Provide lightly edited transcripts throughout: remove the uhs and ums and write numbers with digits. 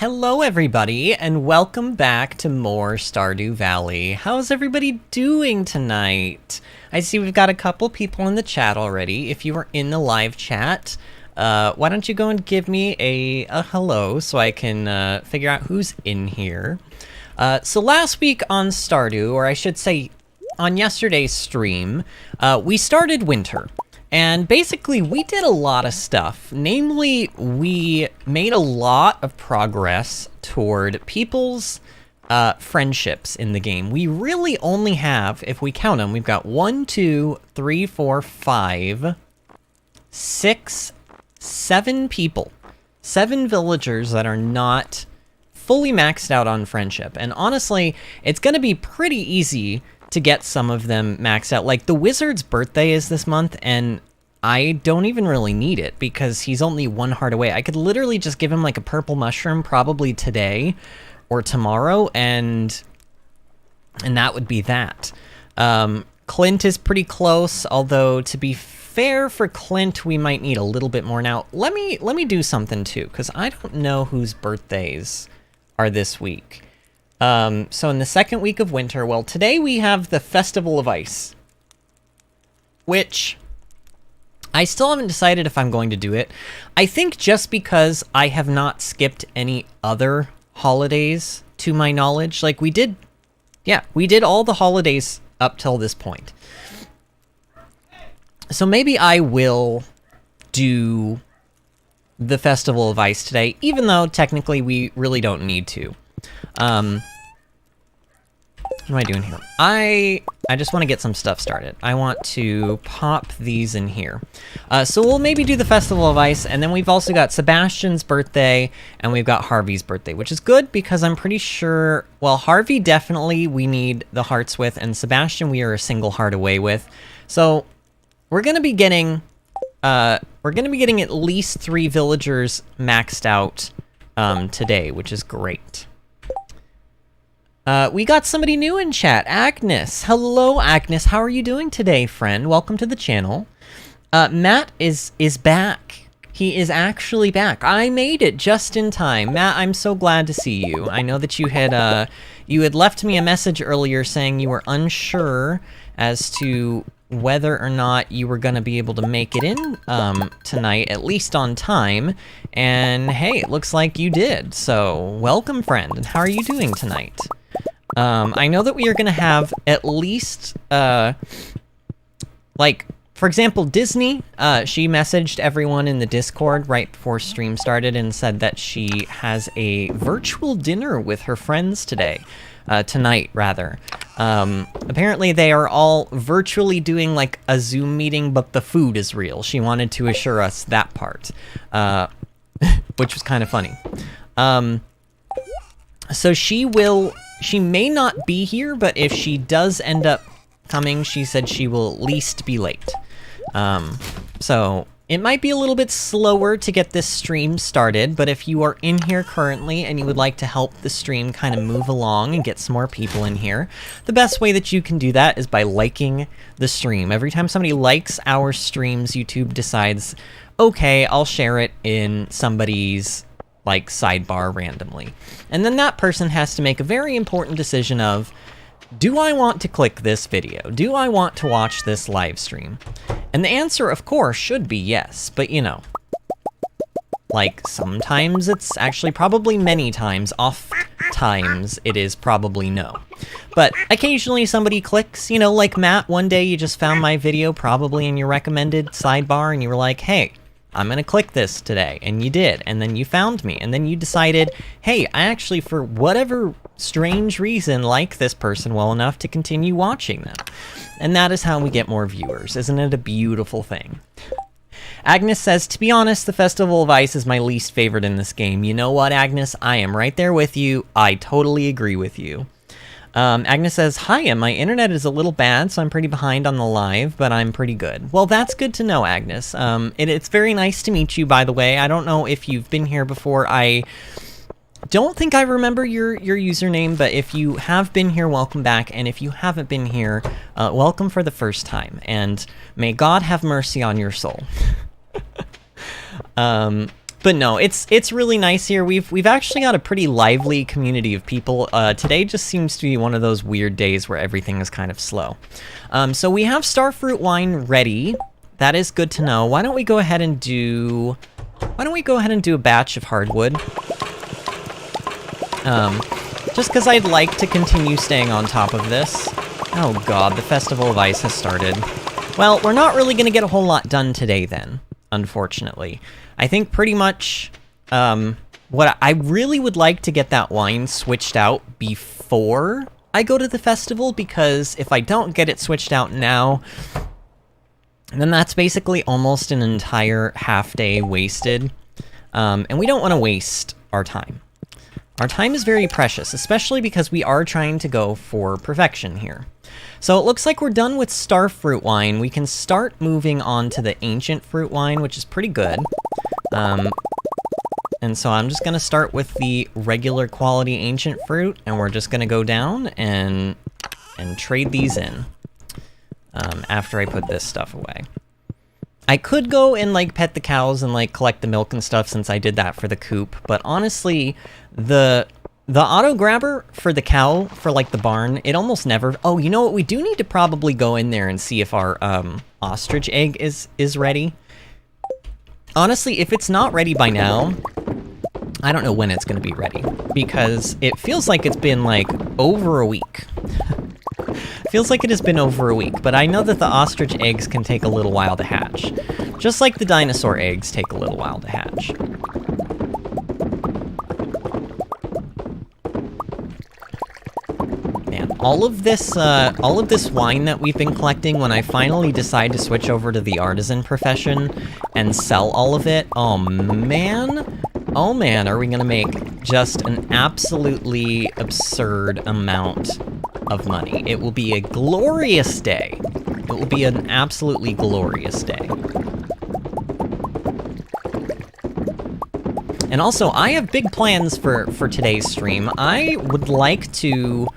Hello everybody, and welcome back to more Stardew Valley. How's everybody doing tonight? I see we've got a couple people in the chat already. If you are in the live chat, why don't you go and give me a hello so I can figure out who's in here. So last week on Stardew, or I should say on yesterday's stream, we started winter. And basically, we did a lot of stuff. Namely, we made a lot of progress toward people's friendships in the game. We really only have, if we count them, we've got 1, 2, 3, 4, 5, 6, 7 people. 7 villagers that are not fully maxed out on friendship. And honestly, it's going to be pretty easy to get some of them maxed out. Like, the wizard's birthday is this month, and I don't even really need it because he's only 1 heart away. I could literally just give him like a purple mushroom probably today or tomorrow, and that would be that. Clint is pretty close, although to be fair for Clint, we might need a little bit more. Now, let me do something too, because I don't know whose birthdays are this week. So in the second week of winter, well, today we have the Festival of Ice, which I still haven't decided if I'm going to do it. I think just because I have not skipped any other holidays to my knowledge. Like, we did all the holidays up till this point. So maybe I will do the Festival of Ice today, even though technically we really don't need to. What am I doing here? I just want to get some stuff started. I want to pop these in here. So we'll maybe do the Festival of Ice, and then we've also got Sebastian's birthday, and we've got Harvey's birthday, which is good because I'm pretty sure, well, Harvey definitely we need the hearts with, and Sebastian we are a single heart away with. So we're gonna be getting at least 3 villagers maxed out today, which is great. We got somebody new in chat, Agnes. Hello, Agnes. How are you doing today, friend? Welcome to the channel. Matt is back. He is actually back. I made it just in time. Matt, I'm so glad to see you. I know that you had left me a message earlier saying you were unsure as to whether or not you were going to be able to make it in tonight, at least on time. And hey, it looks like you did. So welcome, friend. And how are you doing tonight? I know that we are going to have at least, like, for example, Disney, she messaged everyone in the Discord right before stream started and said that she has a virtual dinner with her friends today. Tonight, rather. Apparently they are all virtually doing, like, a Zoom meeting, but the food is real. She wanted to assure us that part, which was kind of funny. So she may not be here, but if she does end up coming, she said she will at least be late. So it might be a little bit slower to get this stream started, but if you are in here currently and you would like to help the stream kind of move along and get some more people in here, the best way that you can do that is by liking the stream. Every time somebody likes our streams, YouTube decides, okay, I'll share it in somebody's, like, sidebar randomly. And then that person has to make a very important decision of, do I want to click this video? Do I want to watch this live stream? And the answer, of course, should be yes, but you know, like, sometimes it's actually probably many times, oft times it is probably no. But occasionally somebody clicks, you know, like Matt, one day you just found my video probably in your recommended sidebar and you were like, hey, I'm gonna click this today, and you did, and then you found me, and then you decided, hey, I actually, for whatever strange reason, like this person well enough to continue watching them. And that is how we get more viewers. Isn't it a beautiful thing? Agnes says, to be honest, the Festival of Ice is my least favorite in this game. You know what, Agnes? I am right there with you. I totally agree with you. Agnes says, hi, my internet is a little bad, so I'm pretty behind on the live, but I'm pretty good. Well, that's good to know, Agnes. It's very nice to meet you, by the way. I don't know if you've been here before. I don't think I remember your username, but if you have been here, welcome back. And if you haven't been here, welcome for the first time. And may God have mercy on your soul. But no, it's really nice here. We've actually got a pretty lively community of people. Today just seems to be one of those weird days where everything is kind of slow. So we have starfruit wine ready. That is good to know. Why don't we go ahead and do a batch of hardwood? Just because I'd like to continue staying on top of this. Oh god, the Festival of Ice has started. Well, we're not really going to get a whole lot done today then, unfortunately. I think pretty much, what I really would like to get that wine switched out before I go to the festival, because if I don't get it switched out now, then that's basically almost an entire half day wasted. And we don't want to waste our time. Our time is very precious, especially because we are trying to go for perfection here. So it looks like we're done with starfruit wine. We can start moving on to the ancient fruit wine, which is pretty good. And so I'm just going to start with the regular quality ancient fruit, and we're just going to go down and trade these in after I put this stuff away. I could go and, like, pet the cows and, like, collect the milk and stuff since I did that for the coop, but honestly, the auto grabber for the cow, for, like, the barn, it almost never... Oh, you know what? We do need to probably go in there and see if our ostrich egg is ready. Honestly, if it's not ready by now, I don't know when it's going to be ready, because it feels like it's been, like, over a week. Feels like it has been over a week, but I know that the ostrich eggs can take a little while to hatch. Just like the dinosaur eggs take a little while to hatch. Man, all of this wine that we've been collecting, when I finally decide to switch over to the artisan profession and sell all of it, oh man, are we gonna make just an absolutely absurd amount of money. It will be a glorious day. It will be an absolutely glorious day. And also, I have big plans for today's stream. I would like to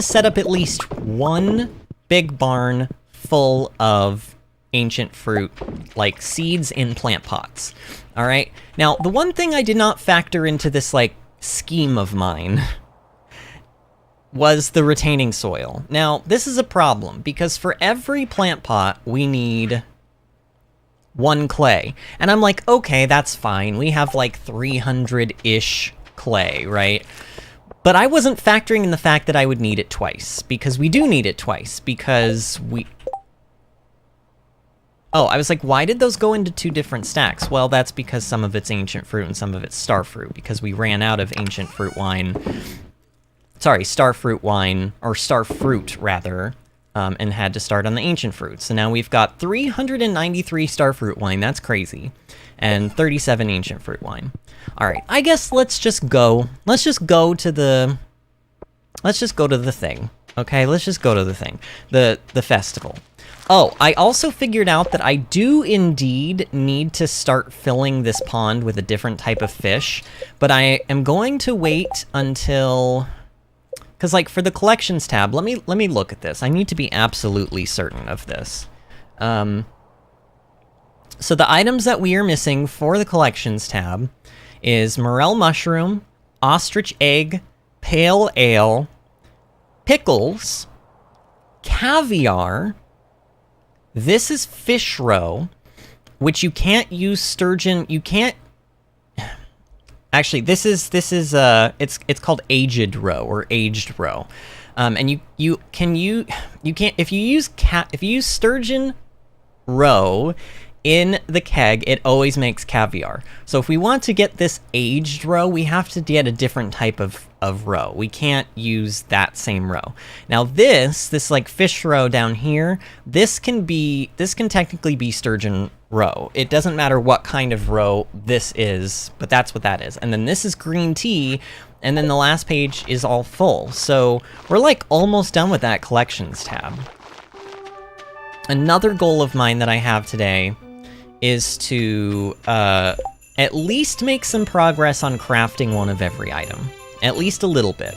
set up at least one big barn full of ancient fruit, like seeds in plant pots. All right? Now, the one thing I did not factor into this, like, scheme of mine was the retaining soil. Now, this is a problem, because for every plant pot, we need one clay. And I'm like, okay, that's fine. We have like 300-ish clay, right? But I wasn't factoring in the fact that I would need it twice, because we do need it twice, because we... Oh, I was like, why did those go into two different stacks? Well, that's because some of it's ancient fruit and some of it's starfruit, because we ran out of ancient fruit wine... Sorry, starfruit wine, or starfruit, rather, and had to start on the ancient fruit. So now we've got 393 starfruit wine, that's crazy, and 37 ancient fruit wine. Alright, I guess let's just go to the thing, okay? Let's just go to the thing, the festival. Oh, I also figured out that I do indeed need to start filling this pond with a different type of fish, but I am going to wait until... Because, like, for the collections tab, let me look at this. I need to be absolutely certain of this. So the items that we are missing for the collections tab is morel mushroom, ostrich egg, pale ale, pickles, caviar. This is fish roe, which you can't use sturgeon. You can't. Actually, this is it's called aged roe or aged roe, and you can't if you use sturgeon roe in the keg, it always makes caviar. So if we want to get this aged roe, we have to get a different type of roe. We can't use that same roe. Now this like fish roe down here, this can technically be sturgeon roe. It doesn't matter what kind of roe this is, but that's what that is. And then this is green tea, and then the last page is all full. So we're like almost done with that collections tab. Another goal of mine that I have today is to at least make some progress on crafting one of every item. At least a little bit.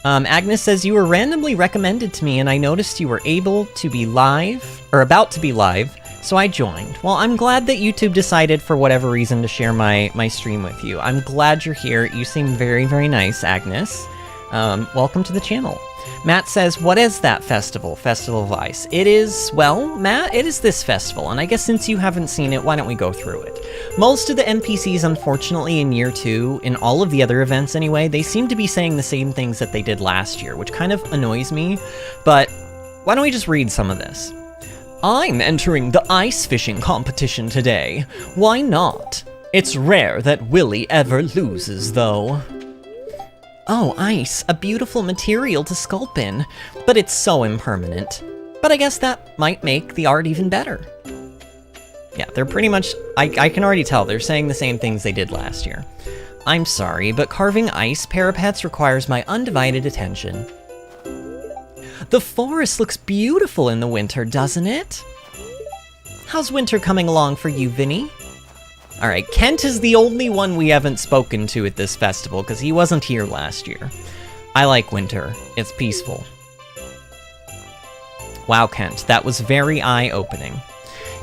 Agnes says, you were randomly recommended to me and I noticed you were able to be live, or about to be live, So I joined. Well, I'm glad that YouTube decided for whatever reason to share my stream with you. I'm glad you're here. You seem very, very nice, Agnes. Welcome to the channel. Matt says, what is that festival? Festival of Ice. It is, well, Matt, it is this festival, and I guess since you haven't seen it, why don't we go through it? Most of the NPCs, unfortunately, in Year 2, in all of the other events anyway, they seem to be saying the same things that they did last year, which kind of annoys me, but why don't we just read some of this? I'm entering the ice fishing competition today. Why not? It's rare that Willy ever loses, though. Oh, ice, a beautiful material to sculpt in, but it's so impermanent. But I guess that might make the art even better. Yeah, they're pretty much, I can already tell, they're saying the same things they did last year. I'm sorry, but carving ice parapets requires my undivided attention. The forest looks beautiful in the winter, doesn't it? How's winter coming along for you, Vinny? Alright, Kent is the only one we haven't spoken to at this festival, because he wasn't here last year. I like winter. It's peaceful. Wow, Kent, that was very eye-opening.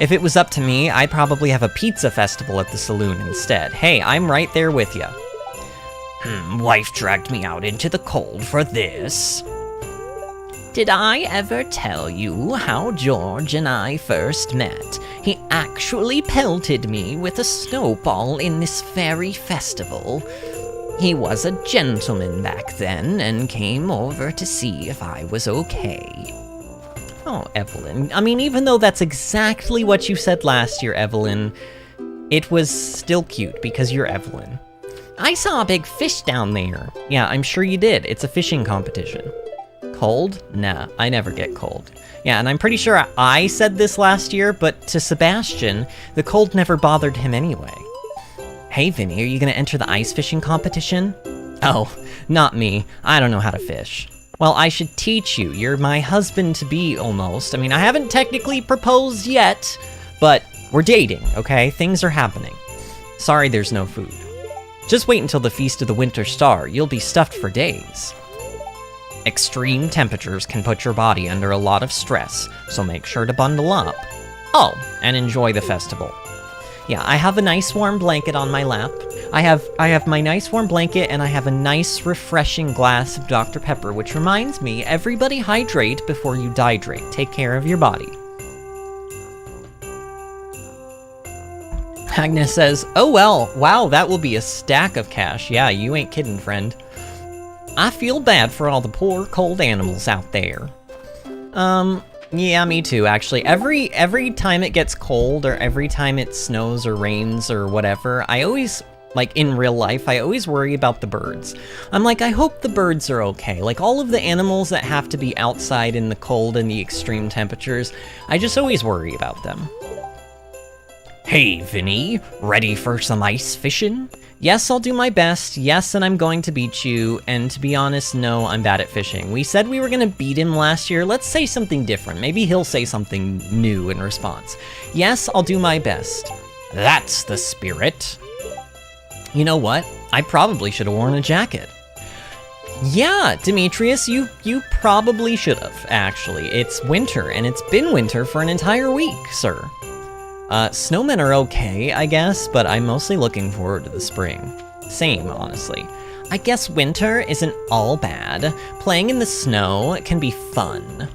If it was up to me, I'd probably have a pizza festival at the saloon instead. Hey, I'm right there with ya. Wife dragged me out into the cold for this. Did I ever tell you how George and I first met? He actually pelted me with a snowball in this very festival. He was a gentleman back then and came over to see if I was okay. Oh, Evelyn. I mean, even though that's exactly what you said last year, Evelyn, it was still cute because you're Evelyn. I saw a big fish down there. Yeah, I'm sure you did. It's a fishing competition. Cold? Nah, I never get cold. Yeah, and I'm pretty sure I said this last year, but to Sebastian, the cold never bothered him anyway. Hey, Vinny, are you gonna enter the ice fishing competition? Oh, not me. I don't know how to fish. Well, I should teach you. You're my husband-to-be, almost. I mean, I haven't technically proposed yet, but we're dating, okay? Things are happening. Sorry there's no food. Just wait until the Feast of the Winter Star. You'll be stuffed for days. Extreme temperatures can put your body under a lot of stress, so make sure to bundle up. Oh, and enjoy the festival. Yeah, I have a nice warm blanket on my lap. I have my nice warm blanket, and I have a nice refreshing glass of Dr. Pepper, which reminds me, everybody hydrate before you dihydrate. Take care of your body. Agnes says, oh well, wow, that will be a stack of cash. Yeah, you ain't kidding, friend. I feel bad for all the poor cold animals out there. Yeah, me too, actually. Every time it gets cold, or every time it snows or rains or whatever, I always, like in real life, I always worry about the birds. I'm like, I hope the birds are okay. Like all of the animals that have to be outside in the cold and the extreme temperatures, I just always worry about them. Hey, Vinny, ready for some ice fishing? Yes, I'll do my best. Yes, and I'm going to beat you. And to be honest, no, I'm bad at fishing. We said we were gonna beat him last year. Let's say something different. Maybe he'll say something new in response. Yes, I'll do my best. That's the spirit. You know what? I probably should have worn a jacket. Yeah, Demetrius, you probably should have, actually. It's winter, and it's been winter for an entire week, sir. Snowmen are okay, I guess, but I'm mostly looking forward to the spring. Same, honestly. I guess winter isn't all bad. Playing in the snow can be fun.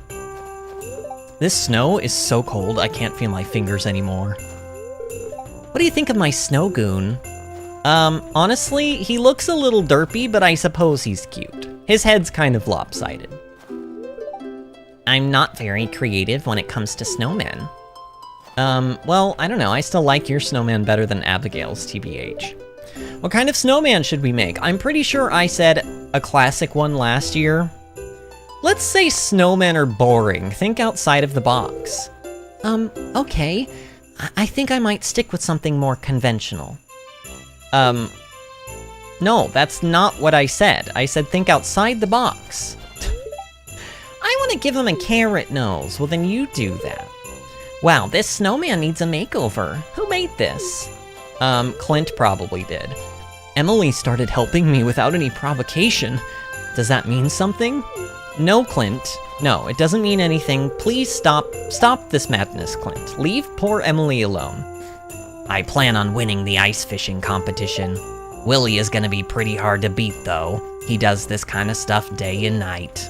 This snow is so cold, I can't feel my fingers anymore. What do you think of my snow goon? Honestly, he looks a little derpy, but I suppose he's cute. His head's kind of lopsided. I'm not very creative when it comes to snowmen. Well, I don't know, I still like your snowman better than Abigail's, TBH. What kind of snowman should we make? I'm pretty sure I said a classic one last year. Let's say snowmen are boring. Think outside of the box. Okay. I think I might stick with something more conventional. No, that's not what I said. I said think outside the box. I want to give him a carrot nose. Well, then you do that. Wow, this snowman needs a makeover. Who made this? Clint probably did. Emily started helping me without any provocation. Does that mean something? No, Clint. No, it doesn't mean anything. Please stop this madness, Clint. Leave poor Emily alone. I plan on winning the ice fishing competition. Willy is gonna be pretty hard to beat, though. He does this kind of stuff day and night.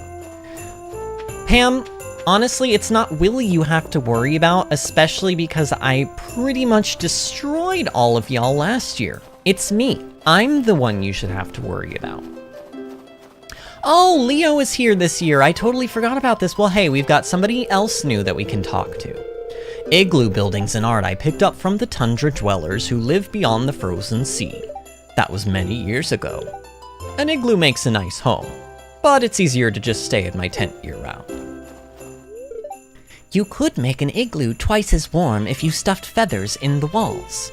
Pam, honestly, it's not Willy you have to worry about, especially because I pretty much destroyed all of y'all last year. It's me. I'm the one you should have to worry about. Oh, Leo is here this year. I totally forgot about this. Well, hey, we've got somebody else new that we can talk to. Igloo buildings and art I picked up from the tundra dwellers who live beyond the frozen sea. That was many years ago. An igloo makes a nice home, but it's easier to just stay in my tent year-round. You could make an igloo twice as warm if you stuffed feathers in the walls.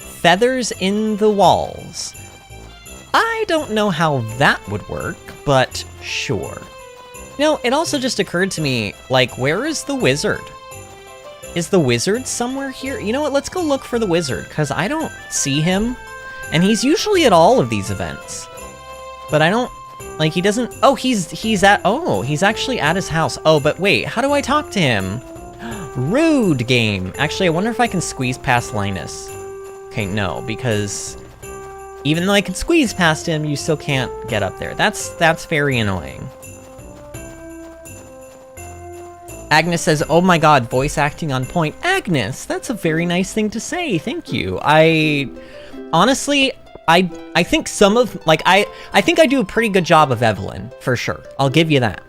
Feathers in the walls. I don't know how that would work, but sure. You know, it also just occurred to me, like, where is the wizard? Is the wizard somewhere here? You know what, let's go look for the wizard, because I don't see him. And he's usually at all of these events. But I don't, like, he doesn't, oh, he's actually at his house. Oh, but wait, how do I talk to him? Rude game. Actually, I wonder if I can squeeze past Linus. Okay, no, because even though I can squeeze past him, you still can't get up there. That's very annoying. Agnes says, oh my god, voice acting on point. Agnes, that's a very nice thing to say, thank you. Honestly, I think some of, like, I think I do a pretty good job of Evelyn, for sure. I'll give you that.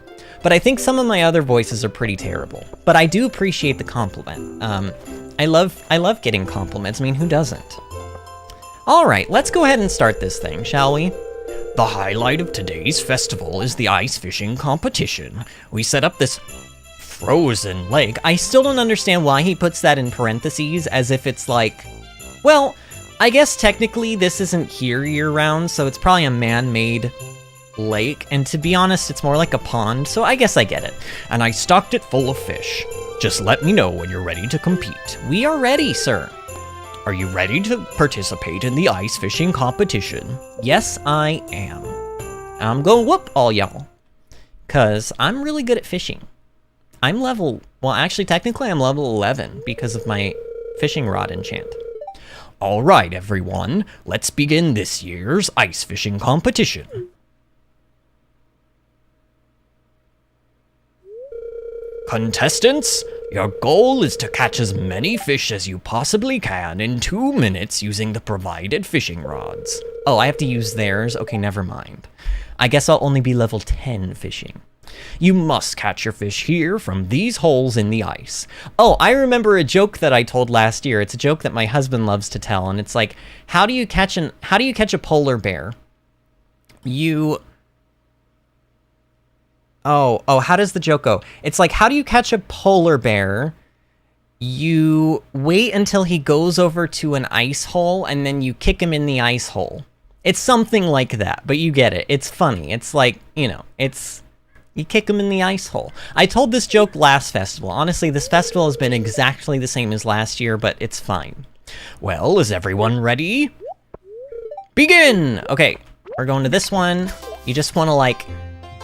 But I think some of my other voices are pretty terrible. But I do appreciate the compliment. I love getting compliments. I mean, who doesn't? All right, let's go ahead and start this thing, shall we? The highlight of today's festival is the ice fishing competition. We set up this frozen lake. I still don't understand why he puts that in parentheses, as if it's like, well, I guess technically this isn't here year-round, so it's probably a man-made lake, and to be honest, it's more like a pond, so I guess I get it. And I stocked it full of fish. Just let me know when you're ready to compete. We are ready, sir. Are you ready to participate in the ice fishing competition? Yes, I am. I'm gonna whoop all y'all, because I'm really good at fishing. I'm level, well, actually, technically I'm level 11 because of my fishing rod enchant. All right, everyone, let's begin this year's ice fishing competition. Contestants, your goal is to catch as many fish as you possibly can in 2 minutes using the provided fishing rods. Oh, I have to use theirs? Okay, never mind. I guess I'll only be level 10 fishing. You must catch your fish here from these holes in the ice. Oh, I remember a joke that I told last year. It's a joke that my husband loves to tell, and it's like, how do you catch a polar bear? How does the joke go? It's like, how do you catch a polar bear? You wait until he goes over to an ice hole, and then you kick him in the ice hole. It's something like that, but you get it. It's funny. It's like, you know, you kick him in the ice hole. I told this joke last festival. Honestly, this festival has been exactly the same as last year, but it's fine. Well, is everyone ready? Begin! Okay, we're going to this one. You just want to, like,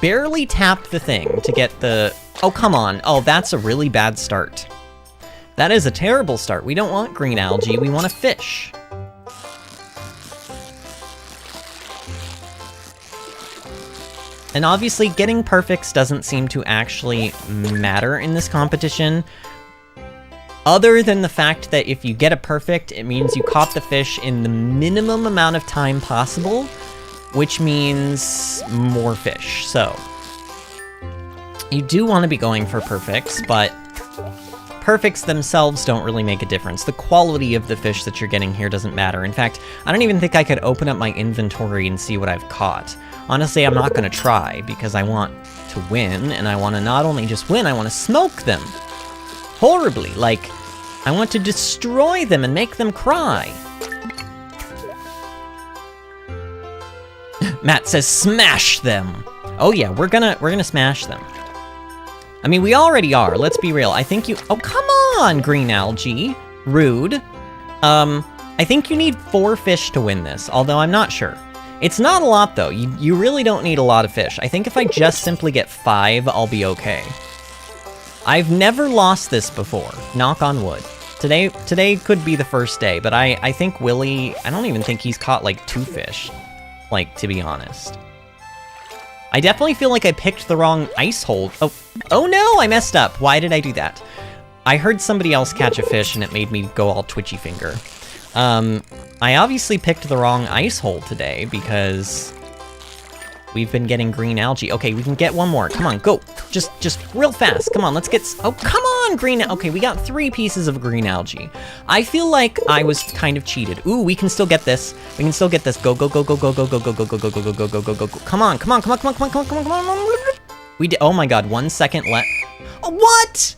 barely tap the thing to get the... Oh, come on. Oh, that's a really bad start. That is a terrible start. We don't want green algae. We want a fish. And obviously, getting perfects doesn't seem to actually matter in this competition. Other than the fact that if you get a perfect, it means you caught the fish in the minimum amount of time possible, which means more fish. So, you do want to be going for perfects, but perfects themselves don't really make a difference. The quality of the fish that you're getting here doesn't matter. In fact, I don't even think I could open up my inventory and see what I've caught. Honestly, I'm not going to try, because I want to win, and I want to not only just win, I want to smoke them. Horribly. Like, I want to destroy them and make them cry. Matt says, smash them! Oh yeah, we're gonna smash them. I mean, we already are, let's be real. I think you... Oh, come on, green algae. Rude. I think you need 4 fish to win this, although I'm not sure. It's not a lot, though. You really don't need a lot of fish. I think if I just simply get 5, I'll be okay. I've never lost this before. Knock on wood. Today could be the first day, but I think Willy... I don't even think he's caught, like, 2 fish. Like, to be honest. I definitely feel like I picked the wrong ice hole. Oh no, I messed up. Why did I do that? I heard somebody else catch a fish and it made me go all twitchy finger. I obviously picked the wrong ice hole today because we've been getting green algae. Okay, we can get one more. Come on, go. Just real fast. Come on, let's get... Oh, come on, green... Okay, we got 3 pieces of green algae. I feel like I was kind of cheated. Ooh, we can still get this. We can still get this. Go, go, go, go, go, go, go, go, go, go, go, go, go, go, go, go, go, go. Come on, come on, come on, come on, come on, come on, come on, come on. We did... Oh my god, 1 second left. Oh, what?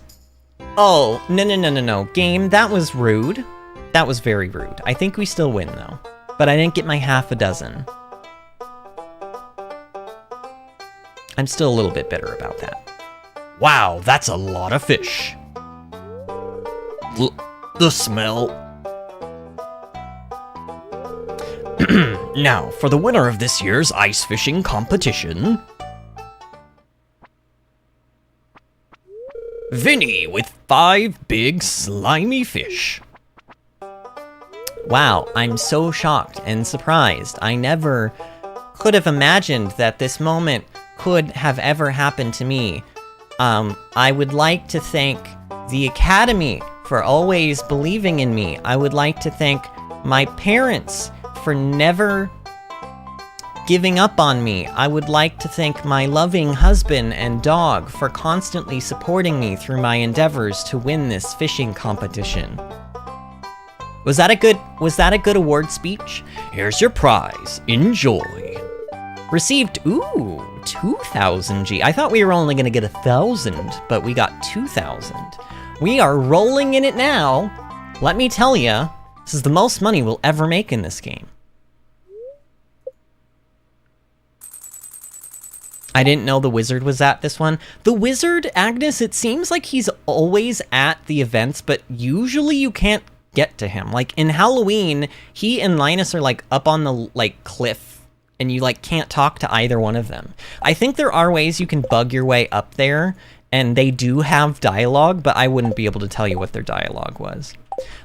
Oh, no. Game, that was rude. That was very rude. I think we still win, though. But I didn't get my half a dozen. I'm still a little bit bitter about that. Wow, that's a lot of fish. The smell. Now, for the winner of this year's ice fishing competition... Vinny with 5 big slimy fish. Wow, I'm so shocked and surprised. I never could have imagined that this moment could have ever happened to me. I would like to thank the Academy for always believing in me. I would like to thank my parents for never giving up on me. I would like to thank my loving husband and dog for constantly supporting me through my endeavors to win this fishing competition. Was that a good award speech? Here's your prize. Enjoy. Received, ooh, 2,000 G. I thought we were only gonna get 1,000, but we got 2,000. We are rolling in it now. Let me tell ya, this is the most money we'll ever make in this game. I didn't know the wizard was at this one. The wizard, Agnes, it seems like he's always at the events, but usually you can't get to him. Like in Halloween, he and Linus are like up on the like cliff and you like can't talk to either one of them. I think there are ways you can bug your way up there and they do have dialogue, but I wouldn't be able to tell you what their dialogue was.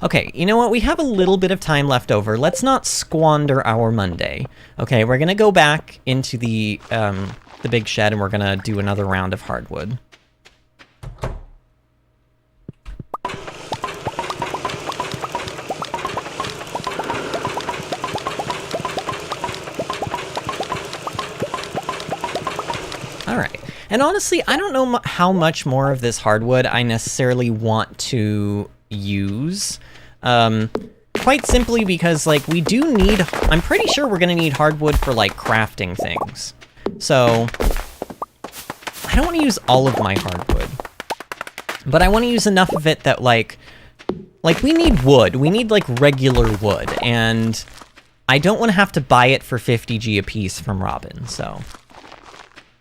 Okay, you know what? We have a little bit of time left over. Let's not squander our Monday. Okay, we're gonna go back into the big shed and we're gonna do another round of hardwood. All right, and honestly, I don't know how much more of this hardwood I necessarily want to use. Quite simply because, like, we do need... I'm pretty sure we're gonna need hardwood for, like, crafting things. So, I don't want to use all of my hardwood. But I want to use enough of it that, like, we need wood. We need, like, regular wood. And I don't want to have to buy it for 50 G a piece from Robin, so...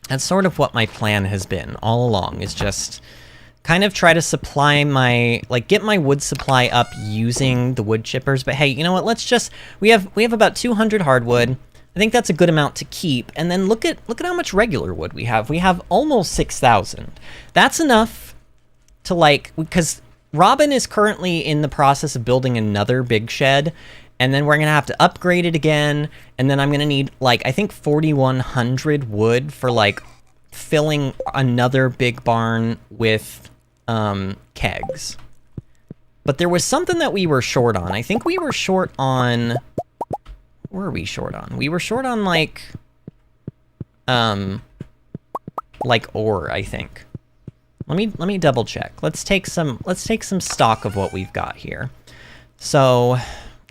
That's sort of what my plan has been all along, is just kind of try to supply my, like, get my wood supply up using the wood chippers. But hey, you know what, let's just, we have about 200 hardwood. I think that's a good amount to keep. And then look at how much regular wood we have. We have almost 6,000. That's enough to, like, because Robin is currently in the process of building another big shed. And then we're going to have to upgrade it again. And then I'm going to need, like, I think 4,100 wood for, like, filling another big barn with kegs. But there was something that we were short on. I think we were short on... What were we short on? We were short on, like ore, I think. Let me double check. Let's take some stock of what we've got here. So...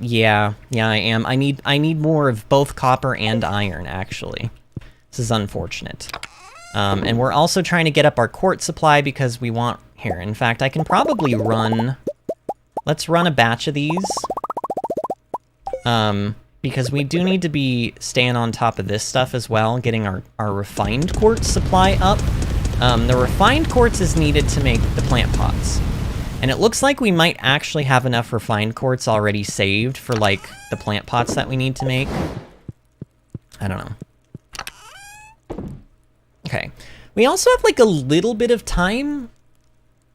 Yeah, I am. I need more of both copper and iron, actually. This is unfortunate. And we're also trying to get up our quartz supply because we want... Here, in fact, I can probably run... Let's run a batch of these. Because we do need to be staying on top of this stuff as well, getting our refined quartz supply up. The refined quartz is needed to make the plant pots. And it looks like we might actually have enough refined quartz already saved for, like, the plant pots that we need to make. I don't know. Okay. We also have like a little bit of time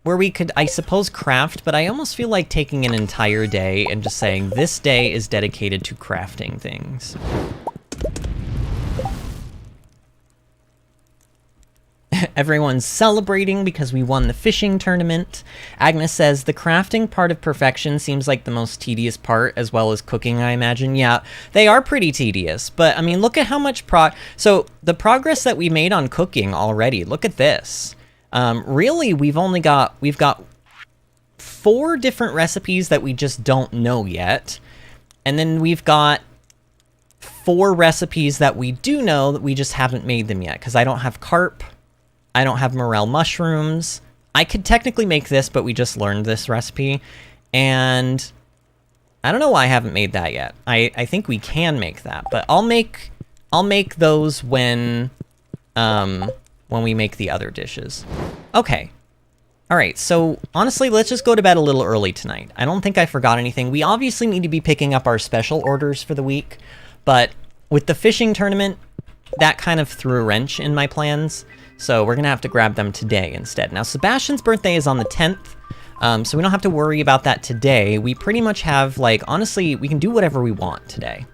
where we could, I suppose, craft, but I almost feel like taking an entire day and just saying this day is dedicated to crafting things. Everyone's celebrating because we won the fishing tournament. Agnes says, the crafting part of perfection seems like the most tedious part, as well as cooking, I imagine. Yeah, they are pretty tedious, but I mean, look at how much so the progress that we made on cooking already, look at this. Really, we've got 4 different recipes that we just don't know yet. And then we've got 4 recipes that we do know that we just haven't made them yet, because I don't have carp. I don't have morel mushrooms. I could technically make this, but we just learned this recipe. And I don't know why I haven't made that yet. I think we can make that, but I'll make those when we make the other dishes. Okay. All right, so honestly, let's just go to bed a little early tonight. I don't think I forgot anything. We obviously need to be picking up our special orders for the week, but with the fishing tournament, that kind of threw a wrench in my plans. So we're gonna have to grab them today instead. Now, Sebastian's birthday is on the 10th, so we don't have to worry about that today. We pretty much have, like, honestly, we can do whatever we want today,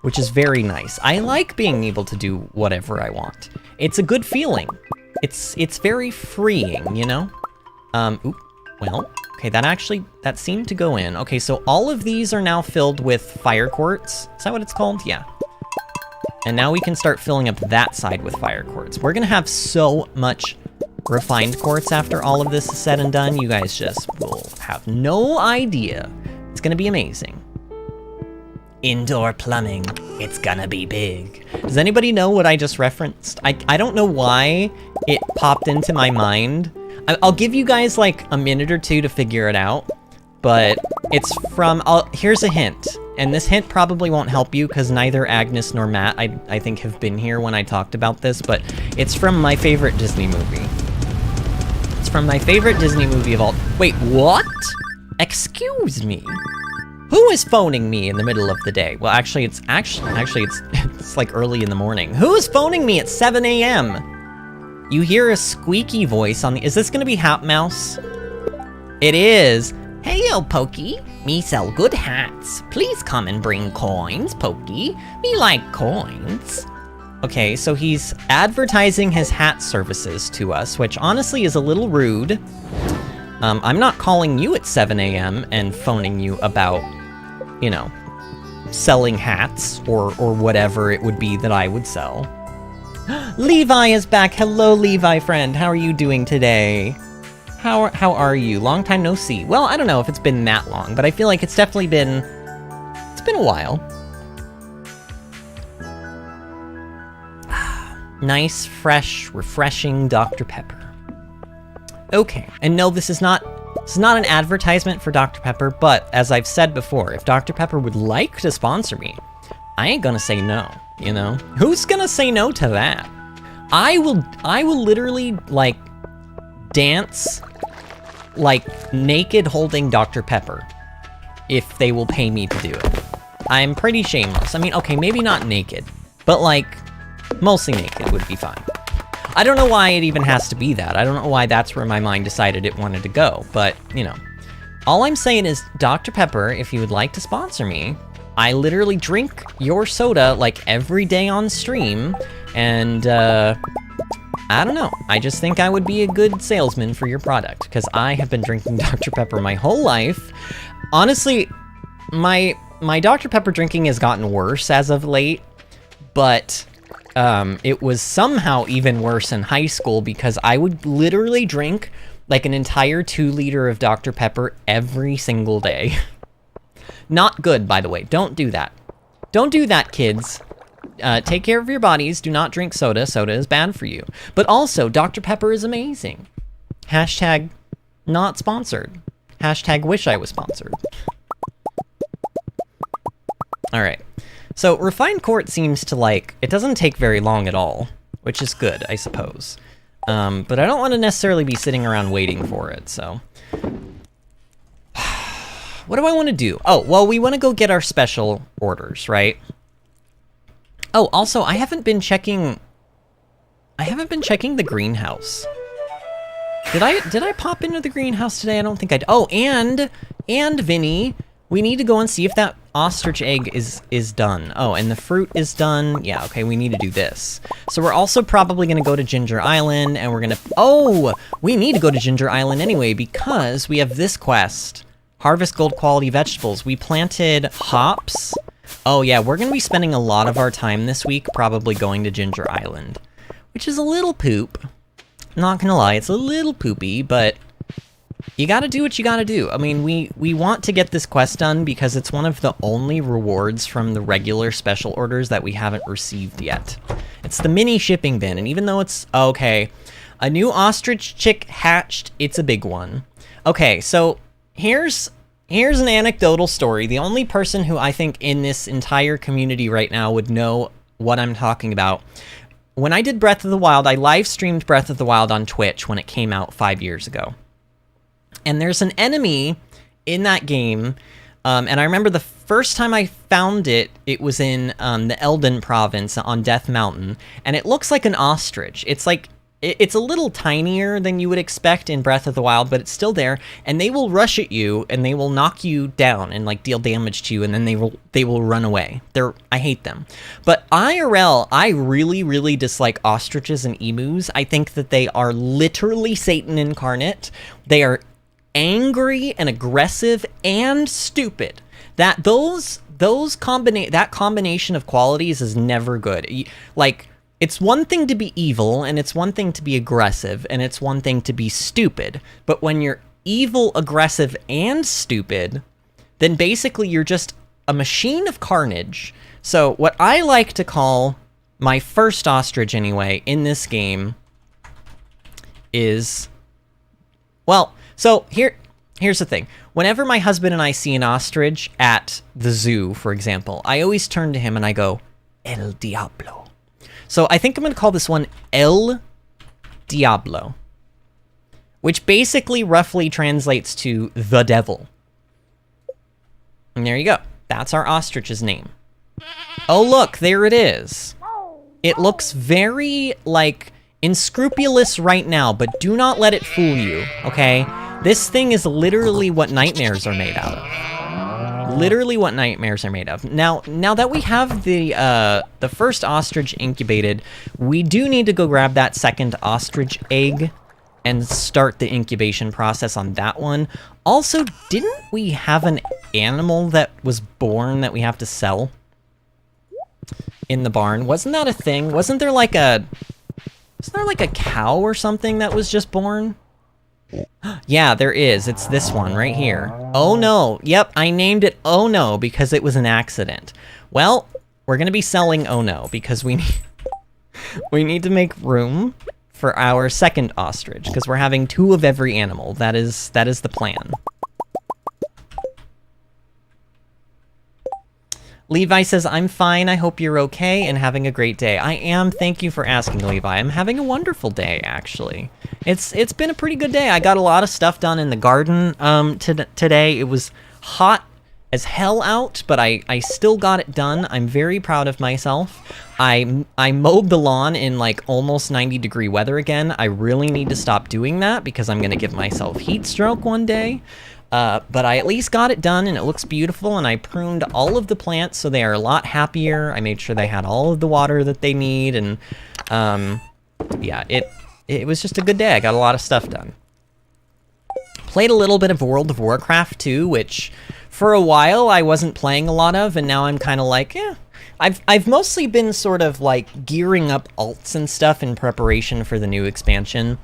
which is very nice. I like being able to do whatever I want. It's a good feeling. It's very freeing, you know? Well, okay, that seemed to go in. Okay, so all of these are now filled with fire quartz. Is that what it's called? Yeah. And now we can start filling up that side with fire quartz. We're gonna have so much refined quartz after all of this is said and done. You guys just will have no idea. It's gonna be amazing. Indoor plumbing, it's gonna be big. Does anybody know what I just referenced? I don't know why it popped into my mind. I'll give you guys like a minute or two to figure it out, but it's from, here's a hint. And this hint probably won't help you because neither Agnes nor Matt, I think, have been here when I talked about this, but it's from my favorite Disney movie. It's from my favorite Disney movie of all. Wait, what? Excuse me? Who is phoning me in the middle of the day? Well, actually, it's like early in the morning. Who is phoning me at 7 a.m.? You hear a squeaky voice on the, is this gonna be Hat Mouse? It is. Hey, yo, Pokey. Me sell good hats. Please come and bring coins, Pokey. Me like coins. Okay, so he's advertising his hat services to us, which honestly is a little rude. I'm not calling you at 7 a.m. and phoning you about, you know, selling hats or whatever it would be that I would sell. Levi is back. Hello, Levi friend. How are you doing today? How are you? Long time no see. Well, I don't know if it's been that long, but I feel like it's definitely been, it's been a while. Nice, fresh, refreshing Dr. Pepper. Okay, and no, this is not an advertisement for Dr. Pepper, but as I've said before, if Dr. Pepper would like to sponsor me, I ain't gonna say no, you know? Who's gonna say no to that? I will literally, like, dance like naked holding Dr. Pepper if they will pay me to do it. I'm pretty shameless. I mean, okay, maybe not naked, but like mostly naked would be fine. I don't know why it even has to be that. I don't know why that's where my mind decided it wanted to go, but you know. All I'm saying is, Dr. Pepper, if you would like to sponsor me, I literally drink your soda like every day on stream, and I don't know. I just think I would be a good salesman for your product, because I have been drinking Dr. Pepper my whole life. Honestly, my Dr. Pepper drinking has gotten worse as of late, but it was somehow even worse in high school because I would literally drink like an entire 2 liter of Dr. Pepper every single day. Not good, by the way. Don't do that. Don't do that, kids. Take care of your bodies. Do not drink soda. Soda is bad for you. But also, Dr. Pepper is amazing. Hashtag not sponsored. Hashtag wish I was sponsored. All right. So refined quartz seems to like, it doesn't take very long at all, which is good, I suppose. But I don't want to necessarily be sitting around waiting for it, so. What do I want to do? Oh, well, we want to go get our special orders, right? Oh, also, I haven't been checking the greenhouse. Did I pop into the greenhouse today? I don't think I did. Oh, and Vinny, we need to go and see if that ostrich egg is done. Oh, and the fruit is done. Yeah, okay, we need to do this. So we're also probably gonna go to Ginger Island, and we're gonna, oh, we need to go to Ginger Island anyway, because we have this quest. Harvest gold quality vegetables. We planted hops. Oh yeah, we're gonna be spending a lot of our time this week probably going to Ginger Island, which is a little poop. Not gonna lie, it's a little poopy, but you gotta do what you gotta do. I mean, we want to get this quest done because it's one of the only rewards from the regular special orders that we haven't received yet. It's the mini shipping bin, and even though it's, okay, a new ostrich chick hatched, it's a big one. Okay, so here's an anecdotal story. The only person who I think in this entire community right now would know what I'm talking about. When I did Breath of the Wild, I live streamed Breath of the Wild on Twitch when it came out 5 years ago. And there's an enemy in that game, and I remember the first time I found it, it was in the Eldin province on Death Mountain, and it looks like an ostrich. It's like, it's a little tinier than you would expect in Breath of the Wild, but it's still there, and they will rush at you, and they will knock you down and like deal damage to you, and then they will run away. I hate them. But IRL, I really, really dislike ostriches and emus. I think that they are literally Satan incarnate. They are angry and aggressive and stupid. That combination of qualities is never good. Like, it's one thing to be evil, and it's one thing to be aggressive, and it's one thing to be stupid. But when you're evil, aggressive, and stupid, then basically you're just a machine of carnage. So what I like to call my first ostrich anyway in this game is, well, so here's the thing. Whenever my husband and I see an ostrich at the zoo, for example, I always turn to him and I go, El Diablo. So I think I'm going to call this one El Diablo, which basically roughly translates to the devil. And there you go. That's our ostrich's name. Oh, look, there it is. It looks very, like, unscrupulous right now, but do not let it fool you, okay? This thing is literally what nightmares are made out of. Literally what nightmares are made of. Now that we have the first ostrich incubated, we do need to go grab that second ostrich egg and start the incubation process on that one. Also, didn't we have an animal that was born that we have to sell in the barn? Wasn't that a thing? Wasn't there like a cow or something that was just born? Yeah, there is. It's this one right here. Oh no. Yep, I named it Oh No because it was an accident. Well, we're gonna be selling Oh No because we need to make room for our second ostrich because we're having 2 of every animal. That is the plan. Levi says, I'm fine, I hope you're okay and having a great day. I am, thank you for asking, Levi. I'm having a wonderful day, actually. It's been a pretty good day. I got a lot of stuff done in the garden today. It was hot as hell out, but I still got it done. I'm very proud of myself. I mowed the lawn in like almost 90-degree weather again. I really need to stop doing that because I'm gonna give myself heat stroke one day. But I at least got it done, and it looks beautiful, and I pruned all of the plants so they are a lot happier. I made sure they had all of the water that they need, and yeah, it was just a good day. I got a lot of stuff done. Played a little bit of World of Warcraft too, which for a while I wasn't playing a lot of, and now I'm kind of like, yeah. I've mostly been sort of like gearing up alts and stuff in preparation for the new expansion,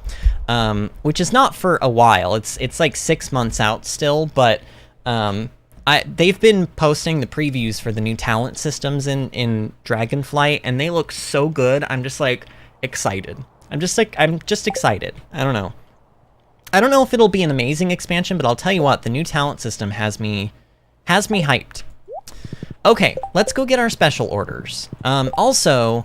which is not for a while. It's like 6 months out still, but they've been posting the previews for the new talent systems in Dragonflight, and they look so good. I'm just like excited. I'm just excited. I don't know. I don't know if it'll be an amazing expansion, but I'll tell you what, the new talent system has me hyped. Okay, let's go get our special orders. Also,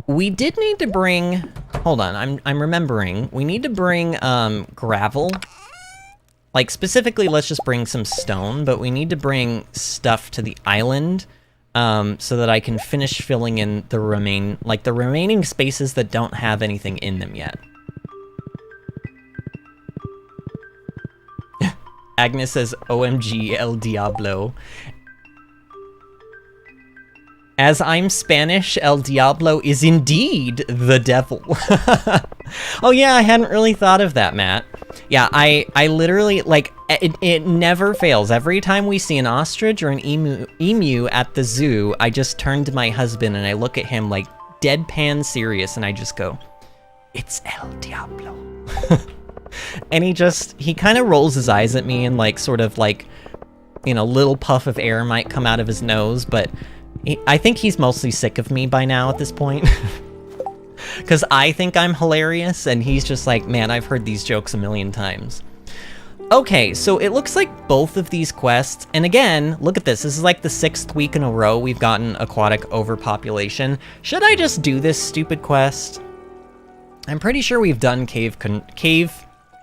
we did need to bring, hold on, I'm remembering, we need to bring gravel. Like specifically, let's just bring some stone, but we need to bring stuff to the island. so that I can finish filling in the remaining spaces that don't have anything in them yet. Agnes says, OMG El Diablo. As I'm Spanish, El Diablo is indeed the devil. Oh yeah, I hadn't really thought of that, Matt. Yeah, I literally, like, it never fails. Every time we see an ostrich or an emu at the zoo, I just turn to my husband and I look at him like deadpan serious and I just go, it's El Diablo. And he kind of rolls his eyes at me and like sort of like, you know, little puff of air might come out of his nose, but I think he's mostly sick of me by now at this point. Because I think I'm hilarious, and he's just like, man, I've heard these jokes a million times. Okay, so it looks like both of these quests, and again, look at this. This is like the 6th week in a row we've gotten Aquatic Overpopulation. Should I just do this stupid quest? I'm pretty sure we've done Cave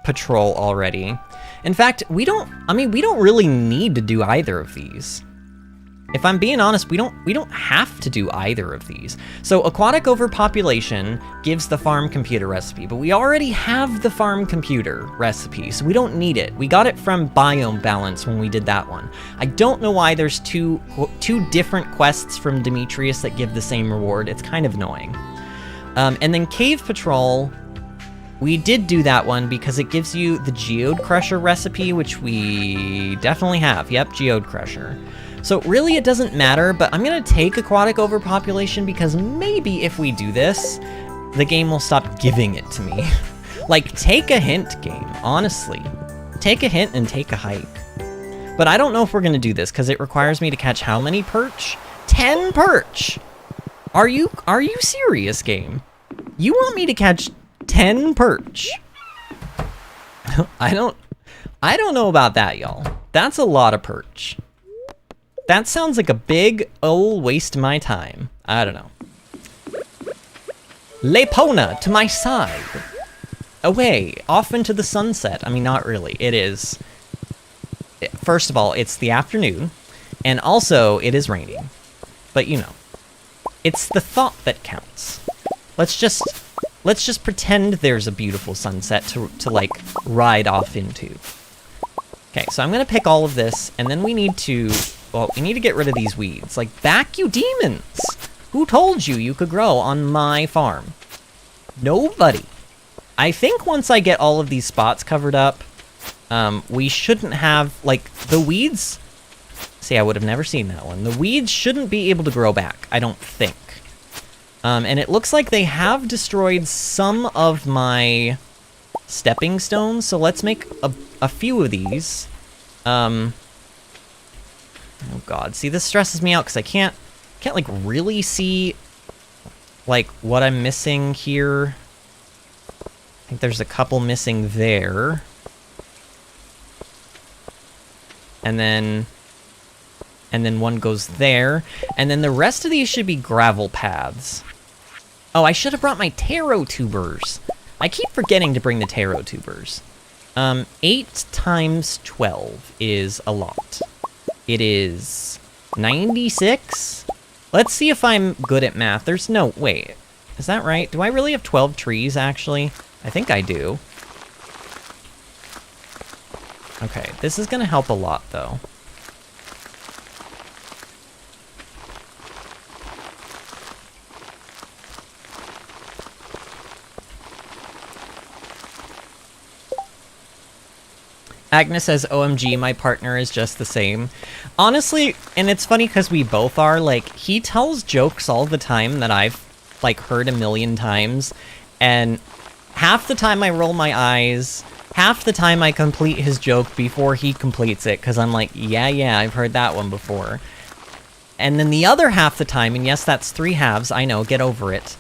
Patrol already. In fact, we don't really need to do either of these. If I'm being honest, we don't have to do either of these. So Aquatic Overpopulation gives the farm computer recipe, but we already have the farm computer recipe, so we don't need it. We got it from Biome Balance when we did that one. I don't know why there's two different quests from Demetrius that give the same reward. It's kind of annoying. And then Cave Patrol, we did do that one because it gives you the Geode Crusher recipe, which we definitely have. Yep, Geode Crusher. So really it doesn't matter, but I'm gonna take Aquatic Overpopulation because maybe if we do this, the game will stop giving it to me. Like, take a hint, game, honestly. Take a hint and take a hike. But I don't know if we're gonna do this because it requires me to catch how many perch? 10 perch! Are you serious, game? You want me to catch 10 perch? I don't know about that, y'all. That's a lot of perch. That sounds like a big old waste of my time. I don't know. Lepona, to my side. Away, off into the sunset. I mean, not really. It is. First of all, it's the afternoon, and also it is raining. But you know, it's the thought that counts. Let's just pretend there's a beautiful sunset to like ride off into. Okay, so I'm gonna pick all of this, and then we need to get rid of these weeds. Like, back, you demons! Who told you you could grow on my farm? Nobody. I think once I get all of these spots covered up, we shouldn't have, like, the weeds... See, I would have never seen that one. The weeds shouldn't be able to grow back, I don't think. And it looks like they have destroyed some of my stepping stones, so let's make a few of these. Oh god, see, this stresses me out because I can't like really see like what I'm missing here. I think there's a couple missing there. And then one goes there, and then the rest of these should be gravel paths. Oh, I should have brought my taro tubers. I keep forgetting to bring the taro tubers. 8 times 12 is a lot. It is 96? Let's see if I'm good at math. There's no... Wait, is that right? Do I really have 12 trees, actually? I think I do. Okay, this is gonna help a lot, though. Agnes says, OMG, my partner is just the same. Honestly, and it's funny because we both are, like, he tells jokes all the time that I've, like, heard a million times, and half the time I roll my eyes, half the time I complete his joke before he completes it, because I'm like, yeah, I've heard that one before. And then the other half the time, and yes, that's 3 halves, I know, get over it.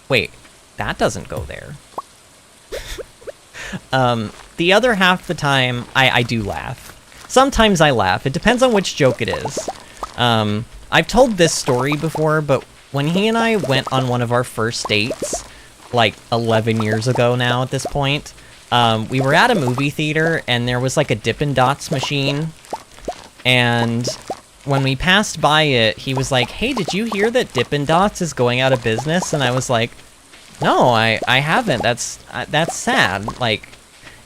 Wait, that doesn't go there. The other half the time, I do laugh. Sometimes I laugh. It depends on which joke it is. I've told this story before, but when he and I went on one of our first dates, like 11 years ago now at this point, we were at a movie theater, and there was like a Dippin' Dots machine, and when we passed by it, he was like, hey, did you hear that Dippin' Dots is going out of business? And I was like, no, I haven't. That's sad. Like,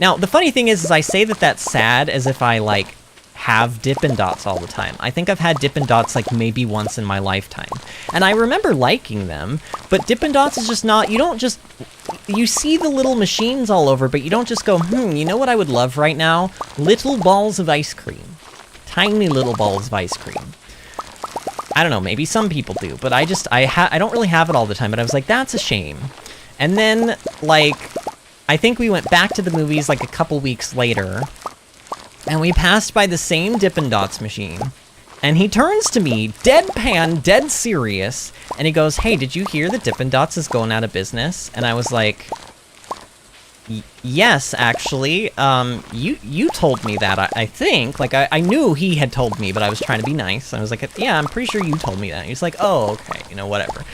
now, the funny thing is I say that that's sad as if I, like, have Dippin' Dots all the time. I think I've had Dippin' Dots, like, maybe once in my lifetime. And I remember liking them, but Dippin' Dots is just not, you don't just, you see the little machines all over, but you don't just go, you know what I would love right now? Little balls of ice cream. Tiny little balls of ice cream. I don't know, maybe some people do, but I don't really have it all the time, but I was like, that's a shame. And then, like, I think we went back to the movies, like, a couple weeks later, and we passed by the same Dippin' Dots machine, and he turns to me, deadpan, dead serious, and he goes, hey, did you hear that Dippin' Dots is going out of business? And I was like, yes, actually, you told me that, I think. Like, I knew he had told me, but I was trying to be nice. I was like, yeah, I'm pretty sure you told me that. He's like, oh, okay, you know, whatever.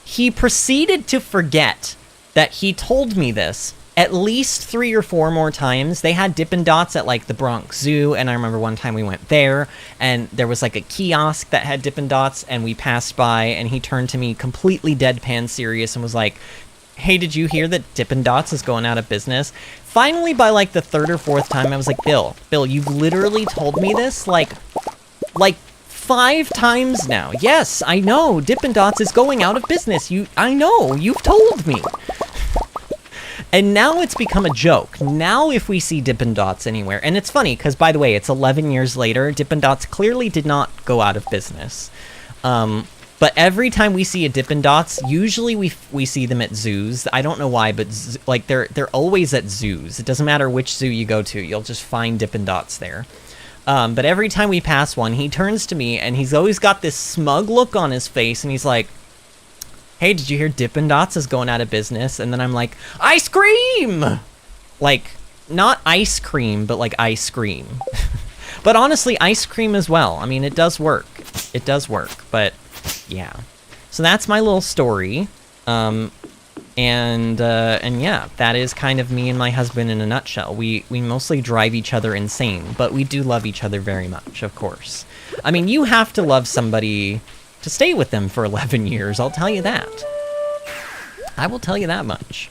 He proceeded to forget that he told me this at least 3 or 4 more times. They had Dippin' Dots at, like, the Bronx Zoo, and I remember one time we went there, and there was, like, a kiosk that had Dippin' Dots, and we passed by, and he turned to me completely deadpan serious and was like, hey, did you hear that Dippin' Dots is going out of business? Finally, by, like, the 3rd or 4th time, I was like, Bill, you've literally told me this, like 5 times now. Yes, I know, Dippin' Dots is going out of business. I know, you've told me. And now it's become a joke. Now if we see Dippin' Dots anywhere, and it's funny, because, by the way, it's 11 years later, Dippin' Dots clearly did not go out of business. But every time we see a Dippin' Dots, usually we see them at zoos. I don't know why, but like they're always at zoos. It doesn't matter which zoo you go to, you'll just find Dippin' Dots there. But every time we pass one, he turns to me and he's always got this smug look on his face, and he's like, hey, did you hear Dippin' Dots is going out of business? And then I'm like, ice cream! Like, not ice cream, but like ice cream. But honestly, ice cream as well. I mean, it does work. It does work, but yeah. So that's my little story. And yeah, that is kind of me and my husband in a nutshell. We mostly drive each other insane, but we do love each other very much, of course. I mean, you have to love somebody to stay with them for 11 years, I'll tell you that. I will tell you that much.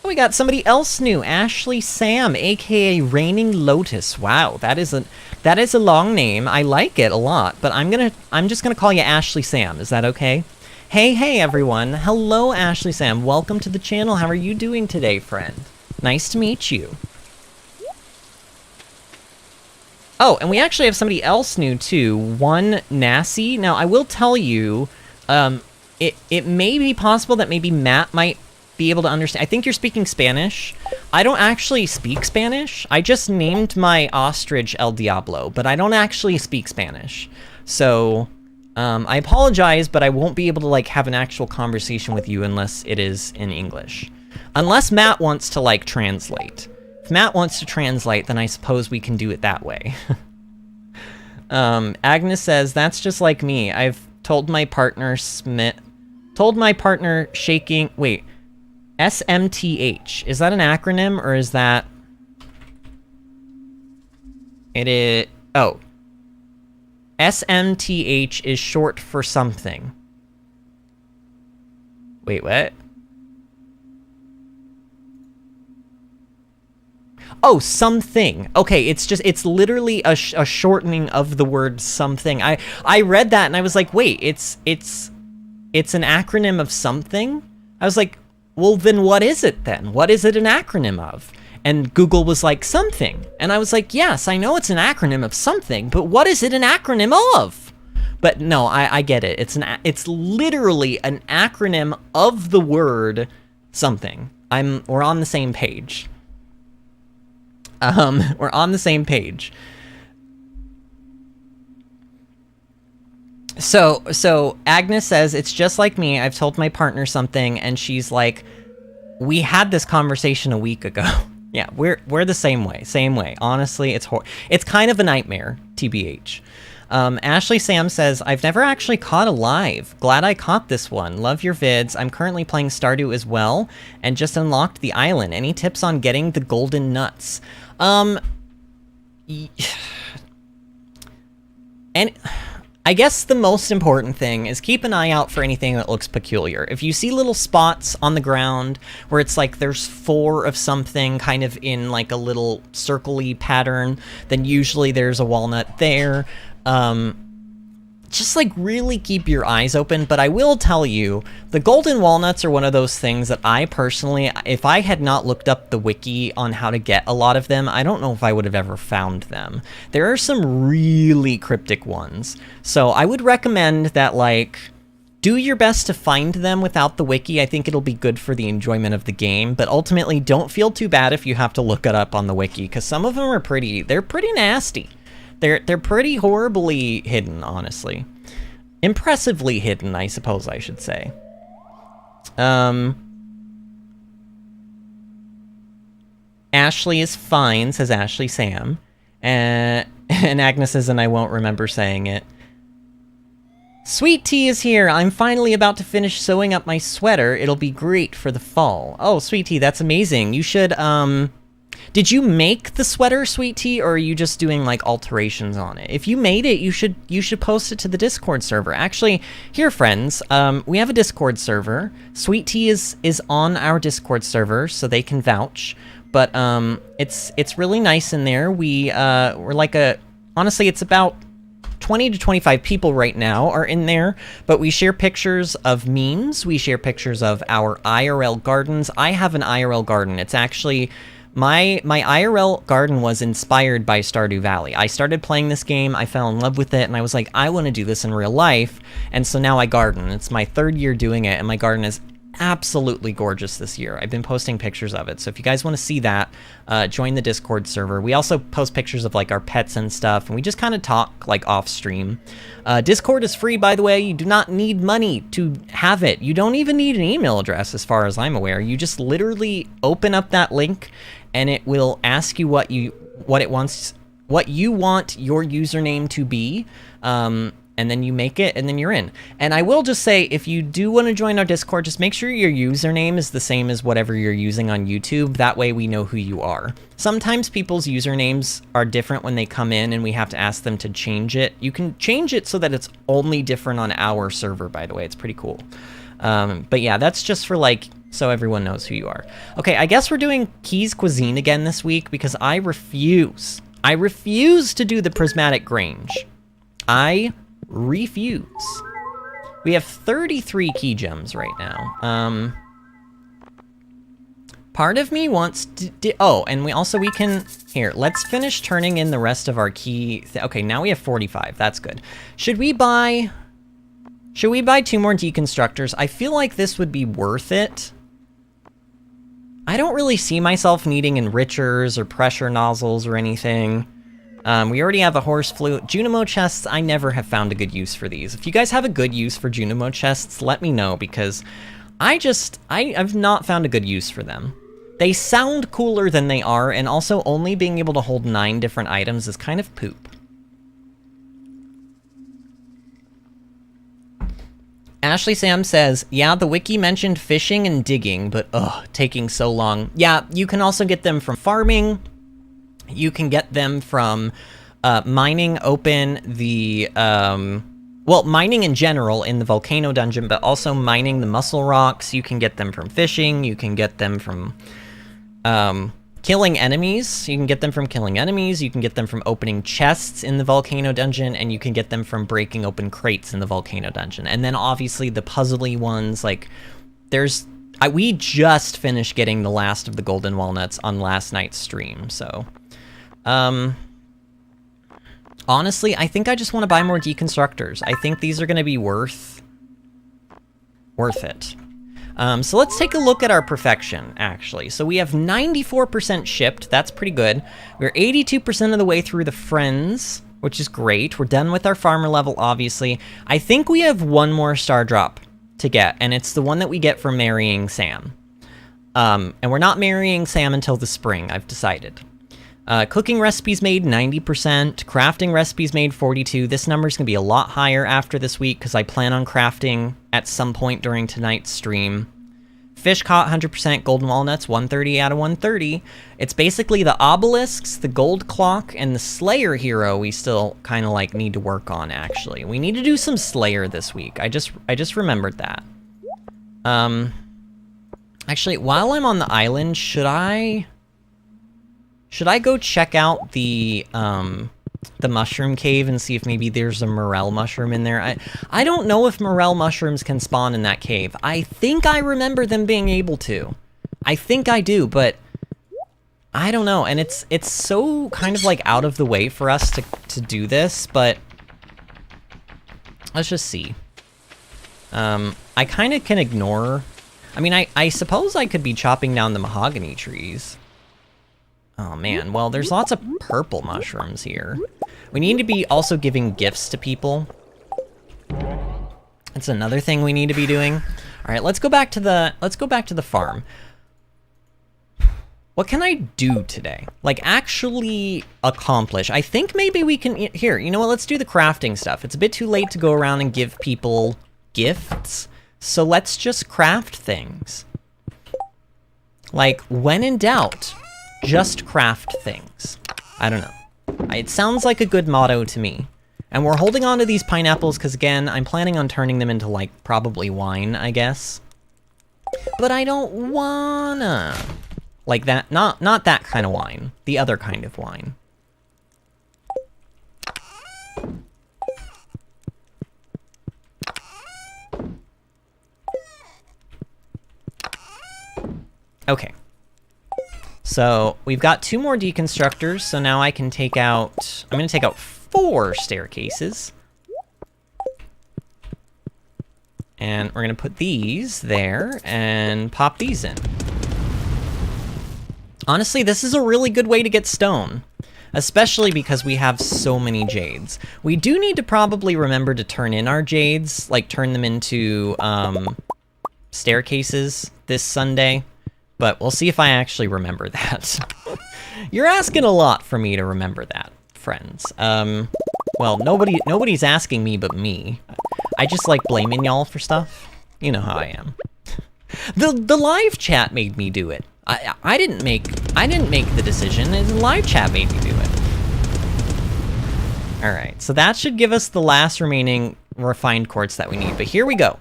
We got somebody else new, Ashley Sam, aka Raining Lotus. Wow, that is a long name. I like it a lot, but I'm just gonna call you Ashley Sam. Is that okay? Hey everyone. Hello, Ashley Sam. Welcome to the channel. How are you doing today, friend? Nice to meet you. Oh, and we actually have somebody else new too, One Nassie. Now, I will tell you, it may be possible that maybe Matt might be able to understand. I think you're speaking Spanish. I don't actually speak Spanish. I just named my ostrich El Diablo, but I don't actually speak Spanish. So, I apologize, but I won't be able to, like, have an actual conversation with you unless it is in English. Unless Matt wants to, like, translate. If Matt wants to translate, then I suppose we can do it that way. Agnes says, that's just like me. I've told my partner shaking, wait, SMTH. Is that an acronym, or is that... It is... Oh. SMTH is short for something. Wait, what? Oh, something. Okay, it's literally a shortening of the word something. I read that and I was like, wait, it's an acronym of something? I was like, well, then what is it then? What is it an acronym of? And Google was like, something. And I was like, yes, I know it's an acronym of something, but what is it an acronym of? But no, I get it. It's literally an acronym of the word something. We're on the same page. We're on the same page. So Agnes says, it's just like me. I've told my partner something, and she's like, we had this conversation a week ago. Yeah, we're the same way. Honestly, it's kind of a nightmare, TBH. Ashley Sam says, I've never actually caught a live. Glad I caught this one. Love your vids. I'm currently playing Stardew as well, and just unlocked the island. Any tips on getting the golden nuts? And I guess the most important thing is keep an eye out for anything that looks peculiar. If you see little spots on the ground where it's like there's 4 of something kind of in like a little circle-y pattern, then usually there's a walnut there. Just like really keep your eyes open. But I will tell you, the golden walnuts are one of those things that I personally, if I had not looked up the wiki on how to get a lot of them, I don't know if I would have ever found them. There are some really cryptic ones. So I would recommend that, like, do your best to find them without the wiki. I think it'll be good for the enjoyment of the game, but ultimately don't feel too bad if you have to look it up on the wiki, because some of them are they're pretty nasty. They're pretty horribly hidden, honestly. Impressively hidden, I suppose I should say. Ashley is fine, says Ashley Sam. And Agnes says, and I won't remember saying it. Sweet Tea is here. I'm finally about to finish sewing up my sweater. It'll be great for the fall. Oh, Sweet Tea, that's amazing. You should, did you make the sweater, Sweet Tea, or are you just doing, like, alterations on it? If you made it, you should post it to the Discord server. Actually, here, friends, we have a Discord server. Sweet Tea is on our Discord server, so they can vouch. But, it's really nice in there. We're like honestly, it's about 20 to 25 people right now are in there, but we share pictures of memes. We share pictures of our IRL gardens. I have an IRL garden. It's actually... My IRL garden was inspired by Stardew Valley. I started playing this game, I fell in love with it, and I was like, I want to do this in real life, and so now I garden. It's my 3rd year doing it, and my garden is absolutely gorgeous this year. I've been posting pictures of it, so if you guys want to see that, join the Discord server. We also post pictures of, like, our pets and stuff, and we just kind of talk, like, off-stream. Discord is free, by the way. You do not need money to have it. You don't even need an email address, as far as I'm aware. You just literally open up that link, and it will ask you what you want your username to be, and then you make it, and then you're in. And I will just say, if you do want to join our Discord, just make sure your username is the same as whatever you're using on YouTube. That way we know who you are. Sometimes people's usernames are different when they come in, and we have to ask them to change it. You can change it so that it's only different on our server, by the way. It's pretty cool. But yeah, that's just for, like, so everyone knows who you are. Okay, I guess we're doing Key's Cuisine again this week because I refuse. I refuse to do the Prismatic Grange. I refuse. We have 33 key gems right now. Part of me wants to... oh, and we can... Here, let's finish turning in the rest of our key... okay, now we have 45. That's good. Should we buy 2 more deconstructors? I feel like this would be worth it. I don't really see myself needing enrichers or pressure nozzles or anything. We already have a horse flute. Junimo chests, I never have found a good use for these. If you guys have a good use for Junimo chests, let me know, because I've not found a good use for them. They sound cooler than they are, and also only being able to hold 9 different items is kind of poop. Ashley Sam says, yeah, the wiki mentioned fishing and digging, but taking so long. Yeah, you can also get them from farming. You can get them from mining open the, well, mining in general in the volcano dungeon, but also mining the muscle rocks. You can get them from fishing. You can get them from killing enemies. You can get them from killing enemies. You can get them from opening chests in the volcano dungeon, and you can get them from breaking open crates in the volcano dungeon. And then obviously the puzzly ones, like we just finished getting the last of the golden walnuts on last night's stream, so honestly, I think I just want to buy more deconstructors. I think these are going to be worth it. So let's take a look at our perfection, actually. So we have 94% shipped. That's pretty good. We're 82% of the way through the friends, which is great. We're done with our farmer level, obviously. I think we have one more star drop to get, and it's the one that we get for marrying Sam. And we're not marrying Sam until the spring, I've decided. Cooking recipes made 90%, crafting recipes made 42. This number's gonna be a lot higher after this week because I plan on crafting at some point during tonight's stream. Fish caught 100%, golden walnuts 130 out of 130. It's basically the obelisks, the gold clock, and the Slayer hero we still kind of like need to work on, actually. We need to do some Slayer this week. I just remembered that. Actually, while I'm on the island, should I go check out the mushroom cave and see if maybe there's a morel mushroom in there? I don't know if morel mushrooms can spawn in that cave. I think I remember them being able to. I think I do, but I don't know. And it's so kind of like out of the way for us to do this, but let's just see. I kind of can ignore... I mean, I suppose I could be chopping down the mahogany trees. Oh man, well, there's lots of purple mushrooms here. We need to be also giving gifts to people. That's another thing we need to be doing. All right, let's go back to the farm. What can I do today? Like, actually accomplish? I think maybe we can... Here, you know what? Let's do the crafting stuff. It's a bit too late to go around and give people gifts. So let's just craft things. Like, when in doubt, just craft things. I don't know. It sounds like a good motto to me. And we're holding on to these pineapples because, again, I'm planning on turning them into, like, probably wine, I guess. But I don't wanna. Like that, not that kind of wine. The other kind of wine. Okay. So we've got 2 more deconstructors, so now I can take out... I'm going to take out 4 staircases. And we're going to put these there and pop these in. Honestly, this is a really good way to get stone, especially because we have so many jades. We do need to probably remember to turn in our jades, like turn them into staircases this Sunday. But we'll see if I actually remember that. You're asking a lot for me to remember that, friends. Well, nobody's asking me but me. I just like blaming y'all for stuff. You know how I am. The live chat made me do it. I didn't make the decision. The live chat made me do it. All right, so that should give us the last remaining refined quartz that we need. But here we go.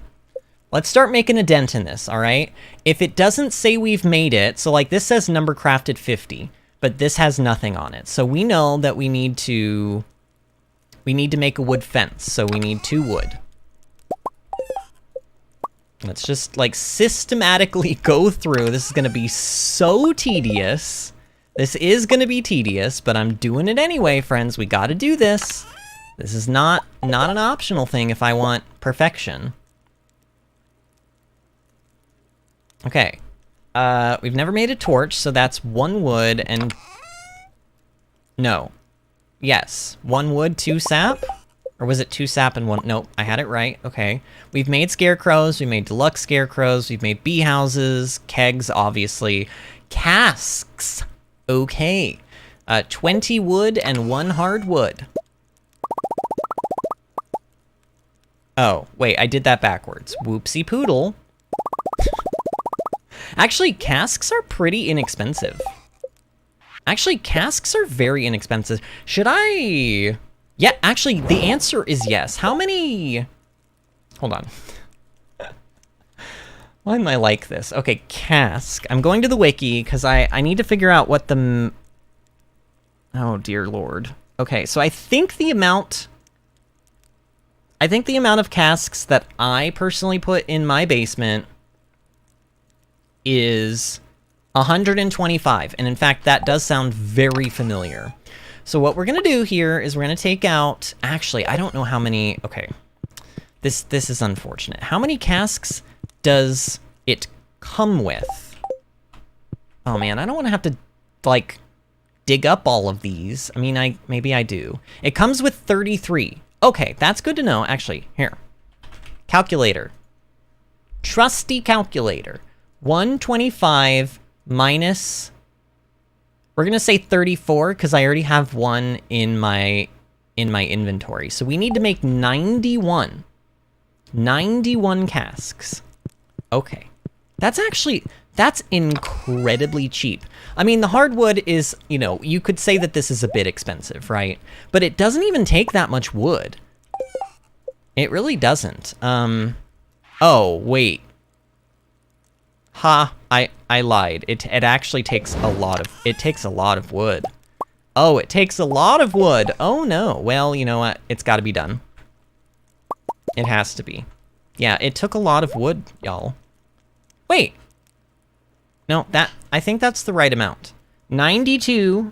Let's start making a dent in this, all right? If it doesn't say we've made it, so like this says number crafted 50, but this has nothing on it. So we know that we need to make a wood fence, so we need 2 wood. Let's just like systematically go through. This is gonna be so tedious. This is gonna be tedious, but I'm doing it anyway, friends. We gotta do this. This is not an optional thing if I want perfection. Okay, we've never made a torch, so that's 1 wood and... No. Yes, 1 wood, 2 sap? Or was it 2 sap and 1... Nope, I had it right, okay. We've made scarecrows, we made deluxe scarecrows, we've made bee houses, kegs, obviously. Casks! Okay. 20 wood and 1 hardwood. Oh, wait, I did that backwards. Whoopsie poodle. Actually, casks are pretty inexpensive. Actually, casks are very inexpensive. Should I... Yeah, actually, the answer is yes. How many... Hold on. Why am I like this? Okay, cask. I'm going to the wiki, because I need to figure out what the... Oh, dear lord. Okay, so I think the amount of casks that I personally put in my basement is 125, and in fact that does sound very familiar. So what we're gonna do here is we're gonna take out, actually I don't know how many, okay, this is unfortunate. How many casks does it come with? Oh man, I don't want to have to like dig up all of these. I mean, maybe I do. It comes with 33. Okay, that's good to know. Actually, here, calculator, trusty calculator. 125 minus, we're gonna say 34 because I already have 1 in my inventory. So we need to make 91 casks. Okay, That's incredibly cheap. I mean, the hardwood is, you know, you could say that this is a bit expensive, right? But it doesn't even take that much wood. It really doesn't. Oh, wait. Ha, I lied. It actually takes a lot of wood. Oh, it takes a lot of wood. Oh no. Well, you know what? It's got to be done. It has to be. Yeah, it took a lot of wood, y'all. Wait. No, I think that's the right amount. 92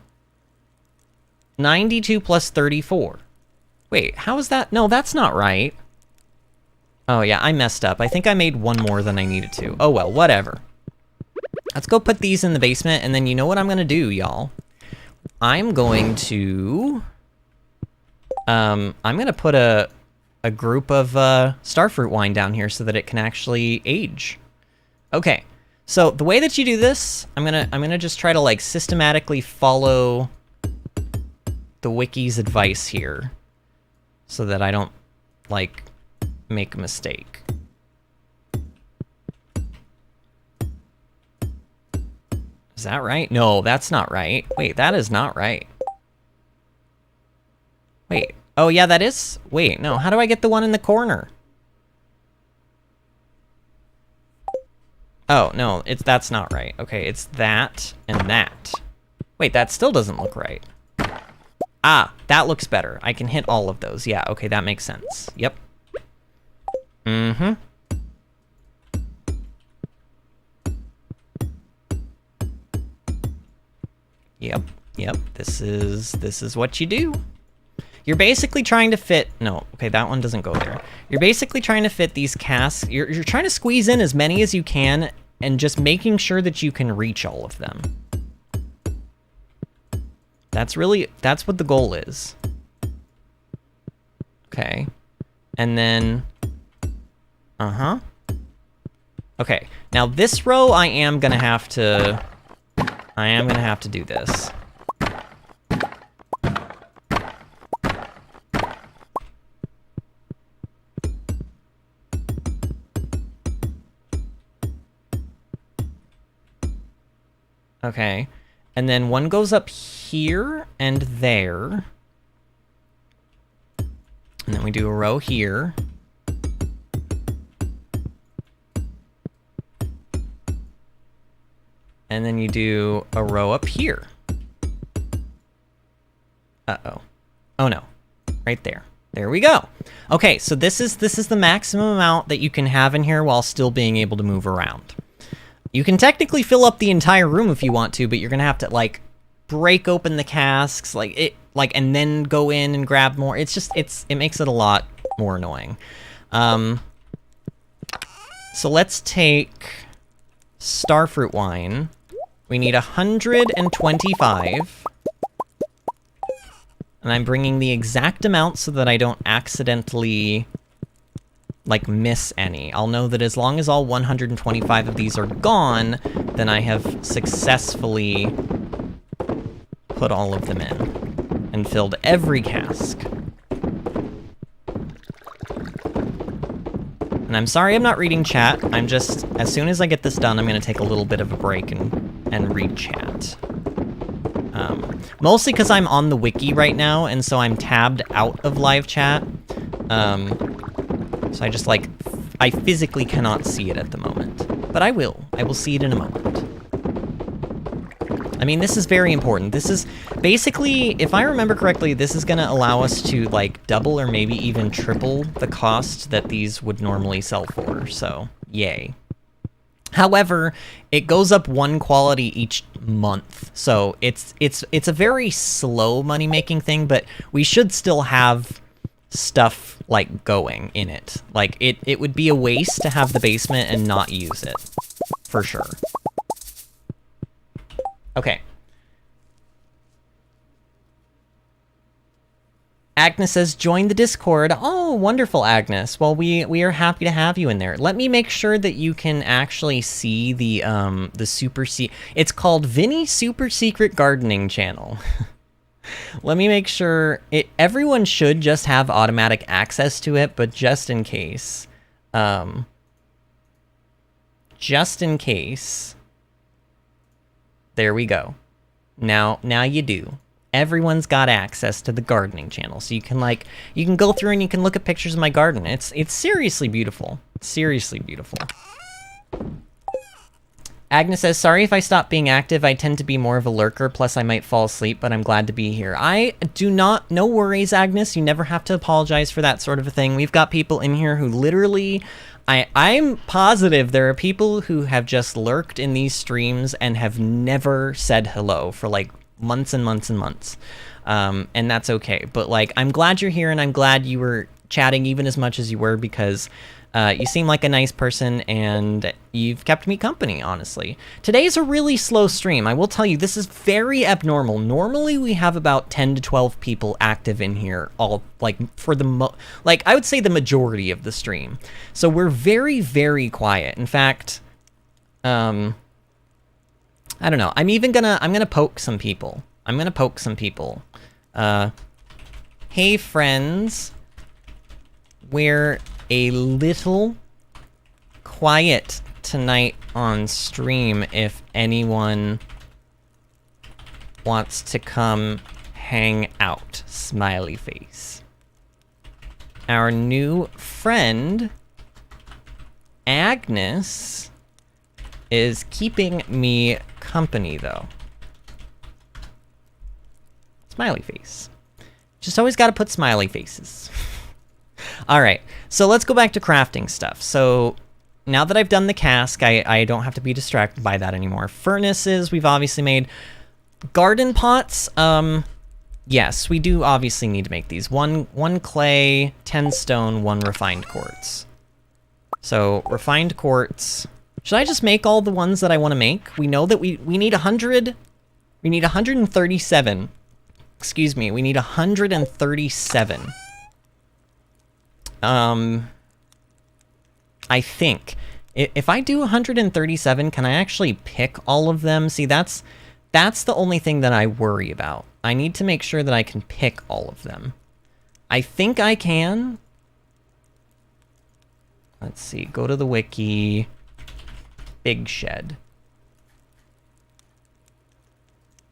plus 34. Wait, how is that? No, that's not right. Oh yeah, I messed up. I think I made one more than I needed to. Oh well, whatever. Let's go put these in the basement, and then you know what I'm gonna do, y'all? I'm going to put a group of starfruit wine down here so that it can actually age. Okay, so the way that you do this, I'm gonna just try to like systematically follow the wiki's advice here, so that I don't like make a mistake. Is that right? No, that's not right. Wait, that is not right. Wait. Oh, yeah, that is? Wait, no. How do I get the one in the corner? Oh, no. That's not right. Okay, it's that and that. Wait, that still doesn't look right. Ah, that looks better. I can hit all of those. Yeah, okay, that makes sense. Yep. Mm-hmm. Yep. This is what you do. You're basically trying to fit... No, okay, that one doesn't go there. You're basically trying to fit these casks. You're trying to squeeze in as many as you can and just making sure that you can reach all of them. That's what the goal is. Okay. And then... Uh-huh. Okay, now this row I am gonna have to do this. Okay, and then one goes up here and there. And then we do a row here. And then you do a row up here. Uh-oh. Oh no. Right there. There we go. Okay, so this is the maximum amount that you can have in here while still being able to move around. You can technically fill up the entire room if you want to, but you're gonna have to like break open the casks, and then go in and grab more. It makes it a lot more annoying. So let's take starfruit wine. We need 125. And I'm bringing the exact amount so that I don't accidentally, like, miss any. I'll know that as long as all 125 of these are gone, then I have successfully put all of them in and filled every cask. And I'm sorry I'm not reading chat. I'm just, as soon as I get this done, I'm going to take a little bit of a break and read chat. Mostly because I'm on the wiki right now, and so I'm tabbed out of live chat. So I physically cannot see it at the moment. But I will. I will see it in a moment. I mean, this is very important. This is basically, if I remember correctly, this is going to allow us to, like, double or maybe even triple the cost that these would normally sell for. So, yay. However, it goes up one quality each month, so it's a very slow money-making thing, but we should still have stuff, like, going in it. Like, it would be a waste to have the basement and not use it, for sure. Okay. Agnes says, join the Discord. Oh, wonderful, Agnes. Well, we are happy to have you in there. Let me make sure that you can actually see the super it's called Vinny Super Secret Gardening Channel. Let me make sure everyone should just have automatic access to it, but just in case. just in case. There we go. Now you do. Everyone's got access to the gardening channel, so you can go through and you can look at pictures of my garden. It's seriously beautiful. Seriously beautiful. Agnes says, sorry if I stop being active. I tend to be more of a lurker, plus I might fall asleep, but I'm glad to be here. No worries, Agnes. You never have to apologize for that sort of a thing. We've got people in here who literally, I'm positive there are people who have just lurked in these streams and have never said hello for like months and months and months. And that's okay. But like, I'm glad you're here and I'm glad you were chatting even as much as you were, because you seem like a nice person and you've kept me company, honestly. Today's a really slow stream. I will tell you, this is very abnormal. Normally we have about 10 to 12 people active in here, all like for the I would say the majority of the stream. So we're very, very quiet. In fact, I don't know. I'm gonna poke some people. Hey friends, we're a little quiet tonight on stream if anyone wants to come hang out. Smiley face. Our new friend, Agnes, is keeping me company, though. Smiley face. Just always gotta put smiley faces. Alright, so let's go back to crafting stuff. So, now that I've done the cask, I don't have to be distracted by that anymore. Furnaces, we've obviously made. Garden pots, yes, we do obviously need to make these. One clay, 10 stone, 1 refined quartz. So, refined quartz. Should I just make all the ones that I want to make? We know that we need 100. We need 137. Excuse me, we need 137. I think. If I do 137, can I actually pick all of them? See, that's the only thing that I worry about. I need to make sure that I can pick all of them. I think I can. Let's see, go to the wiki. Big shed.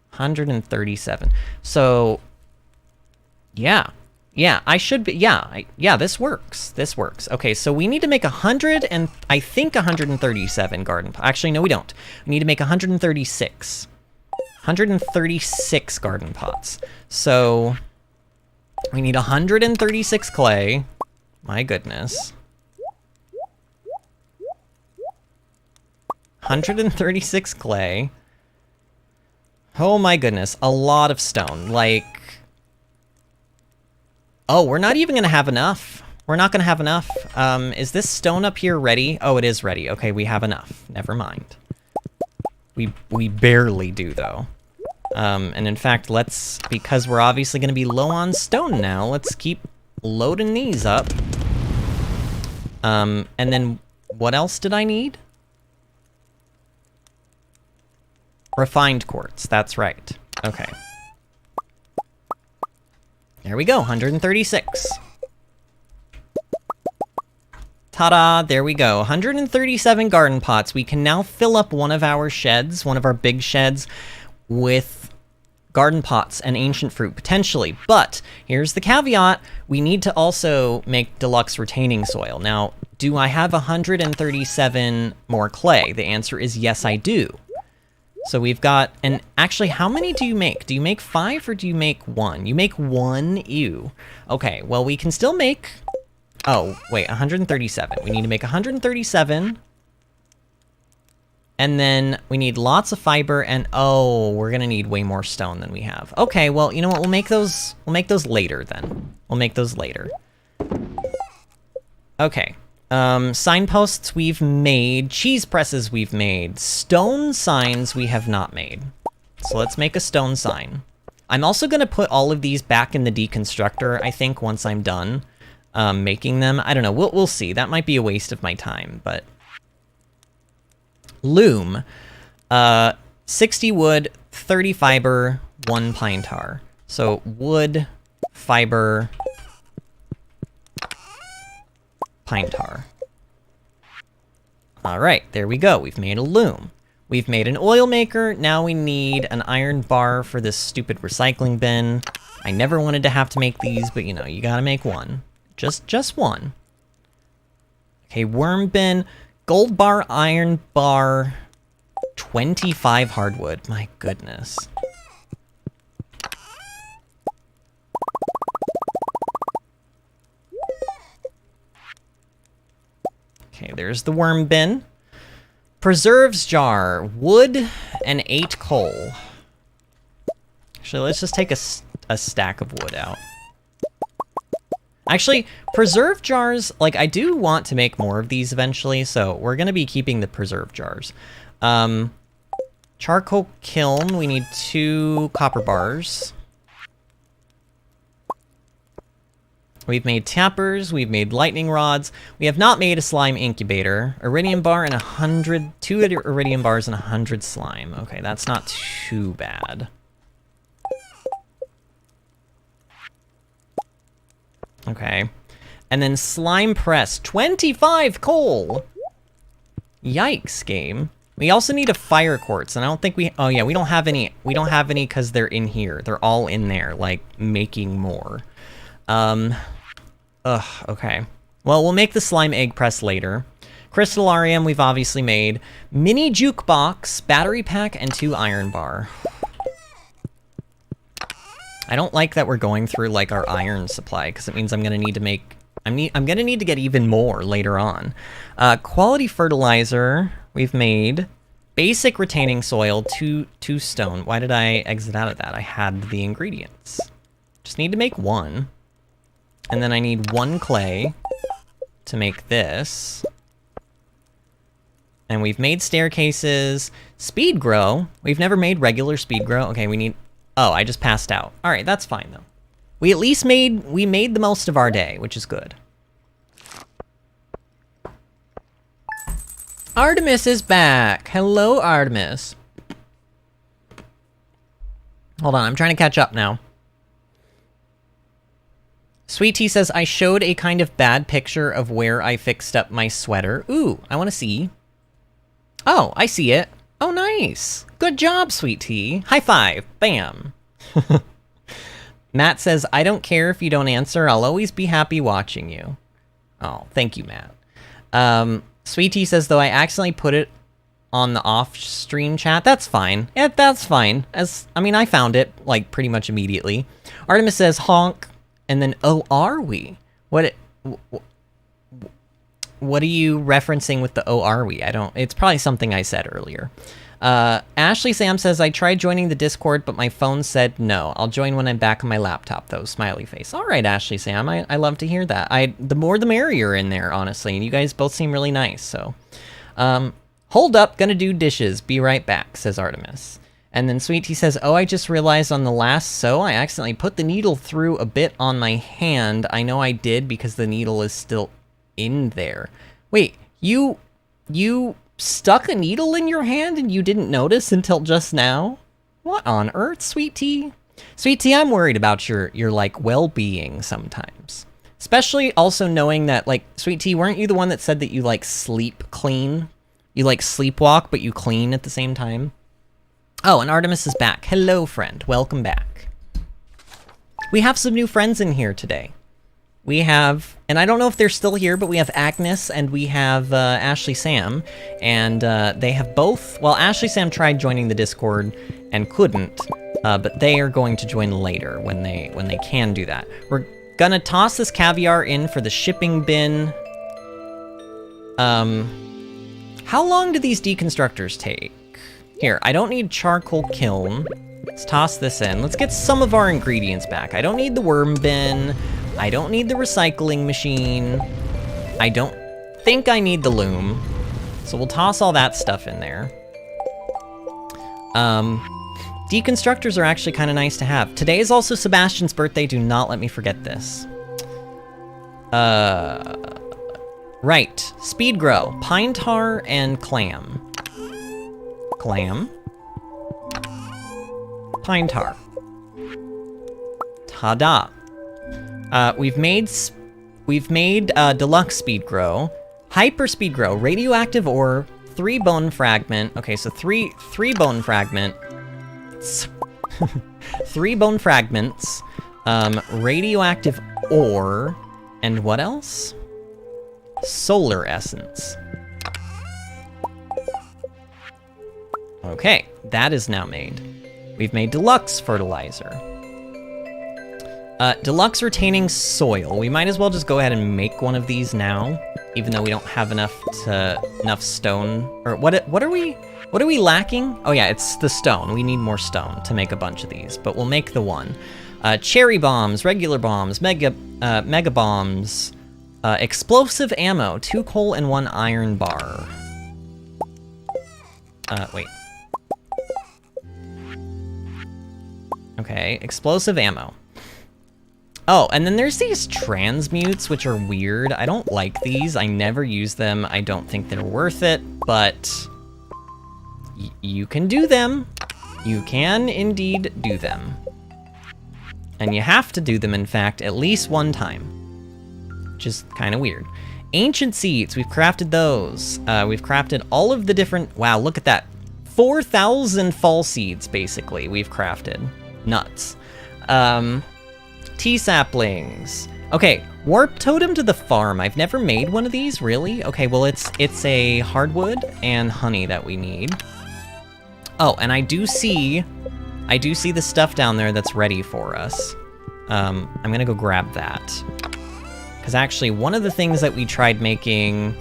137. So, yeah, I should be, yeah, this works. Okay, so we need to make 100 and I think 137 garden pots. Actually, no, we don't. We need to make 136. 136 garden pots. So, we need 136 clay. My goodness. 136 clay. Oh my goodness, a lot of stone. Like, oh, we're not even gonna have enough. We're not gonna have enough. Is this stone up here ready? Oh, it is ready. Okay, we have enough. Never mind. We barely do though. And in fact, because we're obviously gonna be low on stone now, let's keep loading these up. And then what else did I need? Refined quartz, that's right. Okay. There we go, 136. Ta-da, there we go. 137 garden pots. We can now fill up one of our sheds, one of our big sheds, with garden pots and ancient fruit, potentially. But, here's the caveat, we need to also make deluxe retaining soil. Now, do I have 137 more clay? The answer is yes, I do. So we've got, and actually, how many do you make? Do you make 5 or do you make 1? You make 1, ew. Okay, well, we can still make, oh, wait, 137. We need to make 137. And then we need lots of fiber, and oh, we're gonna need way more stone than we have. Okay, well, you know what, we'll make those later then. We'll make those later. Okay. Signposts we've made, cheese presses we've made, stone signs we have not made. So let's make a stone sign. I'm also gonna put all of these back in the deconstructor, I think, once I'm done making them. I don't know, we'll see. That might be a waste of my time, but... Loom. 60 wood, 30 fiber, 1 pine tar. So wood, fiber... pine tar. All right, there we go. We've made a loom. We've made an oil maker. Now we need an iron bar for this stupid recycling bin. I never wanted to have to make these, but you know, you gotta make one. Just one. Okay, worm bin, gold bar, iron bar, 25 hardwood. My goodness. Okay, there's the worm bin. Preserves jar, wood, and 8 coal. Actually, let's just take a stack of wood out. Actually, preserve jars, like, I do want to make more of these eventually, so we're gonna be keeping the preserve jars. Charcoal kiln, we need 2 copper bars. We've made tappers, we've made lightning rods. We have not made a slime incubator. Iridium bar and 2 iridium bars and 100 slime. Okay, that's not too bad. Okay. And then slime press, 25 coal! Yikes, game. We also need a fire quartz, and I don't think oh yeah, we don't have any because they're in here. They're all in there, like, making more. Okay. Well, we'll make the slime egg press later. Crystallarium we've obviously made. Mini jukebox, battery pack, and 2 iron bar. I don't like that we're going through, like, our iron supply, because it means I'm gonna need to make... I'm gonna need to get even more later on. Quality fertilizer we've made. Basic retaining soil, 2 stone. Why did I exit out of that? I had the ingredients. Just need to make 1. And then I need 1 clay to make this. And we've made staircases. Speed grow. We've never made regular speed grow. Okay, we need... Oh, I just passed out. All right, that's fine, though. We at least made the most of our day, which is good. Artemis is back. Hello, Artemis. Hold on, I'm trying to catch up now. Sweet Tea says, I showed a kind of bad picture of where I fixed up my sweater. Ooh, I want to see. Oh, I see it. Oh, nice. Good job, Sweet Tea. High five. Bam. Matt says, I don't care if you don't answer. I'll always be happy watching you. Oh, thank you, Matt. Sweet Tea says, though I accidentally put it on the off-stream chat. That's fine. Yeah, that's fine. I mean, I found it, like, pretty much immediately. Artemis says, honk. And then, oh, are we? What are you referencing with the oh, are we? It's probably something I said earlier. Ashley Sam says, I tried joining the Discord, but my phone said no. I'll join when I'm back on my laptop, though. Smiley face. All right, Ashley Sam, I love to hear that. The more the merrier in there, honestly, and you guys both seem really nice, so. Hold up, gonna do dishes. Be right back, says Artemis. And then Sweet Tea says, oh, I just realized on the last sew, I accidentally put the needle through a bit on my hand. I know I did because the needle is still in there. Wait, you stuck a needle in your hand and you didn't notice until just now? What on earth, Sweet Tea? Sweet Tea, I'm worried about your like, well-being sometimes. Especially also knowing that, like, Sweet Tea, weren't you the one that said that you, like, sleep clean? You, like, sleepwalk, but you clean at the same time? Oh, and Artemis is back. Hello, friend. Welcome back. We have some new friends in here today. We have, and I don't know if they're still here, but we have Agnes and we have Ashley Sam. And they have both, well, Ashley Sam tried joining the Discord and couldn't, but they are going to join later when they can do that. We're gonna toss this caviar in for the shipping bin. How long do these deconstructors take? Here, I don't need charcoal kiln. Let's toss this in. Let's get some of our ingredients back. I don't need the worm bin. I don't need the recycling machine. I don't think I need the loom. So we'll toss all that stuff in there. Deconstructors are actually kind of nice to have. Today is also Sebastian's birthday. Do not let me forget this. Right. Speed grow. Pine tar and clam. Clam. Pine tar. Ta-da. We've made deluxe speed grow. Hyperspeed grow, radioactive ore, 3 bone fragment. Okay, so three bone fragment. 3 bone fragments, radioactive ore, and what else? Solar essence. Okay, that is now made. We've made deluxe fertilizer. Deluxe retaining soil. We might as well just go ahead and make one of these now, even though we don't have enough stone. Or what are we lacking? Oh yeah, it's the stone. We need more stone to make a bunch of these, but we'll make the one. Cherry bombs, regular bombs, mega bombs, explosive ammo, 2 coal and 1 iron bar. Wait. Okay, explosive ammo. Oh, and then there's these transmutes, which are weird. I don't like these. I never use them. I don't think they're worth it, but you can do them. You can indeed do them. And you have to do them, in fact, at least one time, which is kind of weird. Ancient seeds, we've crafted those. We've crafted all of the different, wow, look at that. 4,000 fall seeds, basically, we've crafted. Nuts. Tea saplings. Okay, warp totem to the farm. I've never made one of these, really? Okay, well, it's a hardwood and honey that we need. Oh, and I do see the stuff down there that's ready for us. I'm gonna go grab that. Because actually, one of the things that we tried making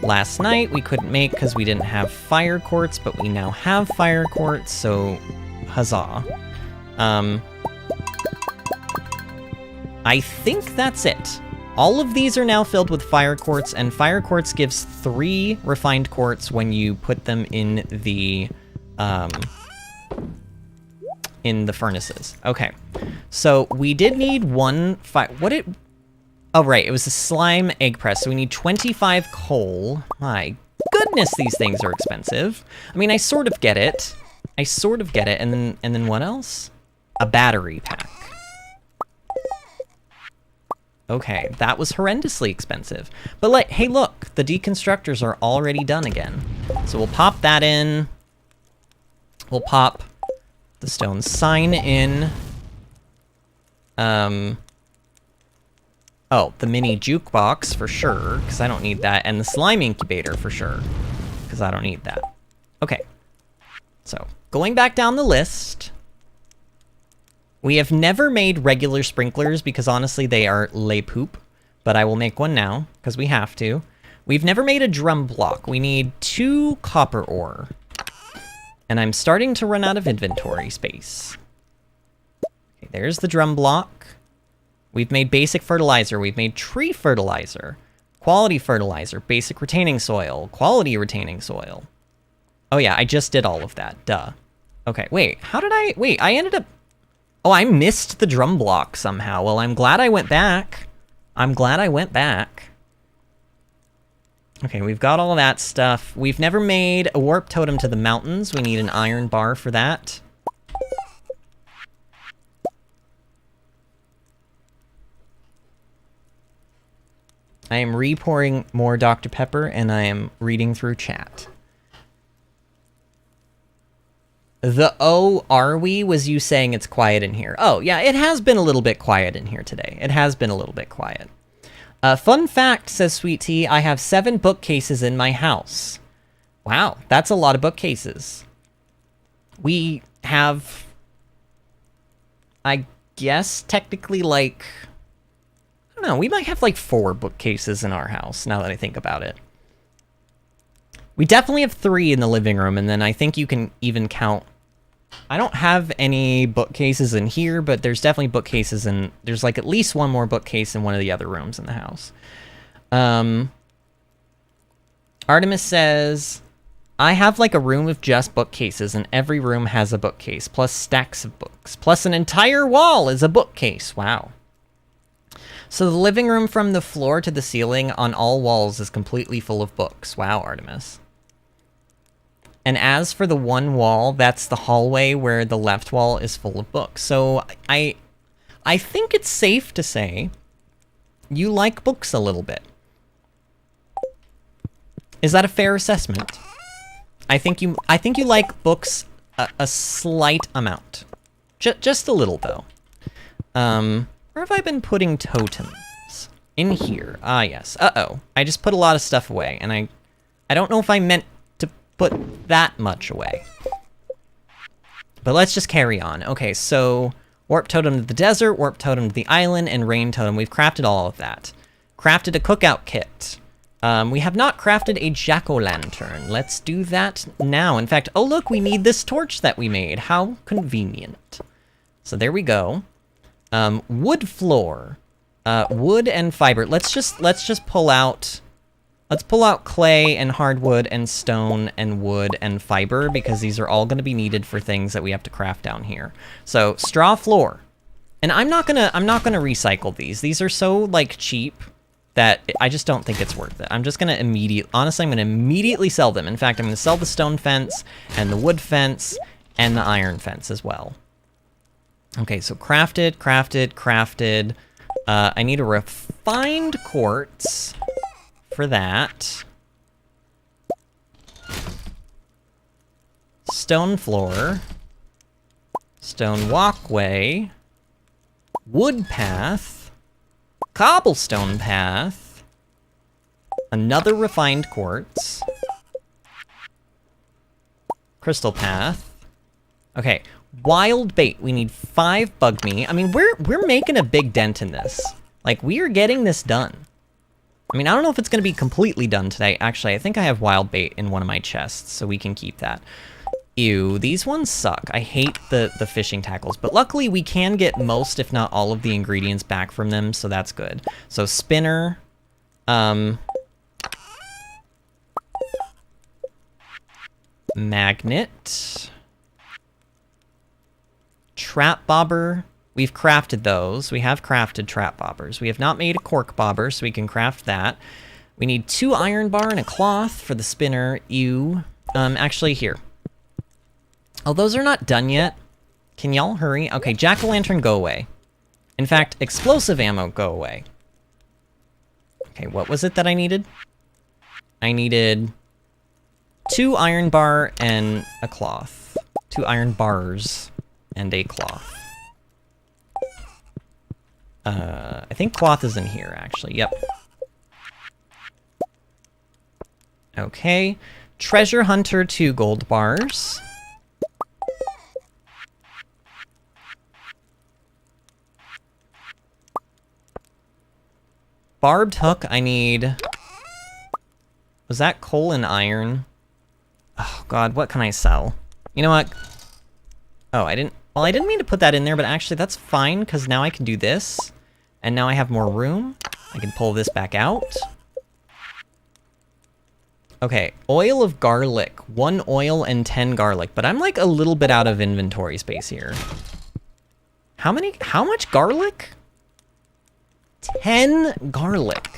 last night, we couldn't make because we didn't have fire quartz, but we now have fire quartz, so huzzah. I think that's it. All of these are now filled with fire quartz, and fire quartz gives 3 refined quartz when you put them in the furnaces. Okay, so we did need 1 oh right, it was a slime egg press, so we need 25 coal. My goodness, these things are expensive. I mean, I sort of get it. And then what else? A battery pack. Okay, that was horrendously expensive. But like, hey look, the deconstructors are already done again. So we'll pop that in. We'll pop the stone sign in. Oh, the mini jukebox for sure, because I don't need that. And the slime incubator for sure, because I don't need that. Okay, so going back down the list. We have never made regular sprinklers because honestly they are lay poop, but I will make one now because we have to. We've never made a drum block. We need 2 copper ore. And I'm starting to run out of inventory space. Okay, there's the drum block. We've made basic fertilizer. We've made tree fertilizer, quality fertilizer, basic retaining soil, quality retaining soil. Oh yeah, I just did all of that, duh. Okay, wait, I ended up... Oh, I missed the drum block somehow. Well, I'm glad I went back. Okay, we've got all of that stuff. We've never made a warp totem to the mountains. We need an iron bar for that. I am re-pouring more Dr. Pepper, and I am reading through chat. The "oh, are we" was you saying it's quiet in here. Oh, yeah, it has been a little bit quiet in here today. It has been a little bit quiet. Fun fact, says Sweet Tea, I have 7 bookcases in my house. Wow, that's a lot of bookcases. We have, I guess, technically, like, I don't know, we might have like 4 bookcases in our house, now that I think about it. We definitely have 3 in the living room, and then I think you can even count... I don't have any bookcases in here, but there's definitely bookcases in... There's like at least 1 more bookcase in one of the other rooms in the house. Artemis says, I have like a room of just bookcases, and every room has a bookcase, plus stacks of books, plus an entire wall is a bookcase. Wow. So the living room from the floor to the ceiling on all walls is completely full of books. Wow, Artemis. And as for the one wall, that's the hallway where the left wall is full of books. So I think it's safe to say you like books a little bit. Is that a fair assessment? I think you like books a slight amount. Just a little, though. Where have I been putting totems? In here. Ah, yes. Uh-oh. I just put a lot of stuff away, and I don't know if I meant to put that much away. But let's just carry on. Okay, so warp totem to the desert, warp totem to the island, and rain totem. We've crafted all of that. Crafted a cookout kit. We have not crafted a jack-o'-lantern. Let's do that now. In fact, oh look, we need this torch that we made. How convenient. So there we go. Wood floor. Wood and fiber. Let's just pull out... Let's pull out clay and hardwood and stone and wood and fiber, because these are all going to be needed for things that we have to craft down here. So, straw floor. And I'm not gonna recycle these. These are so, like, cheap that I just don't think it's worth it. I'm just gonna honestly, I'm gonna immediately sell them. In fact, I'm gonna sell the stone fence and the wood fence and the iron fence as well. Okay, so crafted. I need a refined quartz for that. Stone floor. Stone walkway. Wood path. Cobblestone path. Another refined quartz. Crystal path. Okay, wild bait. We need 5 bug meat. I mean, we're making a big dent in this. Like, we are getting this done. I mean, I don't know if it's going to be completely done today. Actually, I think I have wild bait in one of my chests, so we can keep that. Ew, these ones suck. I hate the fishing tackles, but luckily we can get most, if not all, of the ingredients back from them, so that's good. So spinner, magnet, trap bobber. We've crafted those. We have crafted trap bobbers. We have not made a cork bobber, so we can craft that. We need 2 iron bar and a cloth for the spinner. Ew. Actually, here. Oh, those are not done yet. Can y'all hurry? Okay, jack-o'-lantern, go away. In fact, explosive ammo, go away. Okay, what was it that I needed? I needed 2 iron bar and a cloth. 2 iron bars and a cloth. I think cloth is in here, actually. Yep. Okay. Treasure hunter, 2 gold bars. Barbed hook, I need... Was that coal and iron? Oh, God, what can I sell? You know what? Oh, I didn't... Well, I didn't mean to put that in there, but actually that's fine, because now I can do this. And now I have more room. I can pull this back out. Okay, oil of garlic. 1 oil and 10 garlic. But I'm like a little bit out of inventory space here. How much garlic? 10 garlic.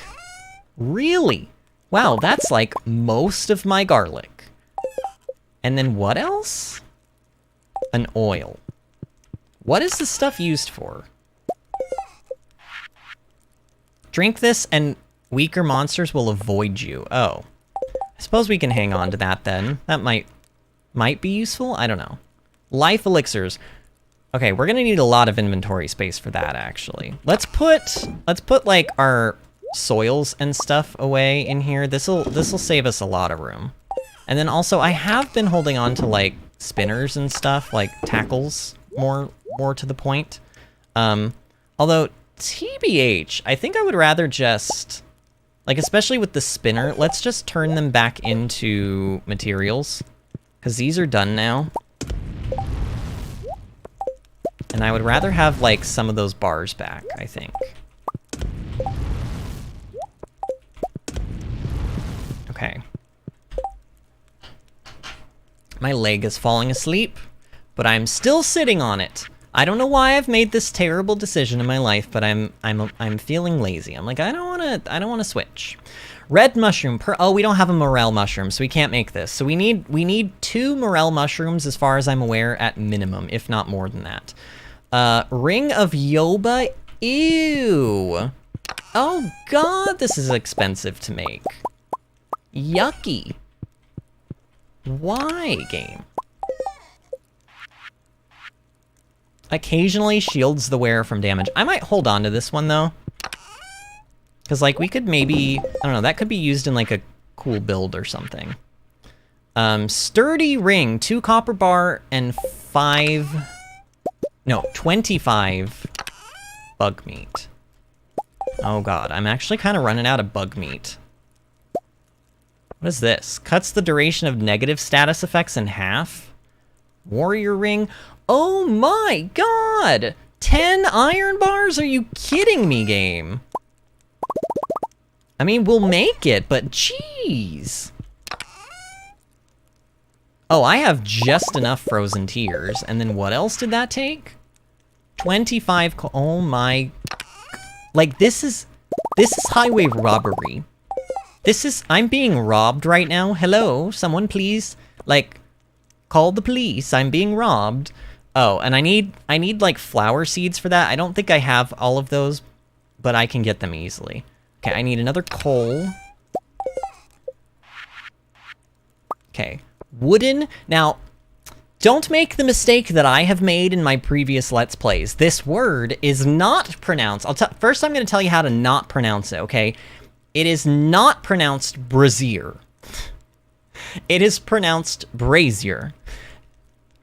Really? Wow, that's like most of my garlic. And then what else? An oil. What is this stuff used for? Drink this and weaker monsters will avoid you. Oh. I suppose we can hang on to that then. That might be useful? I don't know. Life elixirs. Okay, we're gonna need a lot of inventory space for that, actually. Let's put like our soils and stuff away in here. This'll save us a lot of room. And then also, I have been holding on to like spinners and stuff, like tackles, more to the point. Although TBH, I think I would rather just, like, especially with the spinner, let's just turn them back into materials, because these are done now. And I would rather have, like, some of those bars back, I think. Okay. My leg is falling asleep, but I'm still sitting on it. I don't know why I've made this terrible decision in my life, but I'm feeling lazy. I'm like, I don't wanna switch. Red mushroom oh, we don't have a morel mushroom, so we can't make this. So we need 2 morel mushrooms, as far as I'm aware, at minimum, if not more than that. Ring of Yoba. Ew. Oh God, this is expensive to make. Yucky. Why, game? Occasionally shields the wearer from damage. I might hold on to this one, though. Because, like, we could maybe... I don't know, that could be used in, like, a cool build or something. Sturdy ring, 2 copper bar, and 25 bug meat. Oh god, I'm actually kind of running out of bug meat. What is this? Cuts the duration of negative status effects in half? Warrior ring? Oh my god! 10 iron bars? Are you kidding me, game? I mean, we'll make it, but jeez. Oh, I have just enough frozen tears. And then what else did that take? 25, oh my... Like, this is highway robbery. I'm being robbed right now. Hello, someone please, like, call the police. I'm being robbed. Oh, and I need like flower seeds for that. I don't think I have all of those, but I can get them easily. Okay, I need another coal. Okay, wooden. Now, don't make the mistake that I have made in my previous Let's Plays. This word is not pronounced. First, I'm going to tell you how to not pronounce it, okay? It is not pronounced brazier. It is pronounced brazier.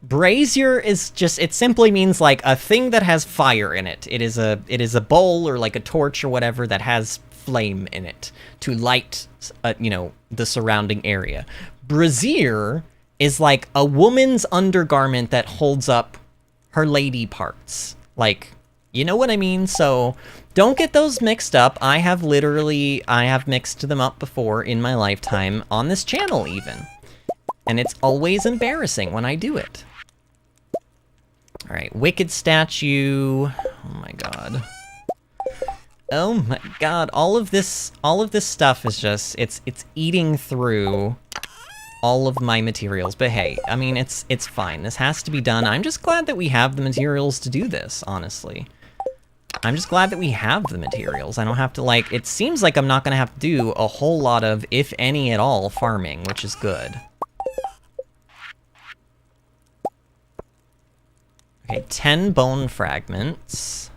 Brazier is just, it simply means like a thing that has fire in it. It is a bowl or like a torch or whatever that has flame in it to light, you know, the surrounding area. Brazier is like a woman's undergarment that holds up her lady parts. Like, you know what I mean? So don't get those mixed up. I have mixed them up before in my lifetime on this channel even. And it's always embarrassing when I do it. All right, wicked statue. Oh my god. Oh my god, all of this stuff is just, it's eating through all of my materials. But hey, I mean, it's fine. This has to be done. I'm just glad that we have the materials to do this, honestly. I'm just glad that we have the materials. I don't have to, like, it seems like I'm not gonna have to do a whole lot of, if any at all, farming, which is good. Okay, 10 bone fragments.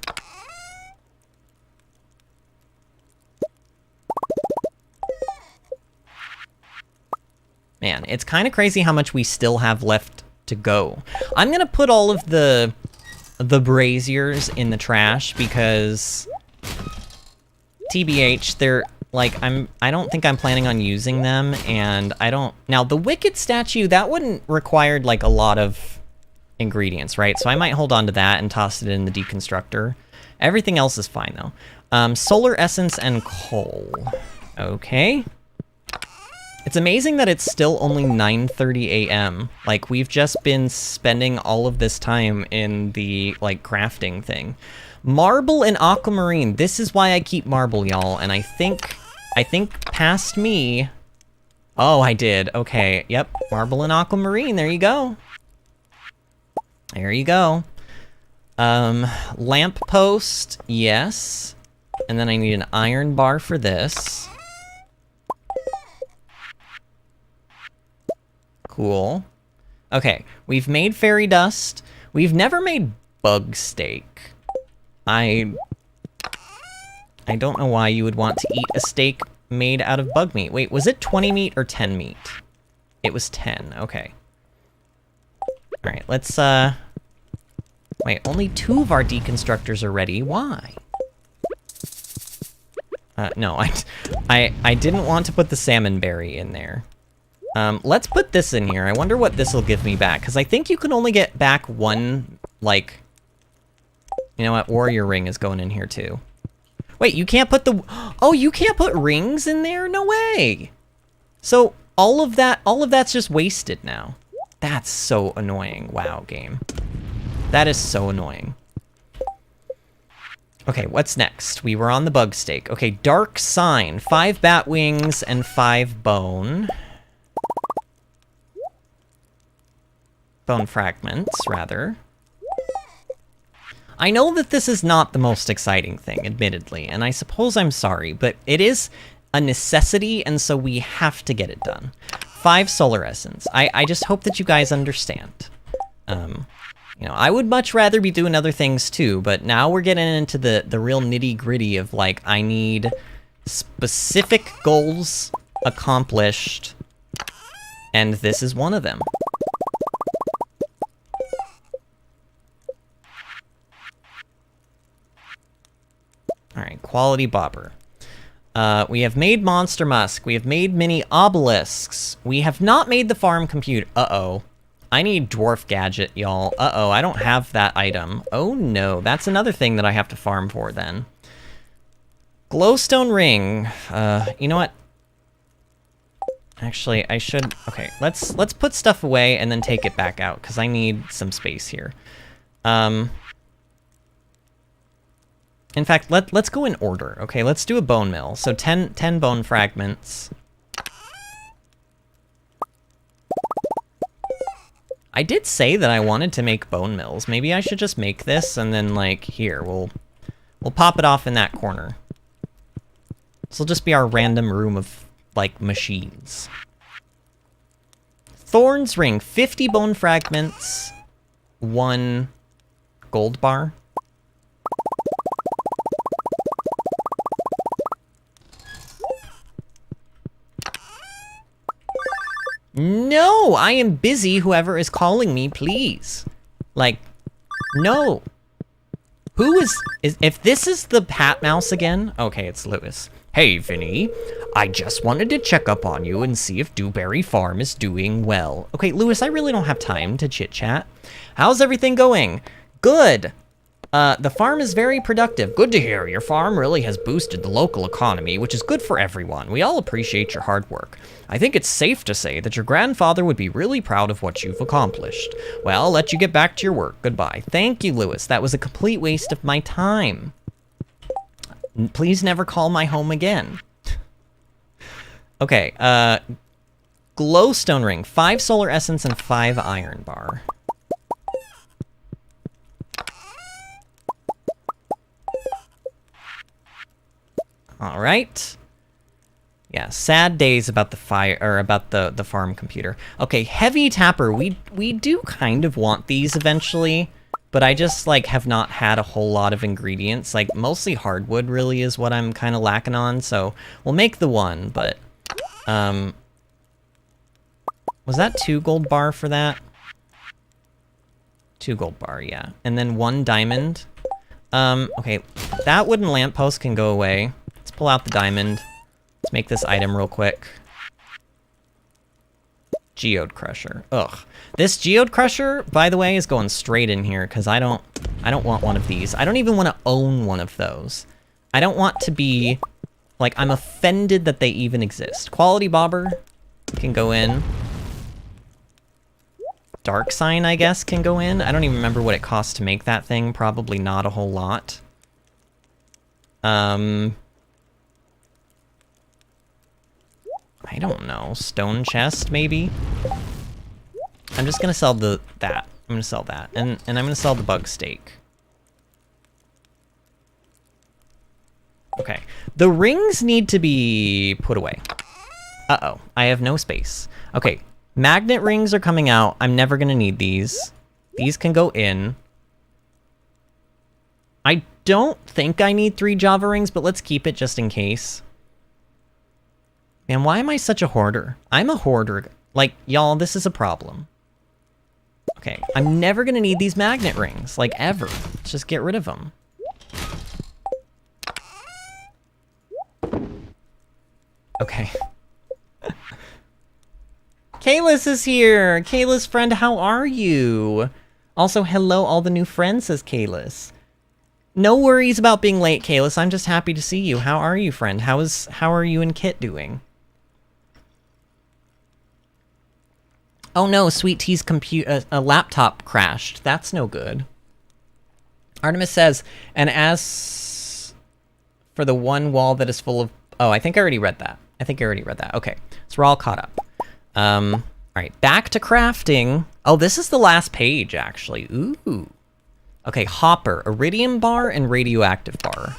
Man, it's kind of crazy how much we still have left to go. I'm gonna put all of the braziers in the trash because TBH, they're like, I don't think I'm planning on using them, and now the wicked statue, that wouldn't require like a lot of ingredients, right? So I might hold on to that and toss it in the deconstructor. Everything else is fine though. Solar essence and coal. Okay. It's amazing that it's still only 9:30 a.m. Like, we've just been spending all of this time in the, like, crafting thing. Marble and aquamarine. This is why I keep marble, y'all. And I think past me... Oh, I did. Okay, yep. Marble and aquamarine. There you go. There you go. Lamp post. Yes. And then I need an iron bar for this. Cool. Okay, we've made fairy dust. We've never made bug steak. I don't know why you would want to eat a steak made out of bug meat. Wait, was it 20 meat or 10 meat? It was 10, okay. Alright, let's, wait, only 2 of our deconstructors are ready. Why? No, I didn't want to put the salmon berry in there. Let's put this in here. I wonder what this will give me back, because I think you can only get back one, like... You know what? Warrior ring is going in here, too. Wait, you can't put the... Oh, you can't put rings in there? No way! So, all of that's just wasted now. That's so annoying. Wow, game. That is so annoying. Okay, what's next? We were on the bug steak. Okay, dark sign. 5 bat wings and 5 bone. Bone fragments, rather. I know that this is not the most exciting thing, admittedly, and I suppose I'm sorry, but it is a necessity, and so we have to get it done. 5 solar essence. I just hope that you guys understand. You know, I would much rather be doing other things too, but now we're getting into the real nitty-gritty of, like, I need specific goals accomplished, and this is one of them. Alright, quality bobber. We have made monster musk. We have made mini obelisks. We have not made the farm computer. Uh-oh. I need dwarf gadget, y'all. Uh-oh, I don't have that item. Oh no, that's another thing that I have to farm for then. Glowstone ring. You know what? Actually, I should... Okay, let's put stuff away and then take it back out, because I need some space here. In fact, let's go in order. Okay, let's do a bone mill. So 10 bone fragments. I did say that I wanted to make bone mills. Maybe I should just make this and then, like, here, we'll pop it off in that corner. This will just be our random room of, like, machines. Thorns ring, 50 bone fragments, 1 gold bar. No, I am busy, whoever is calling me, please. Like, no. Who is if this is the Pat Mouse again? Okay, it's Lewis. Hey, Vinny. I just wanted to check up on you and see if Dewberry Farm is doing well. Okay, Lewis, I really don't have time to chit-chat. How's everything going? Good. The farm is very productive. Good to hear. Your farm really has boosted the local economy, which is good for everyone. We all appreciate your hard work. I think it's safe to say that your grandfather would be really proud of what you've accomplished. Well, I'll let you get back to your work. Goodbye. Thank you, Lewis. That was a complete waste of my time. Please never call my home again. Okay, glowstone ring. 5 solar essence and 5 iron bar. All right. Yeah, sad days about the fire, or about the farm computer. Okay, heavy tapper. We do kind of want these eventually, but I just, like, have not had a whole lot of ingredients. Like, mostly hardwood really is what I'm kind of lacking on, so we'll make the one, but, was that 2 gold bar for that? 2 gold bar, yeah. And then 1 diamond. Okay, that wooden lamppost can go away. Let's pull out the diamond. Let's make this item real quick. Geode crusher. Ugh. This geode crusher, by the way, is going straight in here because I don't want one of these. I don't even want to own one of those. I don't want to be, like, I'm offended that they even exist. Quality bobber can go in. Dark sign, I guess, can go in. I don't even remember what it costs to make that thing. Probably not a whole lot. I don't know. Stone chest, maybe? I'm just gonna sell that. I'm gonna sell that. And I'm gonna sell the bug steak. Okay. The rings need to be put away. Uh-oh. I have no space. Okay. Magnet rings are coming out. I'm never gonna need these. These can go in. I don't think I need 3 Java rings, but let's keep it just in case. Man, why am I such a hoarder? I'm a hoarder. Like, y'all, this is a problem. Okay, I'm never gonna need these magnet rings, like, ever. Let's just get rid of them. Okay. Kalis is here! Kalis, friend, how are you? Also, hello, all the new friends, says Kalis. No worries about being late, Kalis. I'm just happy to see you. How are you, friend? How are you and Kit doing? Oh no, Sweet Tea's a laptop crashed. That's no good. Artemis says, and as for the one wall that is full of... Oh, I think I already read that. Okay, so we're all caught up. All right, back to crafting. Oh, this is the last page, actually. Ooh. Okay, hopper, iridium bar, and radioactive bar.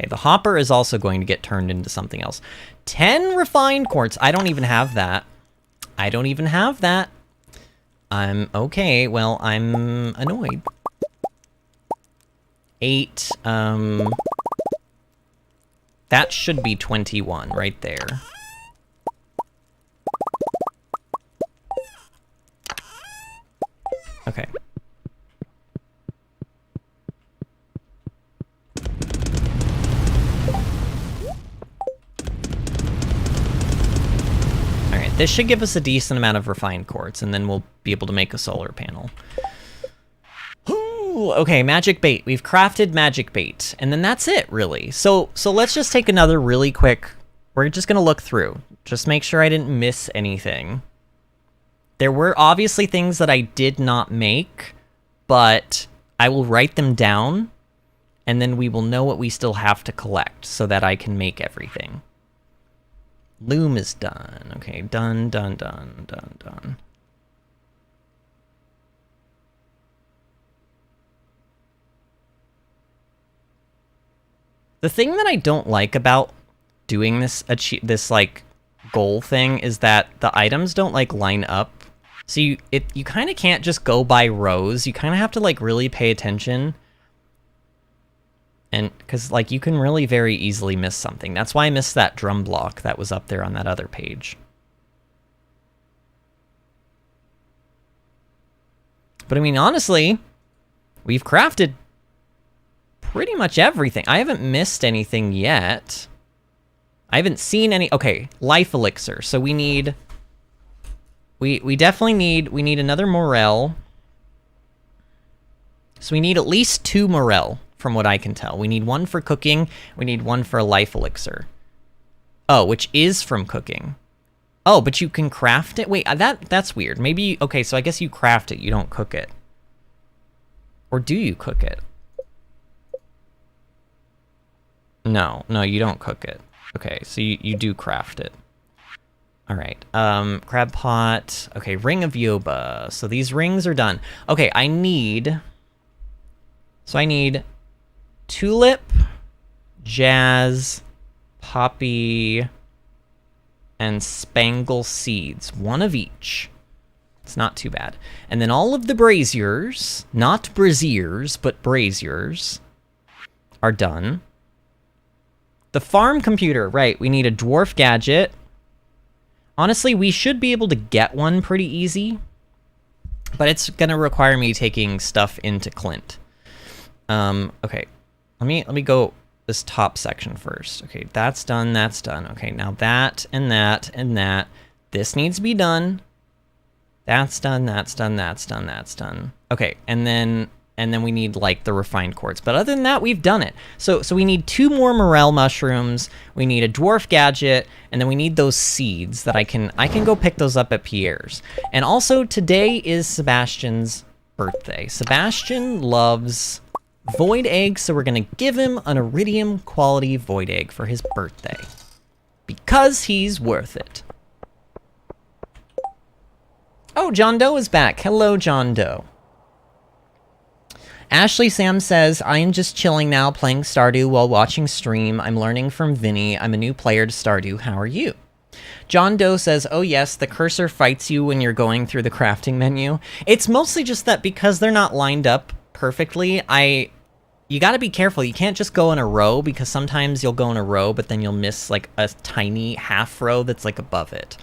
Okay, the hopper is also going to get turned into something else. 10 refined quartz. I don't even have that. I don't even have that. Okay, well, I'm annoyed. 8, that should be 21 right there. Okay. Alright, this should give us a decent amount of refined quartz, and then we'll be able to make a solar panel. Ooh, okay, magic bait. We've crafted magic bait, and then that's it, really. So let's just take another really quick... We're just gonna look through. Just make sure I didn't miss anything. There were obviously things that I did not make, but I will write them down, and then we will know what we still have to collect so that I can make everything. Loom is done. Okay, done. The thing that I don't like about doing this like goal thing is that the items don't like line up. So you kind of can't just go by rows. You kind of have to like really pay attention. And because like you can really very easily miss something. That's why I missed that drum block that was up there on that other page. But I mean, honestly, we've crafted pretty much everything. I haven't missed anything yet. I haven't seen any... Okay, life elixir. So we need... We definitely need... We need another morel. So we need at least 2 morel, from what I can tell. We need 1 for cooking. We need 1 for a life elixir. Oh, which is from cooking. Oh, but you can craft it? Wait, that's weird. Maybe... Okay, so I guess you craft it. You don't cook it. Or do you cook it? No, you don't cook it. Okay, so you do craft it. All right, crab pot. Okay, ring of Yoba. So these rings are done. Okay, I need tulip, jazz, poppy, and spangle seeds. 1 of each. It's not too bad. And then all of the braziers, not braziers, but braziers, are done. The farm computer, right, we need a dwarf gadget. Honestly, we should be able to get one pretty easy, but it's gonna require me taking stuff into Clint. Okay, let me go this top section first. Okay, that's done, that's done. Okay, now that, and that, and that. This needs to be done. That's done, that's done, that's done, that's done. Okay, and then we need like the refined quartz. But other than that, we've done it. So we need 2 more morel mushrooms. We need a dwarf gadget, and then we need those seeds that I can go pick those up at Pierre's. And also today is Sebastian's birthday. Sebastian loves void eggs, so we're gonna give him an iridium quality void egg for his birthday because he's worth it. Oh, John Doe is back. Hello, John Doe. Ashley Sam says, I am just chilling now, playing Stardew while watching stream. I'm learning from Vinny. I'm a new player to Stardew. How are you? John Doe says, oh yes, the cursor fights you when you're going through the crafting menu. It's mostly just that because they're not lined up perfectly, you gotta be careful. You can't just go in a row, because sometimes you'll go in a row, but then you'll miss like a tiny half row that's like above it.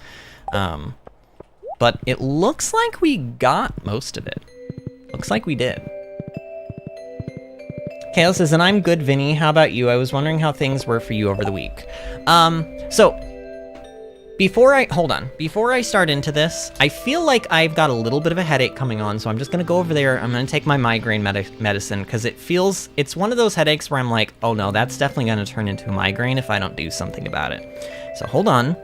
But it looks like we got most of it. Looks like we did. Kale says, and I'm good, Vinny. How about you? I was wondering how things were for you over the week. So, before I start into this, I feel like I've got a little bit of a headache coming on, so I'm just gonna go over there. I'm gonna take my migraine medicine, because it's one of those headaches where I'm like, oh no, that's definitely gonna turn into a migraine if I don't do something about it. So hold on.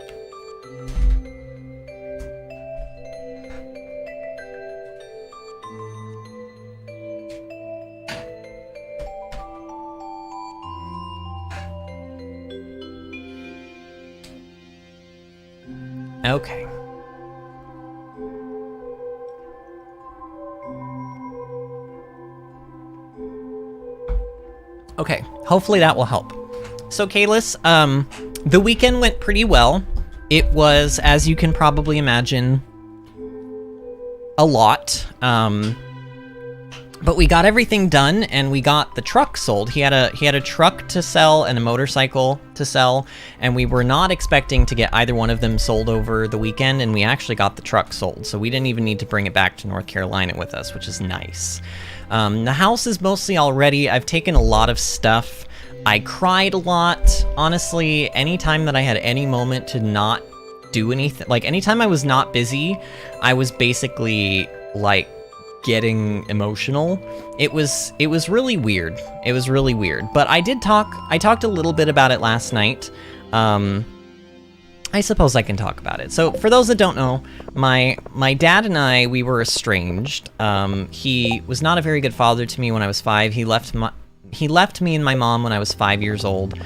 Okay. Okay, hopefully that will help. So Kalis, the weekend went pretty well. It was, as you can probably imagine, a lot. But we got everything done, and we got the truck sold. He had a truck to sell and a motorcycle to sell, and we were not expecting to get either one of them sold over the weekend, and we actually got the truck sold, so we didn't even need to bring it back to North Carolina with us, which is nice. The house is mostly all ready. I've taken a lot of stuff. I cried a lot. Honestly, anytime that I had any moment to not do anything, like anytime I was not busy, I was basically like getting emotional. It was really weird. It was really weird. But I talked a little bit about it last night. I suppose I can talk about it. So for those that don't know, my dad and I, we were estranged. He was not a very good father to me when I was 5. He left me and my mom when I was 5 years old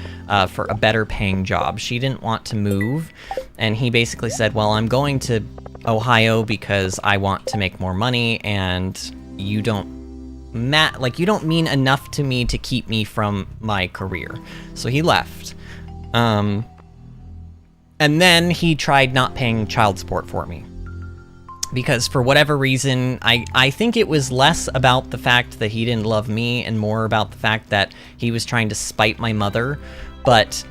for a better paying job. She didn't want to move, and he basically said, well, I'm going to Ohio because I want to make more money, and you don't mean enough to me to keep me from my career. So he left. And then he tried not paying child support for me. Because for whatever reason, I think it was less about the fact that he didn't love me and more about the fact that he was trying to spite my mother. But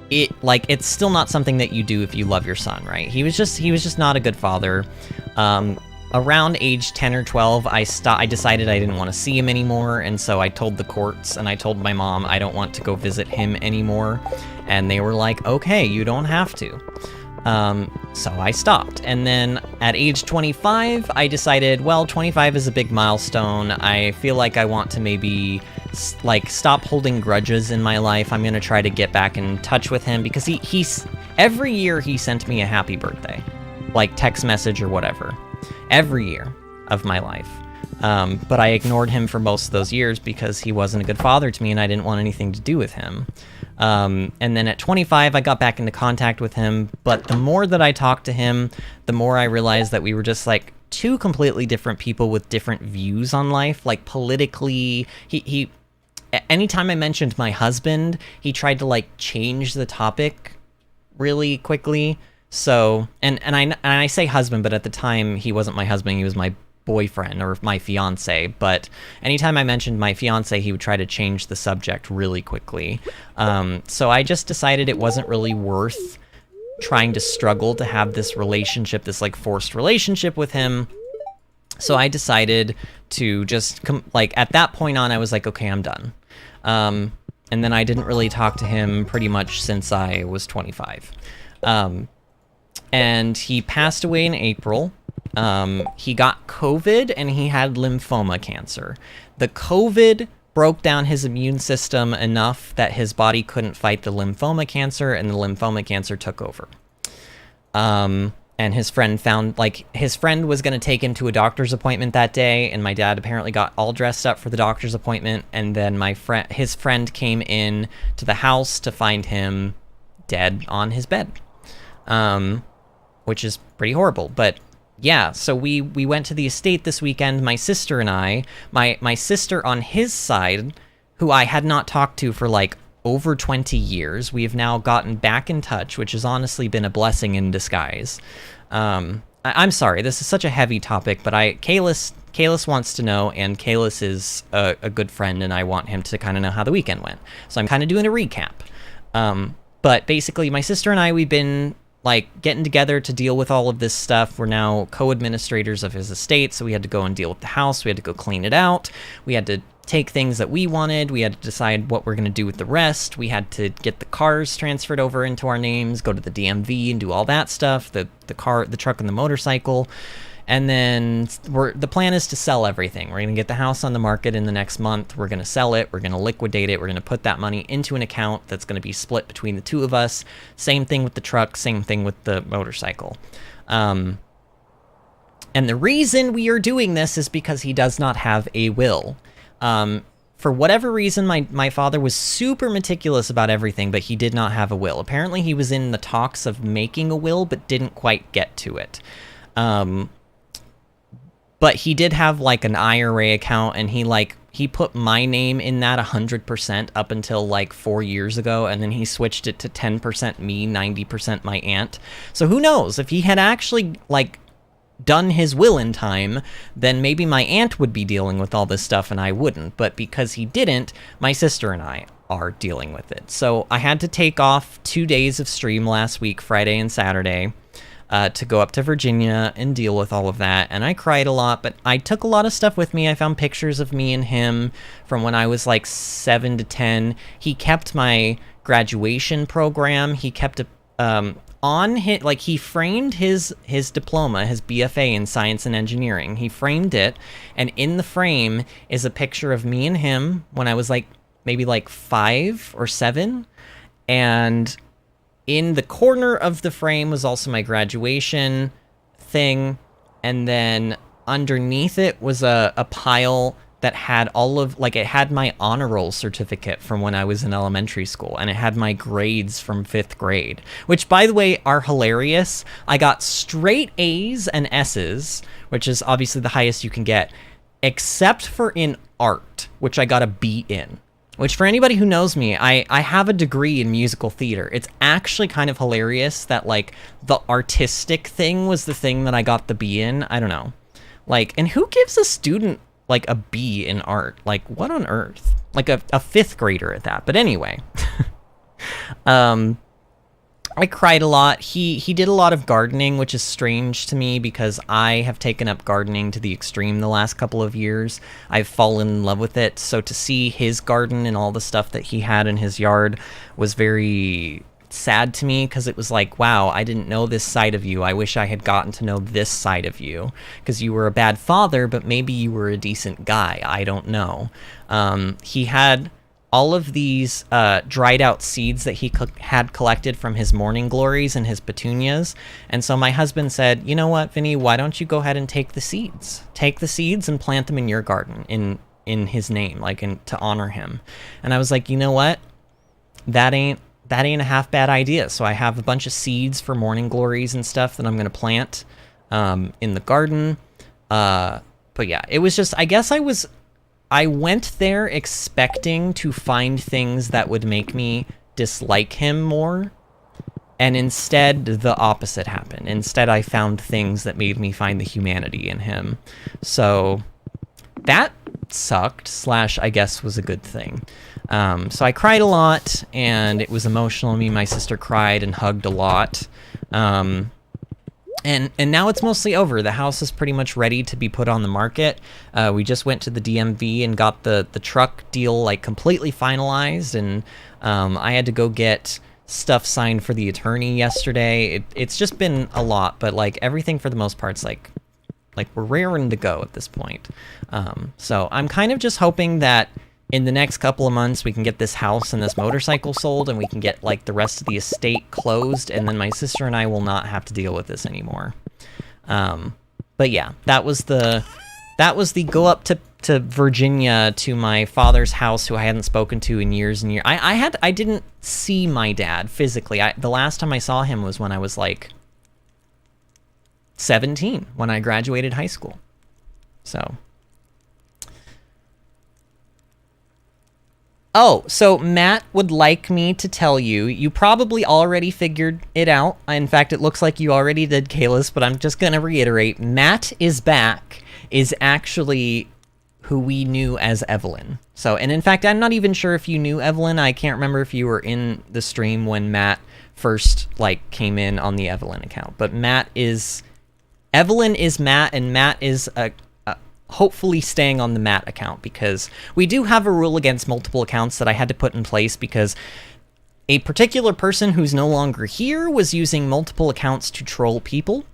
it's still not something that you do if you love your son, right? He was just not a good father. Around age 10 or 12, I decided I didn't want to see him anymore, and so I told the courts and I told my mom I don't want to go visit him anymore, and they were like, okay, you don't have to. So I stopped. And then at age 25, I decided, well, 25 is a big milestone. I feel like I want to maybe stop holding grudges in my life. I'm going to try to get back in touch with him because he's every year he sent me a happy birthday, like text message or whatever, every year of my life. But I ignored him for most of those years because he wasn't a good father to me and I didn't want anything to do with him. And then at 25, I got back into contact with him, but the more that I talked to him, the more I realized that we were just like two completely different people with different views on life. Like politically, he anytime I mentioned my husband, he tried to like change the topic really quickly. So, and I say husband, but at the time he wasn't my husband, he was my boyfriend or my fiance. But anytime I mentioned my fiance, he would try to change the subject really quickly. So I just decided it wasn't really worth trying to struggle to have this relationship, this like forced relationship with him. So I decided to just at that point on, I was like, okay, I'm done. And then I didn't really talk to him pretty much since I was 25. And he passed away in April. He got COVID and he had lymphoma cancer. The COVID broke down his immune system enough that his body couldn't fight the lymphoma cancer, and the lymphoma cancer took over. And his friend his friend was going to take him to a doctor's appointment that day, and my dad apparently got all dressed up for the doctor's appointment, and then his friend came in to the house to find him dead on his bed. Which is pretty horrible, but yeah, so we went to the estate this weekend, my sister and I. My sister on his side, who I had not talked to for like over 20 years, we have now gotten back in touch, which has honestly been a blessing in disguise. I'm sorry, this is such a heavy topic, but Kalis wants to know, and Kalis is a good friend, and I want him to kind of know how the weekend went. So I'm kind of doing a recap. But basically, my sister and I, we've been like getting together to deal with all of this stuff. We're now co-administrators of his estate, so we had to go and deal with the house. We had to go clean it out. We had to take things that we wanted. We had to decide what we're going to do with the rest. We had to get the cars transferred over into our names, go to the DMV and do all that stuff, the truck and the motorcycle. And then the plan is to sell everything. We're going to get the house on the market in the next month. We're going to sell it. We're going to liquidate it. We're going to put that money into an account that's going to be split between the two of us. Same thing with the truck. Same thing with the motorcycle. And the reason we are doing this is because he does not have a will. For whatever reason, my father was super meticulous about everything, but he did not have a will. Apparently, he was in the talks of making a will, but didn't quite get to it. But he did have like an IRA account, and he he put my name in that 100% up until like 4 years ago, and then he switched it to 10% me, 90% my aunt. So who knows, if he had actually like done his will in time, then maybe my aunt would be dealing with all this stuff and I wouldn't. But because he didn't, my sister and I are dealing with it. So I had to take off 2 days of stream last week, Friday and Saturday, to go up to Virginia and deal with all of that. And I cried a lot, but I took a lot of stuff with me. I found pictures of me and him from when I was like 7 to 10. He kept my graduation program. He kept a on his, like, he framed his diploma, his BFA in science and engineering. He framed it, and in the frame is a picture of me and him when I was like maybe like 5 or 7, and in the corner of the frame was also my graduation thing, and then underneath it was a pile that had all of, like, it had my honor roll certificate from when I was in elementary school, and it had my grades from 5th grade, which, by the way, are hilarious. I got straight A's and S's, which is obviously the highest you can get, except for in art, which I got a B in. Which, for anybody who knows me, I have a degree in musical theater. It's actually kind of hilarious that, like, the artistic thing was the thing that I got the B in. I don't know. Like, and who gives a student, like, a B in art? Like, what on earth? Like, a 5th grader at that. But anyway. I cried a lot. He did a lot of gardening, which is strange to me because I have taken up gardening to the extreme the last couple of years. I've fallen in love with it. So to see his garden and all the stuff that he had in his yard was very sad to me, because it was like, wow, I didn't know this side of you. I wish I had gotten to know this side of you, because you were a bad father, but maybe you were a decent guy. I don't know. He had all of these dried out seeds that he had collected from his morning glories and his petunias. And so my husband said, you know what, Vinny, why don't you go ahead and take the seeds? Take the seeds and plant them in your garden in his name, like, to honor him. And I was like, you know what? That ain't a half bad idea. So I have a bunch of seeds for morning glories and stuff that I'm going to plant in the garden. But yeah, it was just, I guess I went there expecting to find things that would make me dislike him more, and instead the opposite happened. Instead, I found things that made me find the humanity in him. So that sucked, / I guess was a good thing. So I cried a lot, and it was emotional. Me and my sister cried and hugged a lot. And now it's mostly over. The house is pretty much ready to be put on the market. We just went to the DMV and got the truck deal, like, completely finalized, and I had to go get stuff signed for the attorney yesterday. It's just been a lot, but, like, everything for the most part's like we're raring to go at this point. So I'm kind of just hoping that in the next couple of months we can get this house and this motorcycle sold, and we can get, like, the rest of the estate closed, and then my sister and I will not have to deal with this anymore. But yeah, that was the go up to Virginia to my father's house, who I hadn't spoken to in years and years. I didn't see my dad physically. The last time I saw him was when I was like 17, when I graduated high school. So. Oh, so Matt would like me to tell you, you probably already figured it out. In fact, it looks like you already did, Kalis, but I'm just going to reiterate. Matt is back is actually who we knew as Evelyn. So, and in fact, I'm not even sure if you knew Evelyn. I can't remember if you were in the stream when Matt first, like, came in on the Evelyn account. But Evelyn is Matt, and Matt is hopefully staying on the Matt account, because we do have a rule against multiple accounts that I had to put in place, because a particular person who's no longer here was using multiple accounts to troll people,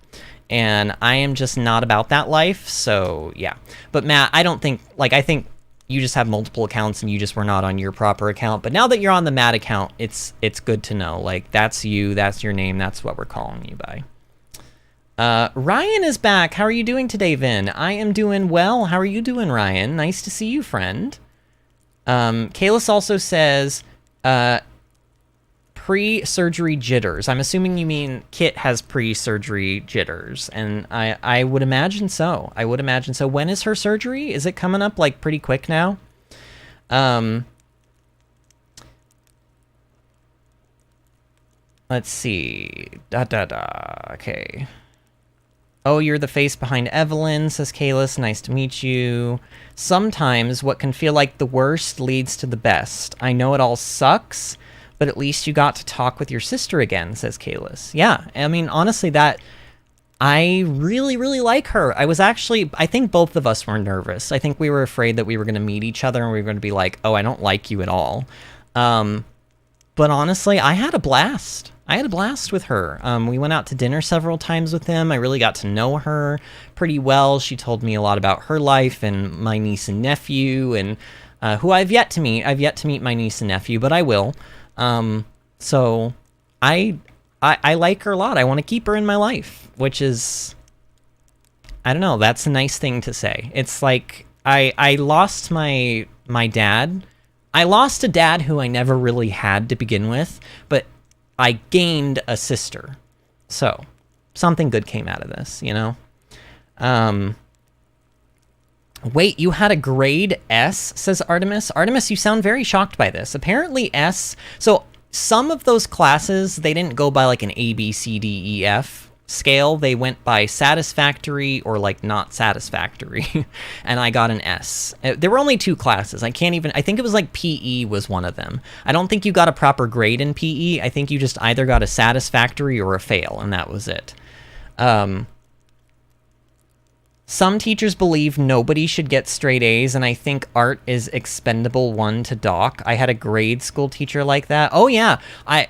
and I am just not about that life. So yeah, but Matt, I think you just have multiple accounts and you just were not on your proper account. But now that you're on the Matt account, it's good to know, like, that's you, that's your name, that's what we're calling you by. Ryan is back. How are you doing today, Vin? I am doing well. How are you doing, Ryan? Nice to see you, friend. Kalis also says, pre-surgery jitters. I'm assuming you mean Kit has pre-surgery jitters, and I would imagine so. When is her surgery? Is it coming up, like, pretty quick now? Let's see. Okay. Oh, you're the face behind Evelyn, says Kalis. Nice to meet you. Sometimes what can feel like the worst leads to the best. I know it all sucks, but at least you got to talk with your sister again, says Kalis. Yeah, I mean, honestly, I really, really like her. I think both of us were nervous. I think we were afraid that we were going to meet each other and we were going to be like, oh, I don't like you at all. But honestly, I had a blast. I had a blast with her. We went out to dinner several times with them. I really got to know her pretty well. She told me a lot about her life and my niece and nephew, and who I've yet to meet. I've yet to meet my niece and nephew, but I will. So I like her a lot. I want to keep her in my life, which is, I don't know, that's a nice thing to say. It's like, I lost my dad. I lost a dad who I never really had to begin with, but I gained a sister. So, something good came out of this, you know? Wait, you had a grade S, says Artemis. Artemis, you sound very shocked by this. Apparently S, so some of those classes, they didn't go by like an A, B, C, D, E, F scale. They went by satisfactory or like not satisfactory, and I got an S. There were only 2 classes. I think it was like PE was one of them. I don't think you got a proper grade in PE. I think you just either got a satisfactory or a fail, and that was it. Some teachers believe nobody should get straight A's, and I think art is expendable 1 to dock. I had a grade school teacher like that. Oh yeah,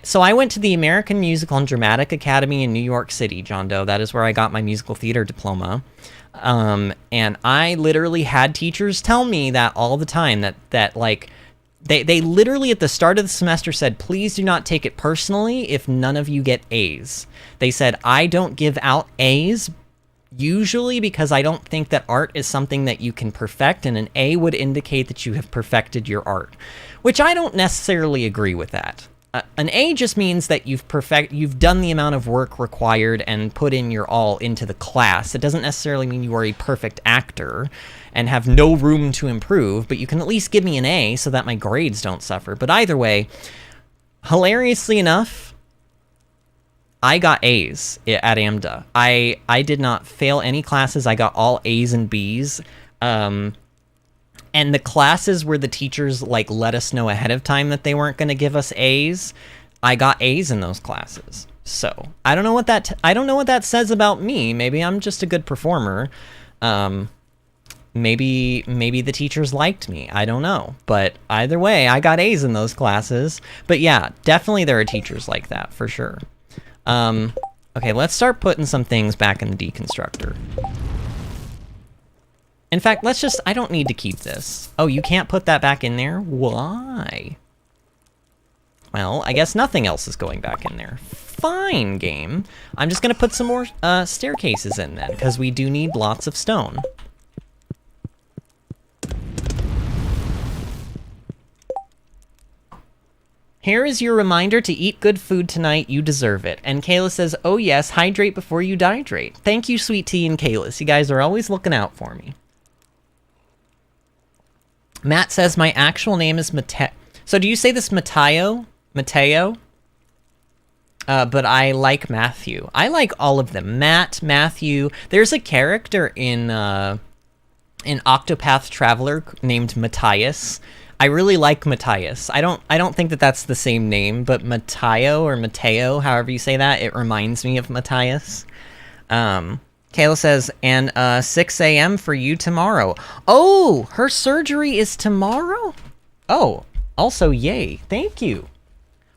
so I went to the American Musical and Dramatic Academy in New York City, John Doe. That is where I got my musical theater diploma. And I literally had teachers tell me that all the time, that like, they literally at the start of the semester said, please do not take it personally if none of you get A's. They said, I don't give out A's, usually because I don't think that art is something that you can perfect, and an A would indicate that you have perfected your art, which I don't necessarily agree with that. An A just means that you've done the amount of work required and put in your all into the class. It doesn't necessarily mean you are a perfect actor and have no room to improve, but you can at least give me an A so that my grades don't suffer. But either way, hilariously enough, I got A's at AMDA. I did not fail any classes. I got all A's and B's. And the classes where the teachers like let us know ahead of time that they weren't going to give us A's, I got A's in those classes. So I don't know what that says about me. Maybe I'm just a good performer. Maybe the teachers liked me. I don't know. But either way, I got A's in those classes. But yeah, definitely there are teachers like that for sure. Okay, let's start putting some things back in the deconstructor. In fact, I don't need to keep this. Oh, you can't put that back in there? Why? Well, I guess nothing else is going back in there. Fine, game. I'm just gonna put some more, staircases in then, because we do need lots of stone. Here is your reminder to eat good food tonight. You deserve it. And Kayla says, oh yes, hydrate before you dihydrate. Thank you, Sweet Tea and Kayla. You guys are always looking out for me. Matt says, my actual name is Mateo. So do you say this Mateo? Mateo? But I like Matthew. I like all of them. Matt, Matthew. There's a character in Octopath Traveler named Matthias. I really like Matthias. I don't think that that's the same name, but Mateo or Mateo, however you say that, it reminds me of Matthias. Kayla says, and 6 a.m. for you tomorrow. Oh, her surgery is tomorrow? Oh, also yay. Thank you.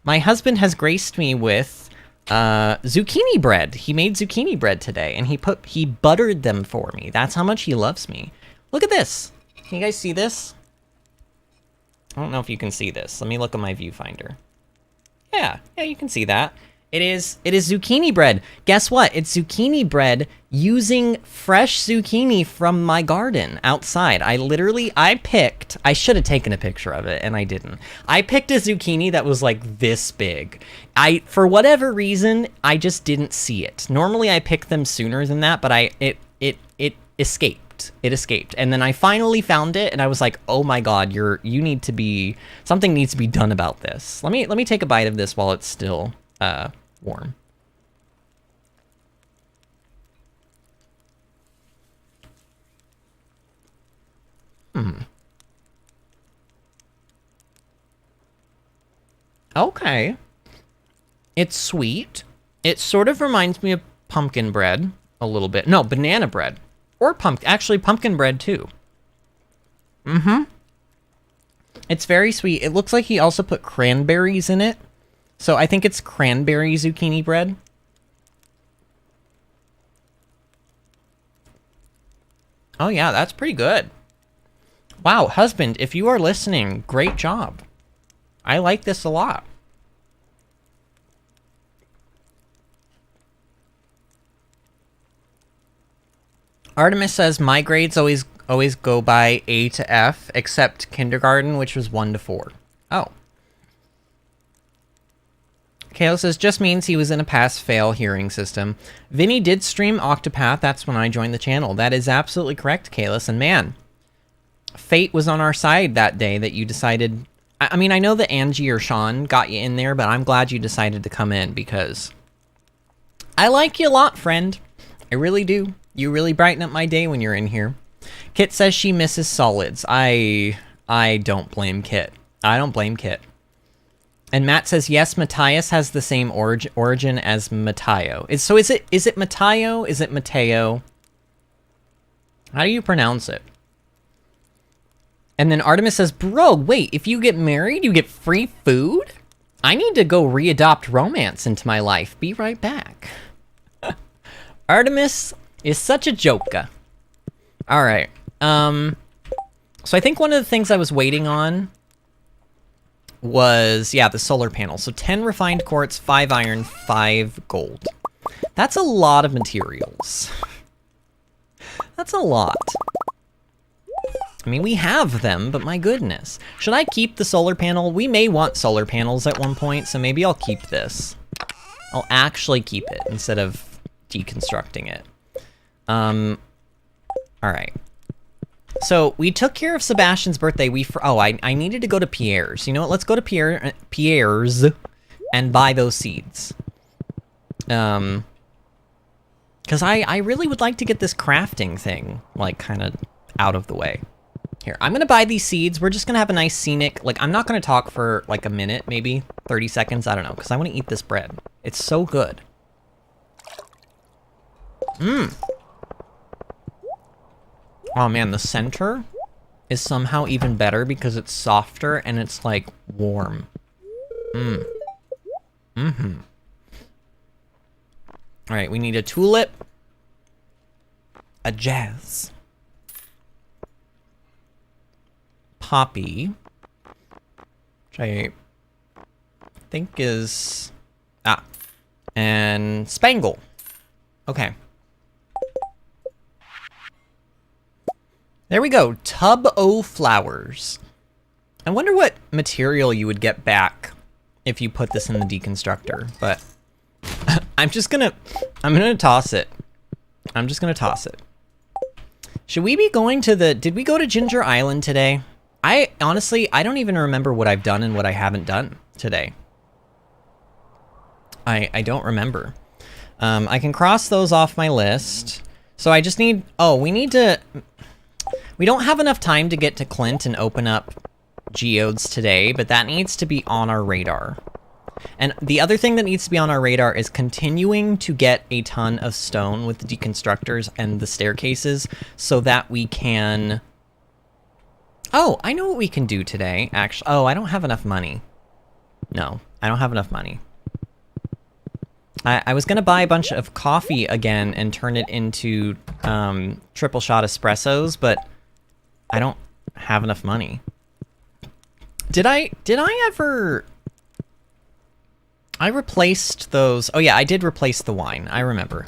My husband has graced me with zucchini bread. He made zucchini bread today, and he buttered them for me. That's how much he loves me. Look at this. Can you guys see this? I don't know if you can see this. Let me look at my viewfinder. Yeah, you can see that. It is zucchini bread. Guess what? It's zucchini bread using fresh zucchini from my garden outside. I should have taken a picture of it, and I didn't. I picked a zucchini that was like this big. For whatever reason, I just didn't see it. Normally I pick them sooner than that, but it escaped. escaped. It escaped. And then I finally found it, and I was like, oh my god, something needs to be done about this. Let me take a bite of this while it's still warm. Okay. It's sweet. It sort of reminds me of pumpkin bread a little bit. No, banana bread. Or actually pumpkin bread too. It's very sweet. It looks like he also put cranberries in it. So I think it's cranberry zucchini bread. Oh yeah, that's pretty good. Wow, husband, if you are listening, great job. I like this a lot. Artemis says, my grades always go by A to F, except kindergarten, which was 1 to 4. Oh. Kale says, just means he was in a pass-fail hearing system. Vinny did stream Octopath, that's when I joined the channel. That is absolutely correct, Kalis, and man, fate was on our side that day that you decided... I mean, I know that Angie or Sean got you in there, but I'm glad you decided to come in, because I like you a lot, friend. I really do. You really brighten up my day when you're in here. Kit says she misses solids. I don't blame Kit. I don't blame Kit. And Matt says, yes, Matthias has the same origin as Mateo. So is it Mateo? Is it Mateo? How do you pronounce it? And then Artemis says, bro, wait, if you get married, you get free food? I need to go readopt romance into my life. Be right back. Artemis is such a joker. All right. So I think one of the things I was waiting on was, yeah, the solar panel. So 10 refined quartz, 5 iron, 5 gold. That's a lot of materials. That's a lot. I mean, we have them, but my goodness. Should I keep the solar panel? We may want solar panels at one point, so maybe I'll keep this. I'll actually keep it instead of deconstructing it. Alright. So, we took care of Sebastian's birthday. I needed to go to Pierre's. You know what? Let's go to Pierre's and buy those seeds. Because I really would like to get this crafting thing, like, kind of out of the way. Here, I'm gonna buy these seeds. We're just gonna have a nice scenic, like, I'm not gonna talk for, like, a minute, maybe 30 seconds, I don't know, because I want to eat this bread. It's so good. Oh man, the center is somehow even better because it's softer and it's, like, warm. Alright, we need a tulip, a jazz, poppy, which I think is... and spangle. Okay. There we go, tub o' flowers. I wonder what material you would get back if you put this in the deconstructor, but I'm gonna toss it. I'm just gonna toss it. Should we be going to did we go to Ginger Island today? Honestly, I don't even remember what I've done and what I haven't done today. I don't remember. I can cross those off my list. So I just need, we don't have enough time to get to Clint and open up geodes today, but that needs to be on our radar. And the other thing that needs to be on our radar is continuing to get a ton of stone with the deconstructors and the staircases so that we can... Oh, I know what we can do today, actually. Oh, I don't have enough money. No, I don't have enough money. I was gonna buy a bunch of coffee again and turn it into triple shot espressos, but I don't have enough money. Did I ever... I replaced those... Oh yeah, I did replace the wine. I remember.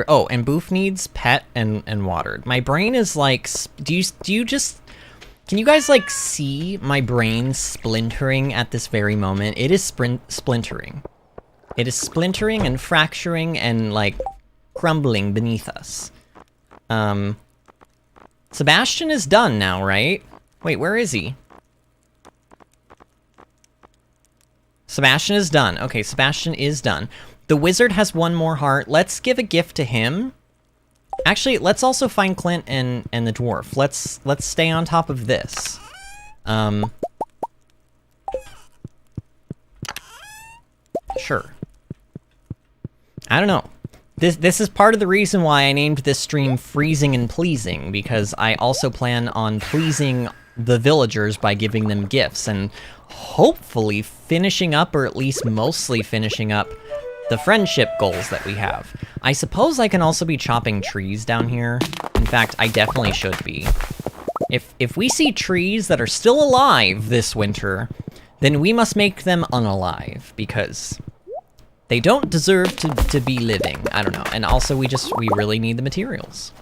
Oh, and Boof needs pet and watered. My brain is like... Do you just... Can you guys, like, see my brain splintering at this very moment? It is splintering. It is splintering and fracturing and, like, crumbling beneath us. Sebastian is done now, right? Wait, where is he? Sebastian is done. Okay, Sebastian is done. The wizard has one more heart. Let's give a gift to him. Actually, let's also find Clint and the dwarf. Let's stay on top of this. Sure. I don't know. This is part of the reason why I named this stream Freezing and Pleasing, because I also plan on pleasing the villagers by giving them gifts, and hopefully finishing up, or at least mostly finishing up, the friendship goals that we have. I suppose I can also be chopping trees down here. In fact, I definitely should be. If we see trees that are still alive this winter, then we must make them unalive, because they don't deserve to be living. I don't know. And also, we really need the materials.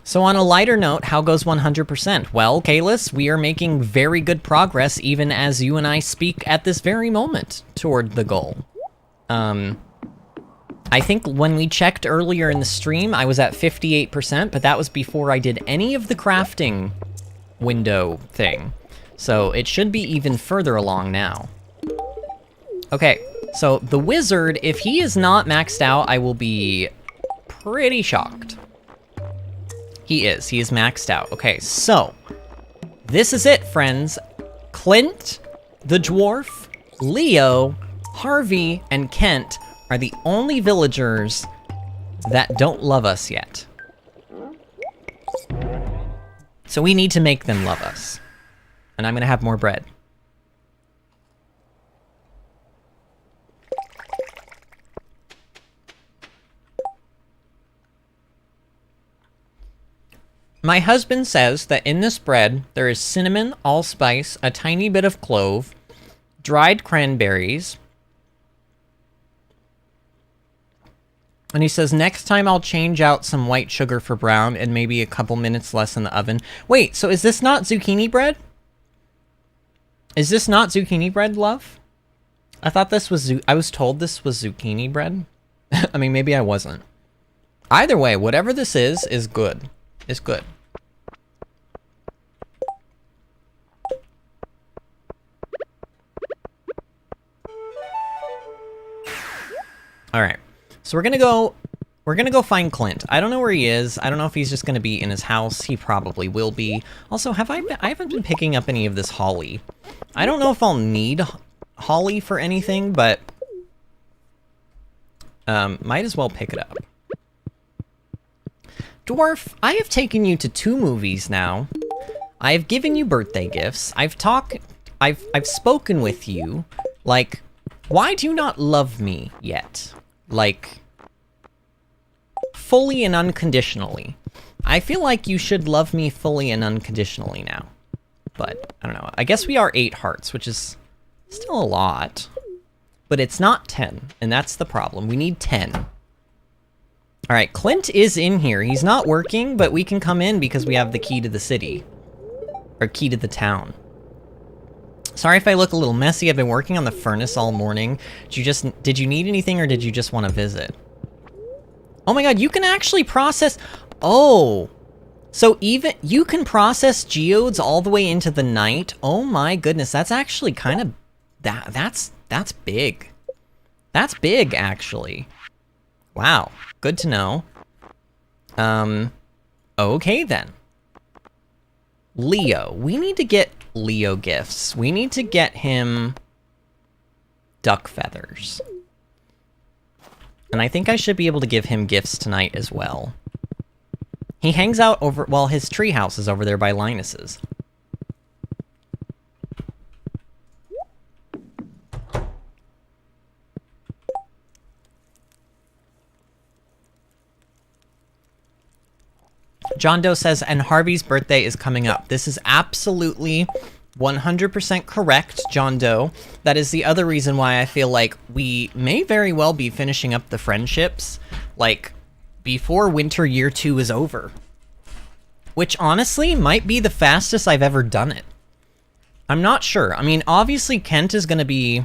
So on a lighter note, how goes 100%? Well, Kalis, we are making very good progress even as you and I speak at this very moment toward the goal. I think when we checked earlier in the stream, I was at 58%, but that was before I did any of the crafting window thing. So it should be even further along now. Okay, so the wizard, if he is not maxed out, I will be pretty shocked. He is maxed out. Okay, so this is it, friends. Clint, the dwarf, Leo, Harvey, and Kent are the only villagers that don't love us yet. So we need to make them love us. And I'm gonna have more bread. My husband says that in this bread, there is cinnamon, allspice, a tiny bit of clove, dried cranberries. And he says, next time I'll change out some white sugar for brown and maybe a couple minutes less in the oven. Wait, so is this not zucchini bread? Is this not zucchini bread, love? I thought this was I was told this was zucchini bread. I mean, maybe I wasn't. Either way, whatever this is good. It's good. All right. So we're gonna go find Clint. I don't know where he is. I don't know if he's just gonna be in his house. He probably will be. Also, I haven't been picking up any of this holly. I don't know if I'll need holly for anything, but might as well pick it up. Dwarf, I have taken you to 2 movies now. I have given you birthday gifts. I've spoken with you. Like, why do you not love me yet? Like, fully and unconditionally. I feel like you should love me fully and unconditionally now. But, I don't know. I guess we are 8 hearts, which is still a lot. But it's not 10, and that's the problem. We need 10. Alright, Clint is in here. He's not working, but we can come in because we have the key to the city. Or key to the town. Sorry if I look a little messy. I've been working on the furnace all morning. Did you need anything or did you just want to visit? Oh my god, you can actually process... Oh! So even... You can process geodes all the way into the night? Oh my goodness, that's actually kind of... That's big. That's big, actually. Wow. Good to know. Okay then. Leo. We need to get Leo gifts. We need to get him duck feathers. And I think I should be able to give him gifts tonight as well. He hangs out over... Well, his treehouse is over there by Linus's. John Doe says, and Harvey's birthday is coming up. This is absolutely 100% correct, John Doe. That is the other reason why I feel like we may very well be finishing up the friendships, like, before winter year 2 is over. Which, honestly, might be the fastest I've ever done it. I'm not sure. I mean, obviously, Kent is gonna be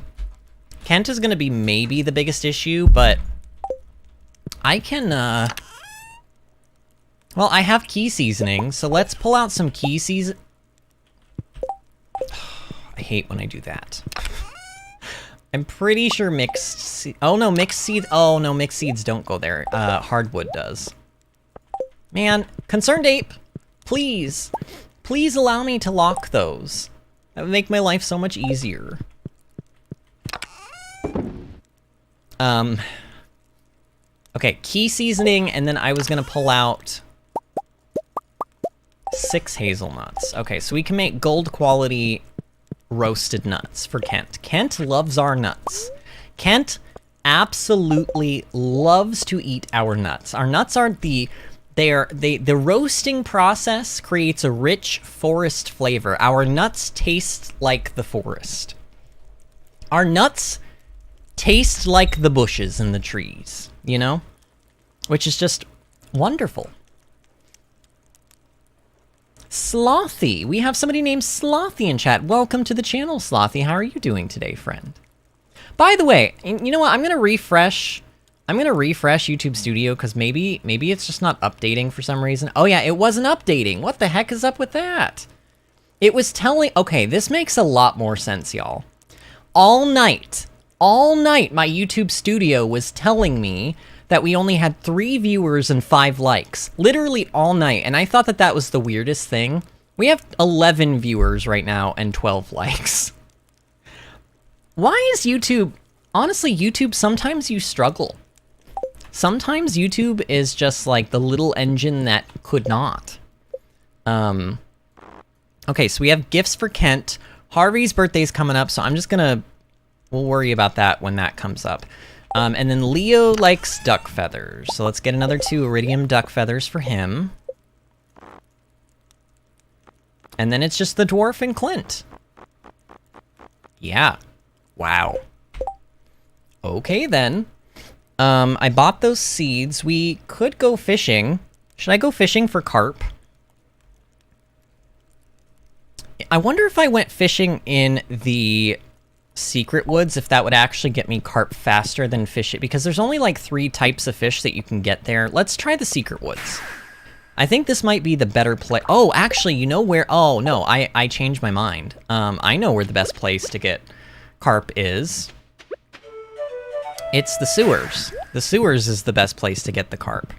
maybe the biggest issue, but I can, well, I have key seasoning, so let's pull out some key season. I hate when I do that. I'm pretty sure mixed oh no, mixed seeds, oh no, mixed seeds don't go there. Hardwood does. Man, Concerned Ape, please. Please allow me to lock those. That would make my life so much easier. Okay, key seasoning, and then I was gonna pull out 6 hazelnuts. Okay, so we can make gold quality roasted nuts for Kent. Kent loves our nuts. Kent absolutely loves to eat our nuts. Our nuts aren't the roasting process creates a rich forest flavor. Our nuts taste like the forest. Our nuts taste like the bushes and the trees, you know? Which is just wonderful. Slothy. We have somebody named Slothy in chat. Welcome to the channel, Slothy. How are you doing today, friend? By the way, you know what? I'm gonna refresh YouTube Studio because maybe it's just not updating for some reason. Oh yeah, it wasn't updating. What the heck is up with that? It was telling... Okay, this makes a lot more sense, y'all. All night, my YouTube Studio was telling me that we only had 3 viewers and 5 likes. Literally all night, and I thought that that was the weirdest thing. We have 11 viewers right now and 12 likes. Why is YouTube... Honestly, YouTube, sometimes you struggle. Sometimes YouTube is just like the little engine that could not. Okay, so we have gifts for Kent. Harvey's birthday's coming up, so I'm just gonna... We'll worry about that when that comes up. And then Leo likes duck feathers. So let's get another 2 iridium duck feathers for him. And then it's just the dwarf and Clint. Yeah. Wow. Okay, then. I bought those seeds. We could go fishing. Should I go fishing for carp? I wonder if I went fishing in the secret woods, if that would actually get me carp faster than fish it, because there's only like 3 types of fish that you can get there. Let's try the secret woods. I think this might be the better place. Oh, actually, you know where... Oh, no, I changed my mind. I know where the best place to get carp is. It's the sewers. The sewers is the best place to get the carp.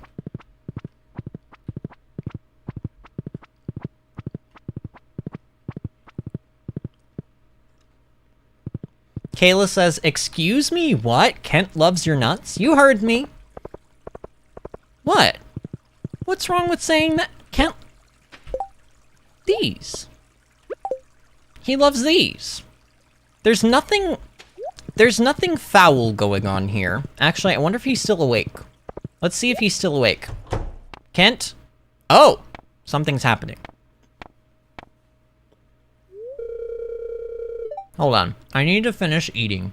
Kayla says, excuse me, what? Kent loves your nuts? You heard me. What? What's wrong with saying that? Kent... These. He loves these. There's nothing foul going on here. Actually, I wonder if he's still awake. Let's see if he's still awake. Kent? Oh! Something's happening. Hold on. I need to finish eating.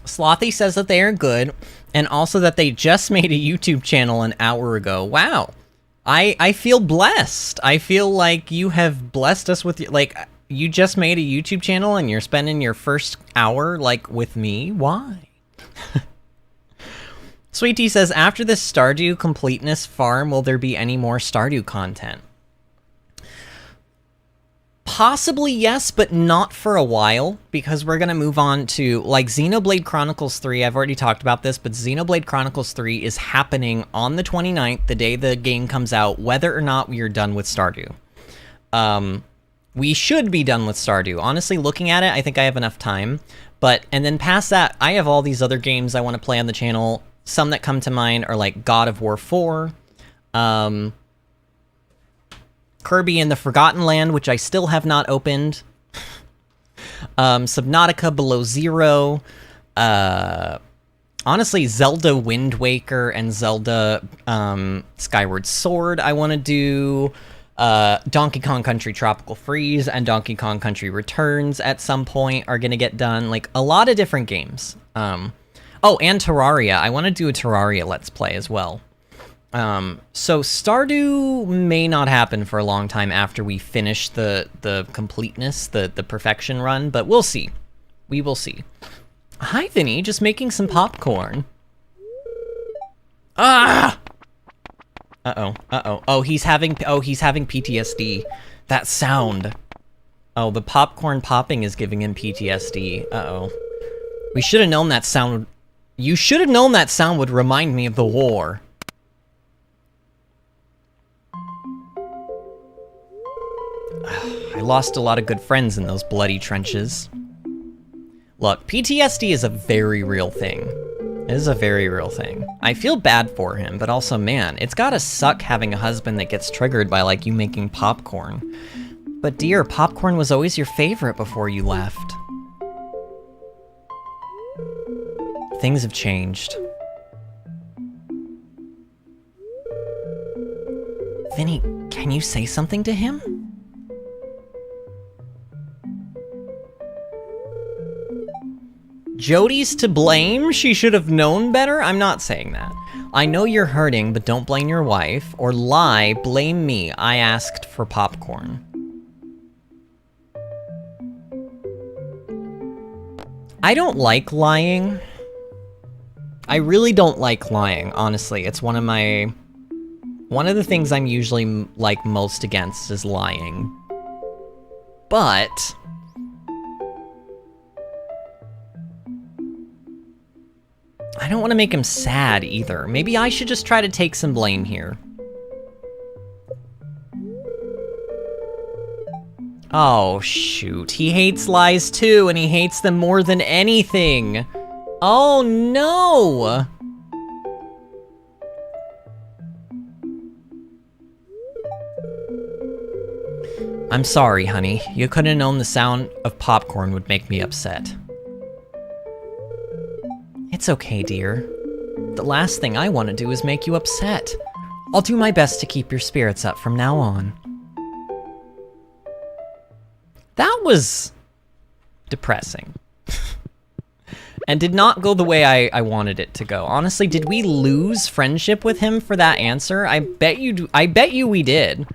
Slothy says that they are good, and also that they just made a YouTube channel an hour ago. Wow. I feel blessed. I feel like you have blessed us with... Like, you just made a YouTube channel and you're spending your first hour, like, with me? Why? Sweet Tea says, after this Stardew completeness farm, will there be any more Stardew content? Possibly yes, but not for a while, because we're going to move on to, like, Xenoblade Chronicles 3. I've already talked about this, but Xenoblade Chronicles 3 is happening on the 29th, the day the game comes out, whether or not we are done with Stardew. We should be done with Stardew. Honestly, looking at it, I think I have enough time. And then past that, I have all these other games I want to play on the channel. Some that come to mind are like God of War 4, Kirby and the Forgotten Land, which I still have not opened, Subnautica Below Zero, honestly, Zelda Wind Waker and Zelda Skyward Sword I want to do, Donkey Kong Country Tropical Freeze and Donkey Kong Country Returns at some point are going to get done, like a lot of different games. Oh, and Terraria. I want to do a Terraria Let's Play as well. So Stardew may not happen for a long time after we finish the completeness, the perfection run, but we'll see. We will see. Hi, Vinny, just making some popcorn. Ah! Uh-oh, uh-oh. Oh, he's having PTSD. That sound. Oh, the popcorn popping is giving him PTSD. Uh-oh. We should have known that sound. You should have known that sound would remind me of the war. I lost a lot of good friends in those bloody trenches. Look, PTSD is a very real thing. It is a very real thing. I feel bad for him, but also, man, it's gotta suck having a husband that gets triggered by, like, you making popcorn. But dear, popcorn was always your favorite before you left. Things have changed. Vinny, can you say something to him? Jody's to blame? She should have known better? I'm not saying that. I know you're hurting, but don't blame your wife. Or lie, blame me. I asked for popcorn. I don't like lying. I really don't like lying, honestly. It's one of the things I'm usually, like, most against is lying. But I don't want to make him sad either. Maybe I should just try to take some blame here. Oh, shoot. He hates lies too, and he hates them more than anything. Oh, no! I'm sorry, honey. You couldn't have known the sound of popcorn would make me upset. It's okay, dear. The last thing I want to do is make you upset. I'll do my best to keep your spirits up from now on. That was depressing. And did not go the way I wanted it to go. Honestly, did we lose friendship with him for that answer? I bet you we did.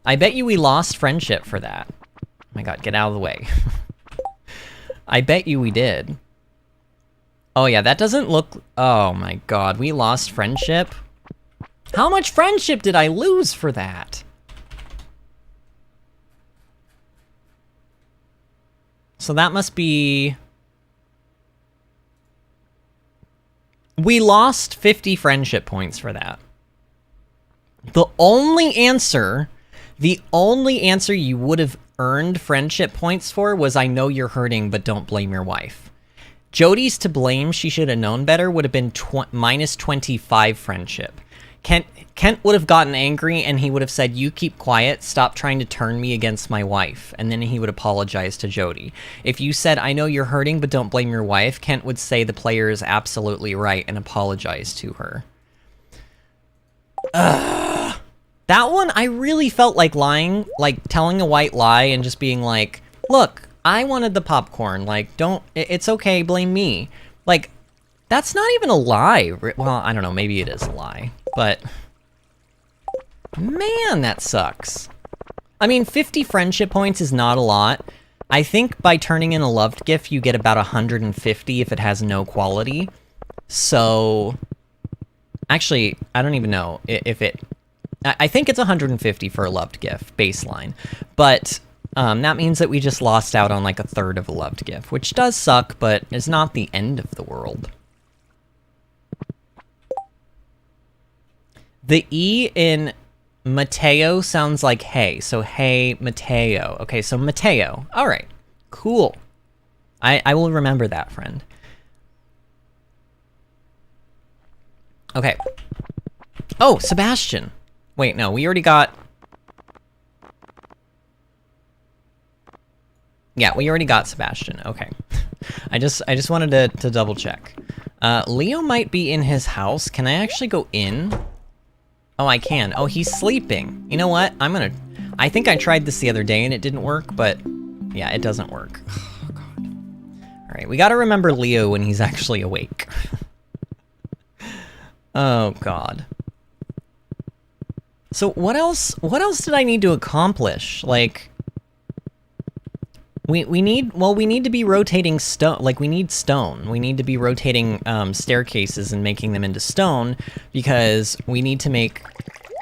I bet you we lost friendship for that. Oh my god, get out of the way. I bet you we did. Oh yeah, that doesn't look... Oh my god, we lost friendship? How much friendship did I lose for that? So that must be... We lost 50 friendship points for that. The only answer you would have earned friendship points for was I know you're hurting, but don't blame your wife. Jody's to blame, she should have known better, would have been minus 25 friendship. Kent would have gotten angry and he would have said, you keep quiet, stop trying to turn me against my wife. And then he would apologize to Jody. If you said, I know you're hurting, but don't blame your wife, Kent would say the player is absolutely right and apologize to her. Ugh. That one, I really felt like lying, like telling a white lie and just being like, look, I wanted the popcorn, like, it's okay, blame me. Like, that's not even a lie. Well, I don't know, maybe it is a lie, but man, that sucks. I mean, 50 friendship points is not a lot. I think by turning in a loved gift, you get about 150 if it has no quality. So, actually, I don't even know if it... I think it's 150 for a loved gift, baseline. But that means that we just lost out on like a third of a loved gift, which does suck, but is not the end of the world. The E in Mateo sounds like hey, so hey, Mateo. Okay, so Mateo. All right, cool. I will remember that, friend. Okay. Oh, Sebastian. Wait, no, we already got... Yeah, we already got Sebastian. Okay. I just wanted to double check. Leo might be in his house. Can I actually go in? Oh, I can. Oh, he's sleeping. You know what? I think I tried this the other day and it didn't work, but yeah, it doesn't work. Oh, God. All right, we got to remember Leo when he's actually awake. Oh, God. So what else did I need to accomplish? Like, we need to be rotating stone. Like, we need stone. We need to be rotating staircases and making them into stone because we need to make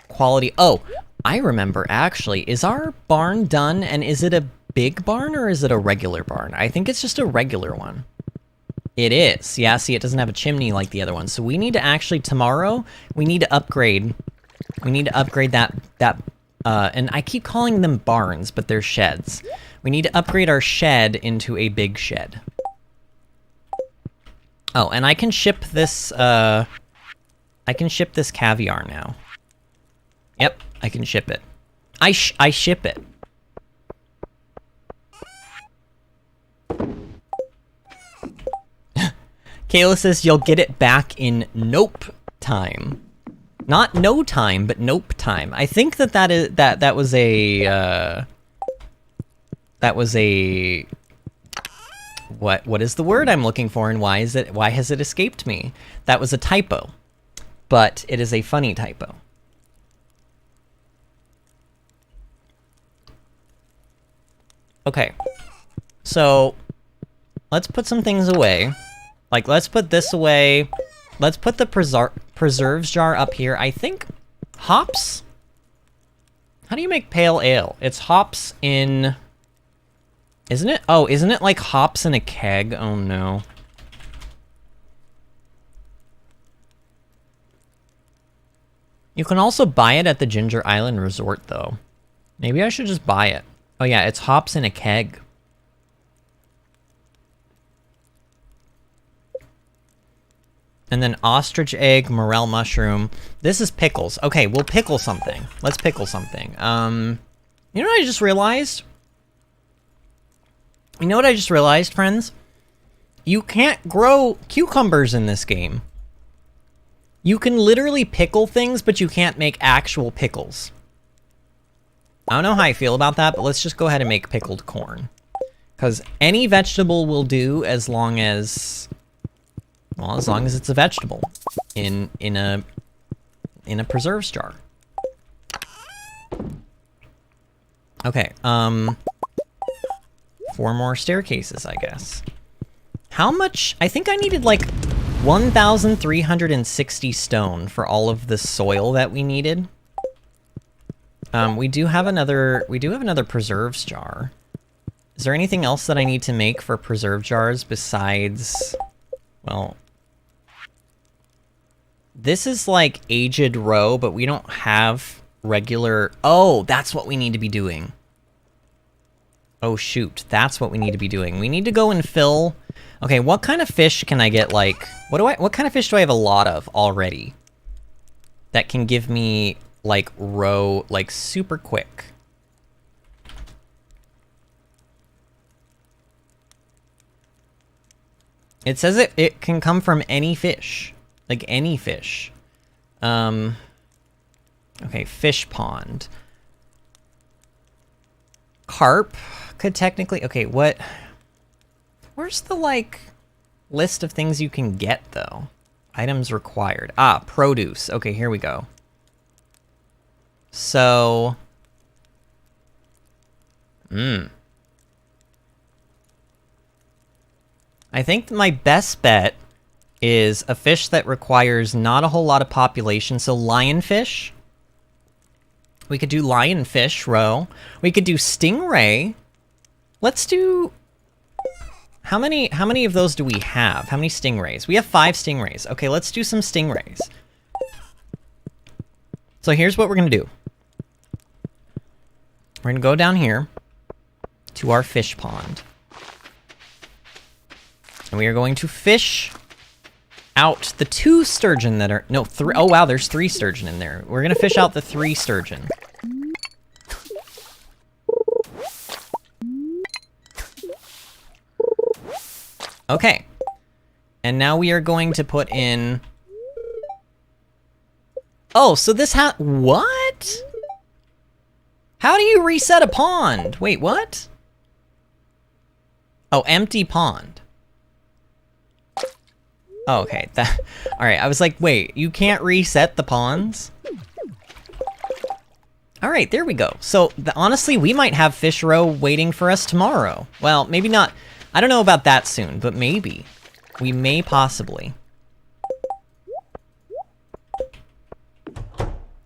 quality. Oh, I remember, actually. Is our barn done, and is it a big barn or is it a regular barn? I think it's just a regular one. It is. Yeah, see, it doesn't have a chimney like the other one. So we need to actually, tomorrow, we need to upgrade. We need to upgrade that, and I keep calling them barns, but they're sheds. We need to upgrade our shed into a big shed. Oh, and I can ship this, caviar now. Yep, I can ship it. I ship it. Kayla says you'll get it back in nope time. Not no time, but nope time. I think that was a what is the word I'm looking for, and why has it escaped me? That was a typo. But it is a funny typo. Okay. So let's put some things away. Like, let's put this away. Let's put the preserves jar up here. I think hops? How do you make pale ale? It's hops in... Isn't it? Oh, isn't it like hops in a keg? Oh, no. You can also buy it at the Ginger Island Resort, though. Maybe I should just buy it. Oh, yeah, it's hops in a keg. And then ostrich egg, morel mushroom. This is pickles. Okay, we'll pickle something. Let's pickle something. You know what I just realized? You know what I just realized, friends? You can't grow cucumbers in this game. You can literally pickle things, but you can't make actual pickles. I don't know how I feel about that, but let's just go ahead and make pickled corn. Because any vegetable will do as long as... Well, as long as it's a vegetable in a preserves jar. Okay, 4 more staircases, I guess. How much? I think I needed like 1,360 stone for all of the soil that we needed. We do have another preserves jar. Is there anything else that I need to make for preserve jars besides, well, this is like aged row, but we don't have regular... Oh, that's what we need to be doing. Oh, shoot. That's what we need to be doing. We need to go and fill... Okay, what kind of fish can I get, like... What kind of fish do I have a lot of already? That can give me, like, row, like, super quick. It says it can come from any fish. Like, any fish. Okay, fish pond. Carp could technically... Okay, what... Where's the, like, list of things you can get, though? Items required. Ah, produce. Okay, here we go. So... I think my best bet is a fish that requires not a whole lot of population. So lionfish. We could do lionfish roe. We could do stingray. Let's do... How many of those do we have? How many stingrays? We have 5 stingrays. Okay, let's do some stingrays. So here's what we're gonna do. We're gonna go down here to our fish pond. And we are going to fish out the 2 sturgeon that are... No, 3... Oh, wow, there's 3 sturgeon in there. We're gonna fish out the 3 sturgeon. Okay. And now we are going to put in... Oh, so this what? How do you reset a pond? Wait, what? Oh, empty pond. Oh, okay. All right, I was like, wait, you can't reset the ponds? All right, there we go. So, honestly, we might have fish roe waiting for us tomorrow. Well, maybe not. I don't know about that soon, but maybe. We may possibly.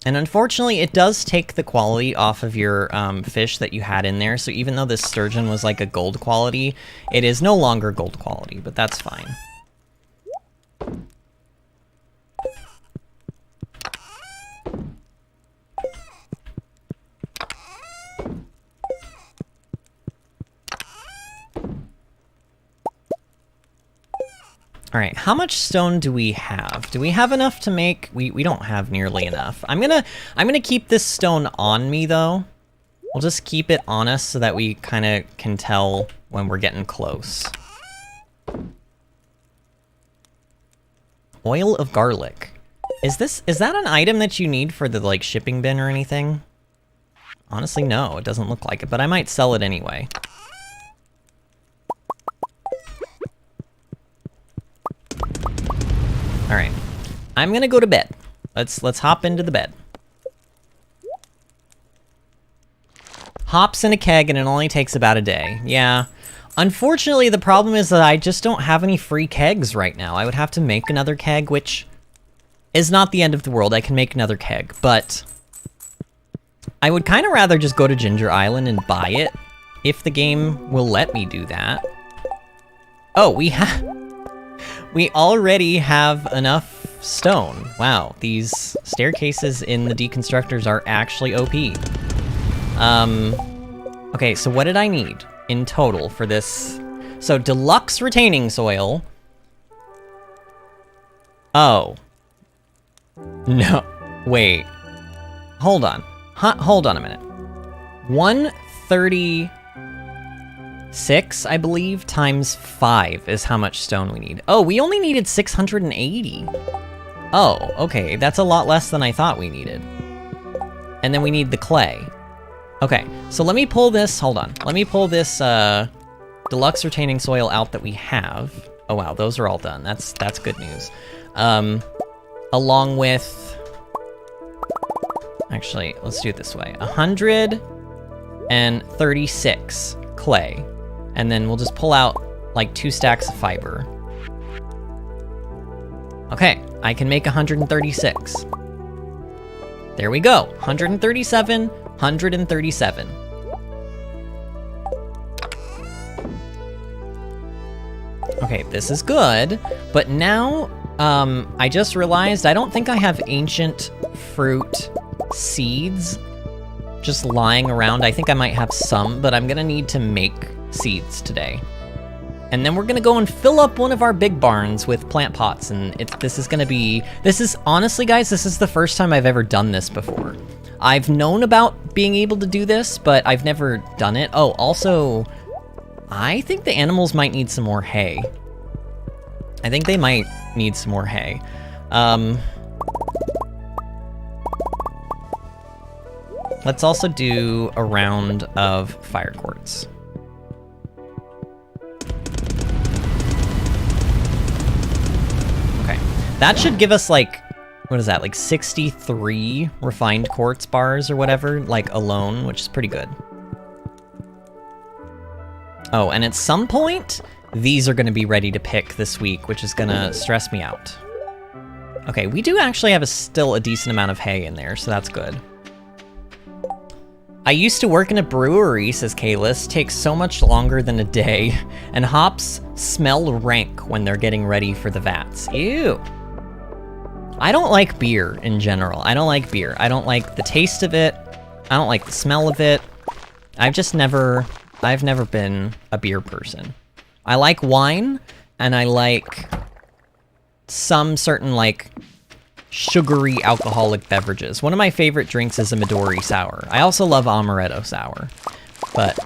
And unfortunately, it does take the quality off of your fish that you had in there. So even though this sturgeon was like a gold quality, it is no longer gold quality, but that's fine. All right, how much stone do we have? Do we have enough to make? We don't have nearly enough. I'm gonna keep this stone on me though. We'll just keep it on us so that we kind of can tell when we're getting close. Oil of garlic. Is that an item that you need for the like shipping bin or anything? Honestly, no, it doesn't look like it, but I might sell it anyway. All right, I'm gonna go to bed. Let's hop into the bed. Hops in a keg and it only takes about a day. Yeah. Unfortunately, the problem is that I just don't have any free kegs right now. I would have to make another keg, which is not the end of the world. I can make another keg, but I would kind of rather just go to Ginger Island and buy it if the game will let me do that. Oh, we already have enough stone. Wow, these staircases in the deconstructors are actually OP. Okay, so what did I need in total for this? So deluxe retaining soil. Oh. No, wait. Hold on. Hold on a minute. 136, I believe, times 5 is how much stone we need. Oh, we only needed 680. Oh, okay, that's a lot less than I thought we needed. And then we need the clay. Okay, so let me pull this, hold on. Let me pull this deluxe retaining soil out that we have. Oh wow, those are all done. That's good news. Along with, actually, let's do it this way. 136 clay. And then we'll just pull out like 2 stacks of fiber. Okay, I can make 136. There we go, 137, 137. Okay, this is good, but now I just realized I don't think I have ancient fruit seeds just lying around. I think I might have some, but I'm gonna need to make seeds today. And then we're gonna go and fill up one of our big barns with plant pots, and this is honestly, guys, this is the first time I've ever done this before. I've known about being able to do this, but I've never done it. Oh, also, I think the animals might need some more hay. I think they might need some more hay. Let's also do a round of fire quartz. Okay, that should give us like, what is that, like 63 refined quartz bars or whatever, like alone, which is pretty good. Oh, and at some point, these are gonna be ready to pick this week, which is gonna stress me out. Okay, we do actually have still a decent amount of hay in there, so that's good. I used to work in a brewery, says Kalis. Takes so much longer than a day, and hops smell rank when they're getting ready for the vats. Ew. I don't like beer in general. I don't like beer. I don't like the taste of it. I don't like the smell of it. I've never been a beer person. I like wine, and I like some certain, like, sugary alcoholic beverages. One of my favorite drinks is a Midori sour. I also love amaretto sour. But,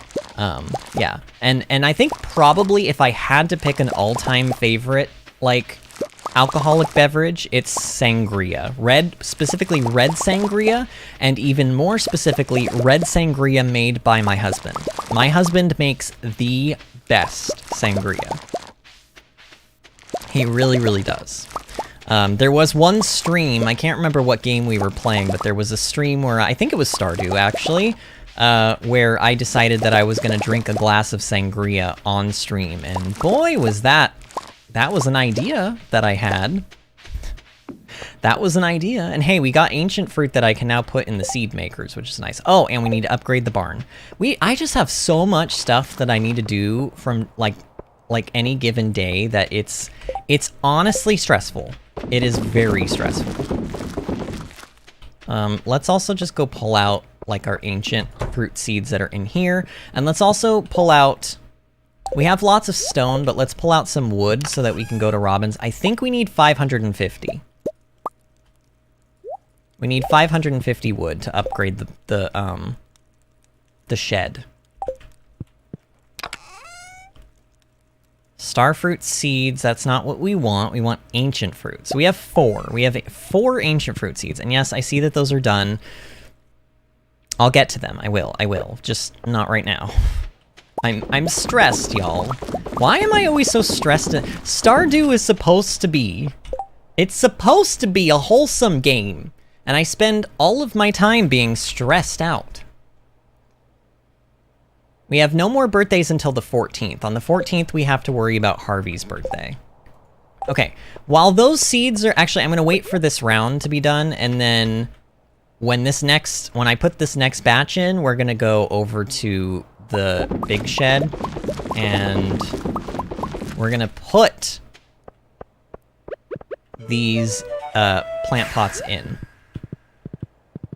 yeah. And I think probably if I had to pick an all-time favorite, like, alcoholic beverage, it's sangria. Specifically red sangria, and even more specifically, red sangria made by my husband. My husband makes the best sangria. He really, really does. There was one stream, I can't remember what game we were playing, but there was a stream where, I think it was Stardew actually, where I decided that I was gonna drink a glass of sangria on stream, and boy was that was an idea that I had. That was an idea, and hey, we got ancient fruit that I can now put in the seed makers, which is nice. Oh, and we need to upgrade the barn. I just have so much stuff that I need to do from, like any given day that it's honestly stressful. It is very stressful. Let's also just go pull out, like, our ancient fruit seeds that are in here, and let's also pull out... We have lots of stone, but let's pull out some wood so that we can go to Robin's. I think we need 550. We need 550 wood to upgrade the shed. Starfruit seeds, that's not what we want. We want ancient fruit. So we have 4. We have 4 ancient fruit seeds. And yes, I see that those are done. I'll get to them. I will. Just not right now. I'm stressed, y'all. Why am I always so stressed? Stardew is supposed to be... It's supposed to be a wholesome game. And I spend all of my time being stressed out. We have no more birthdays until the 14th. On the 14th, we have to worry about Harvey's birthday. Okay, while those seeds are... Actually, I'm going to wait for this round to be done, and then when I put this next batch in, we're going to go over to the big shed, and we're going to put these plant pots in.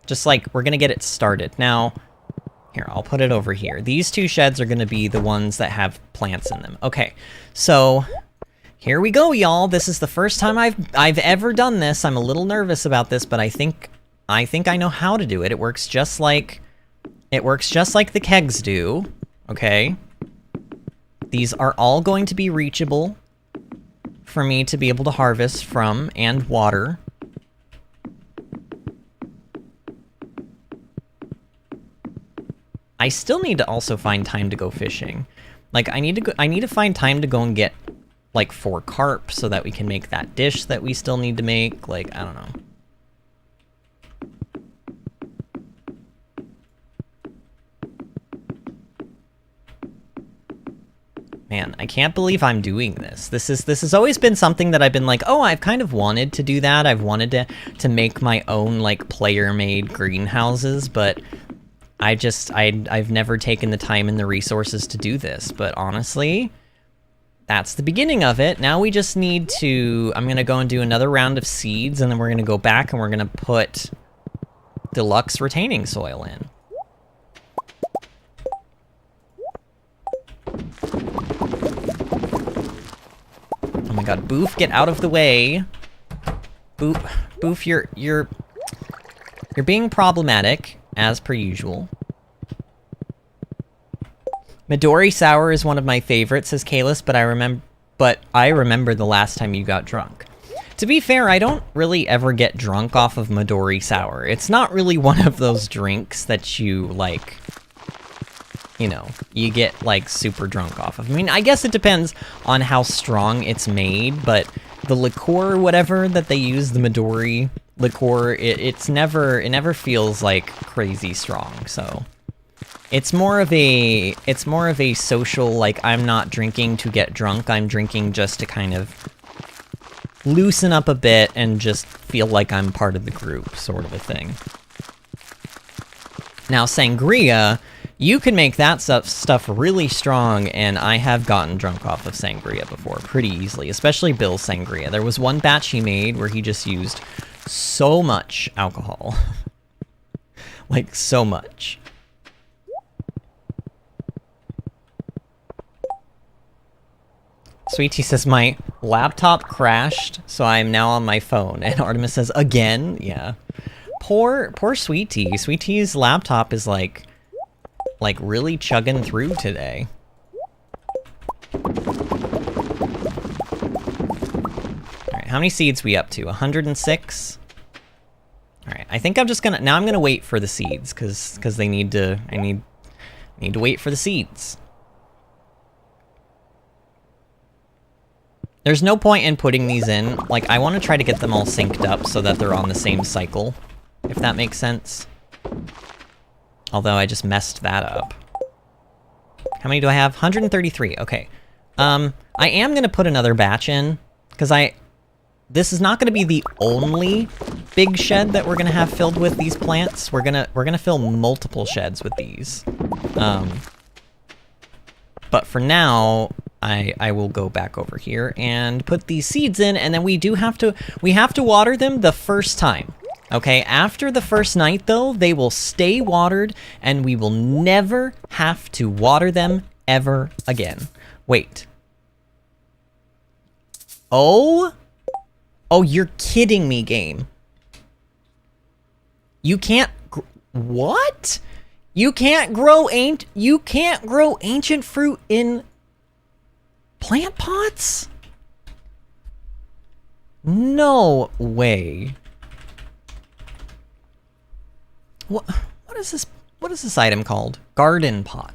Just like, we're going to get it started. Now... Here, I'll put it over here. These 2 sheds are going to be the ones that have plants in them. Okay, so here we go, y'all. This is the first time I've ever done this. I'm a little nervous about this, but I think I know how to do it. It works just like the kegs do. Okay, these are all going to be reachable for me to be able to harvest from and water. I still need to also find time to go fishing. Like, I need to find time to go and get, like, 4 carp so that we can make that dish that we still need to make. Like, I don't know. Man, I can't believe I'm doing this. This has always been something that I've been like, oh, I've kind of wanted to do that. I've wanted to make my own, like, player-made greenhouses, but... I've never taken the time and the resources to do this, but honestly, that's the beginning of it. Now we just need to, I'm gonna go and do another round of seeds, and then we're gonna go back and we're gonna put deluxe retaining soil in. Oh my god, Boof, get out of the way. Boof, you're being problematic. As per usual. Midori Sour is one of my favorites, says Kalis, but I remember the last time you got drunk. To be fair, I don't really ever get drunk off of Midori Sour. It's not really one of those drinks that you, like, you know, you get, like, super drunk off of. I mean, I guess it depends on how strong it's made, but the liqueur or whatever that they use, the Midori liqueur, it never feels like crazy strong. So it's more of a social, like, I'm not drinking to get drunk, I'm drinking just to kind of loosen up a bit and just feel like I'm part of the group, sort of a thing. Now sangria, you can make that stuff really strong, and I have gotten drunk off of sangria before pretty easily, especially Bill's sangria. There was one batch he made where he just used so much alcohol. Like, so much. Sweetie says, my laptop crashed, so I'm now on my phone. And Artemis says, again? Yeah. Poor Sweetie. Sweetie's laptop is like really chugging through today. Alright, how many seeds we up to? 106? Alright, I think I'm just gonna... Now I'm gonna wait for the seeds, because they need to... I need to wait for the seeds. There's no point in putting these in. Like, I want to try to get them all synced up so that they're on the same cycle, if that makes sense. Although I just messed that up. How many do I have? 133, okay. I am gonna put another batch in, because this is not gonna be the only big shed that we're gonna have filled with these plants. We're gonna fill multiple sheds with these. But for now, I will go back over here and put these seeds in, and then we have to water them the first time. Okay, after the first night though, they will stay watered, and we will never have to water them ever again. Wait. Oh, you're kidding me, game. You can't, what? You can't grow ancient fruit in plant pots? No way. What is this? What is this item called? Garden pot.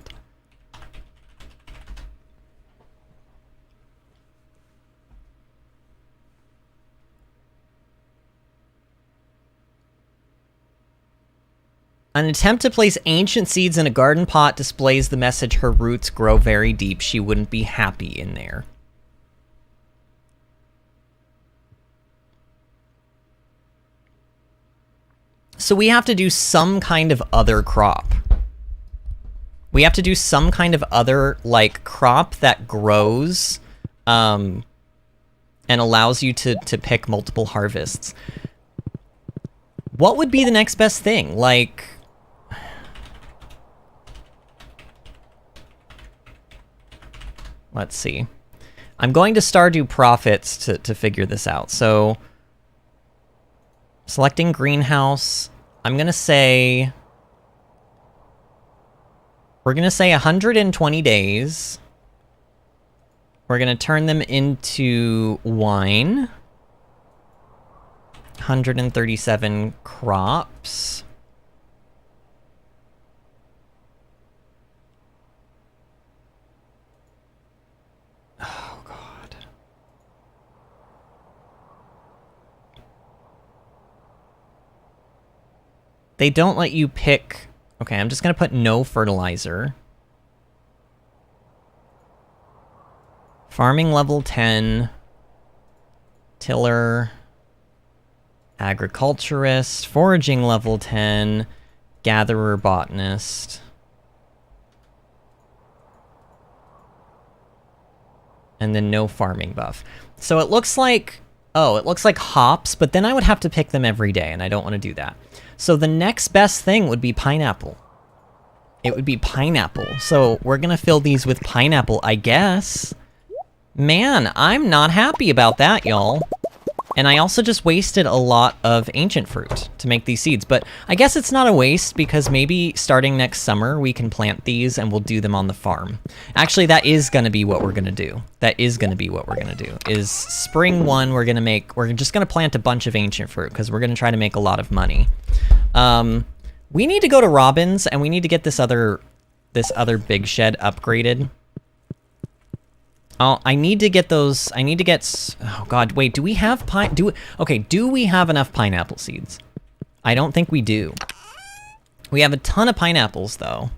An attempt to place ancient seeds in a garden pot displays the message her roots grow very deep. She wouldn't be happy in there. So we have to do some kind of other crop. We have to do some kind of other, like, crop that grows, and allows you to pick multiple harvests. What would be the next best thing? Like, let's see. I'm going to Stardew Profits to figure this out. So, selecting greenhouse, I'm gonna say, we're gonna say 120 days. We're gonna turn them into wine. 137 crops. Oh, God. They don't let you pick... Okay, I'm just gonna put no fertilizer. Farming level 10. Tiller. Agriculturist. Foraging level 10. Gatherer botanist. And then no farming buff. So it looks like... Oh, it looks like hops, but then I would have to pick them every day, and I don't want to do that. So the next best thing would be pineapple. It would be pineapple. So we're gonna fill these with pineapple, I guess. Man, I'm not happy about that, y'all. And I also just wasted a lot of ancient fruit to make these seeds. But I guess it's not a waste, because maybe starting next summer, we can plant these and we'll do them on the farm. Actually, that is gonna be what we're gonna do. That is gonna be what we're gonna do. Is spring one, we're just gonna plant a bunch of ancient fruit, because we're gonna try to make a lot of money. We need to go to Robin's, and we need to get this other big shed upgraded. Oh, I need to get those, oh God, wait, do we have do we have enough pineapple seeds? I don't think we do. We have a ton of pineapples, though.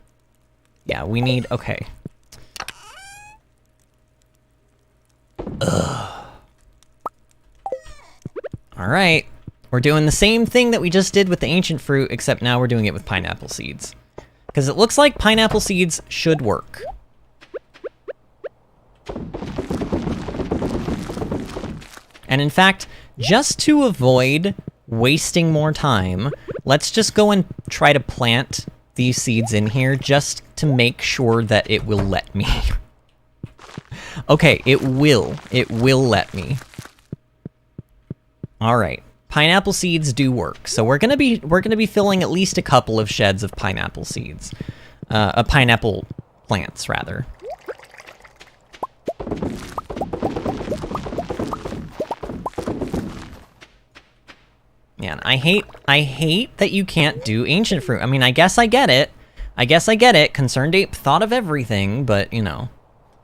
Yeah, we need, okay. Ugh. All right, we're doing the same thing that we just did with the ancient fruit, except now we're doing it with pineapple seeds. Because it looks like pineapple seeds should work. And in fact, just to avoid wasting more time, let's just go and try to plant these seeds in here just to make sure that it will let me. Okay, it will let me. All right, pineapple seeds do work. So we're gonna be filling at least a couple of sheds of pineapple seeds, pineapple plants rather. Man, I hate that you can't do ancient fruit. I mean, I guess I get it. Concerned Ape thought of everything, but, you know.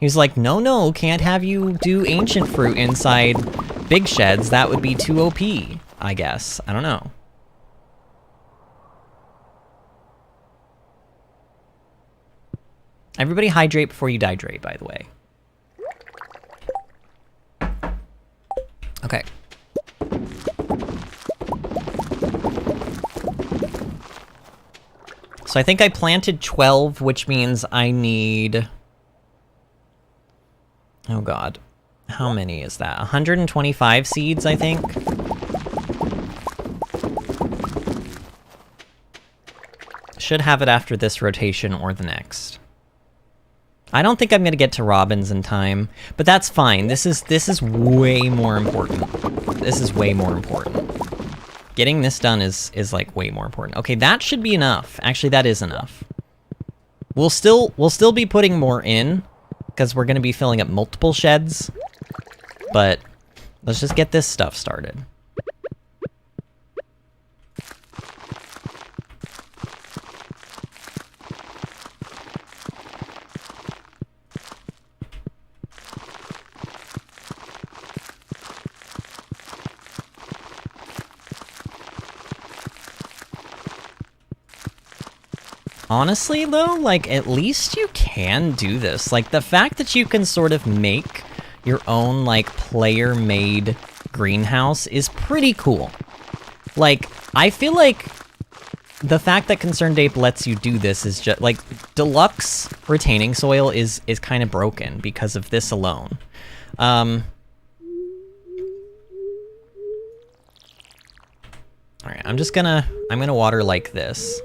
He's like, no, can't have you do ancient fruit inside big sheds. That would be too OP, I guess. I don't know. Everybody hydrate before you dihydrate, by the way. Okay. So I think I planted 12, which means I need... Oh god. How many is that? 125 seeds, I think? Should have it after this rotation or the next. I don't think I'm gonna get to robins in time, but that's fine. This is way more important. This is way more important. Getting this done is like way more important. Okay, that should be enough. Actually, that is enough. We'll still be putting more in, because we're gonna be filling up multiple sheds. But let's just get this stuff started. Honestly, though, like, at least you can do this. Like, the fact that you can sort of make your own, like, player-made greenhouse is pretty cool. Like, I feel like the fact that Concerned Ape lets you do this is just, like, deluxe retaining soil is kind of broken because of this alone. Alright, I'm gonna water like this.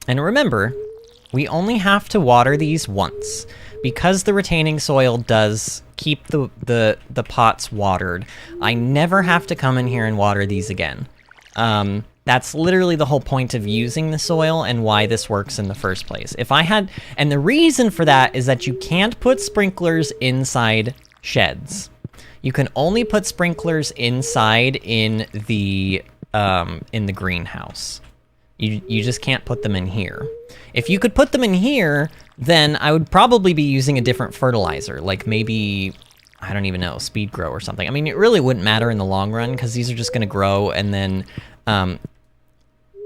And remember, we only have to water these once. Because the retaining soil does keep the pots watered, I never have to come in here and water these again. That's literally the whole point of using the soil and why this works in the first place. And the reason for that is that you can't put sprinklers inside sheds. You can only put sprinklers inside in the greenhouse. You just can't put them in here. If you could put them in here, then I would probably be using a different fertilizer, like maybe, I don't even know, Speed Grow or something. I mean, it really wouldn't matter in the long run, because these are just going to grow, and then,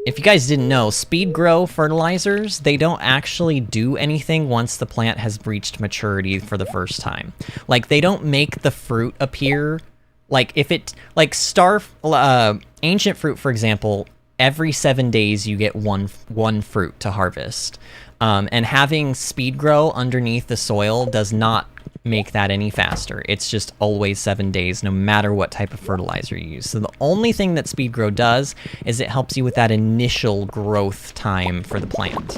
if you guys didn't know, Speed Grow fertilizers, they don't actually do anything once the plant has reached maturity for the first time. Like, they don't make the fruit appear, like, if it, like, ancient fruit, for example, every 7 days you get one fruit to harvest. And having Speed Grow underneath the soil does not make that any faster. It's just always 7 days, no matter what type of fertilizer you use. So the only thing that Speed Grow does is it helps you with that initial growth time for the plant.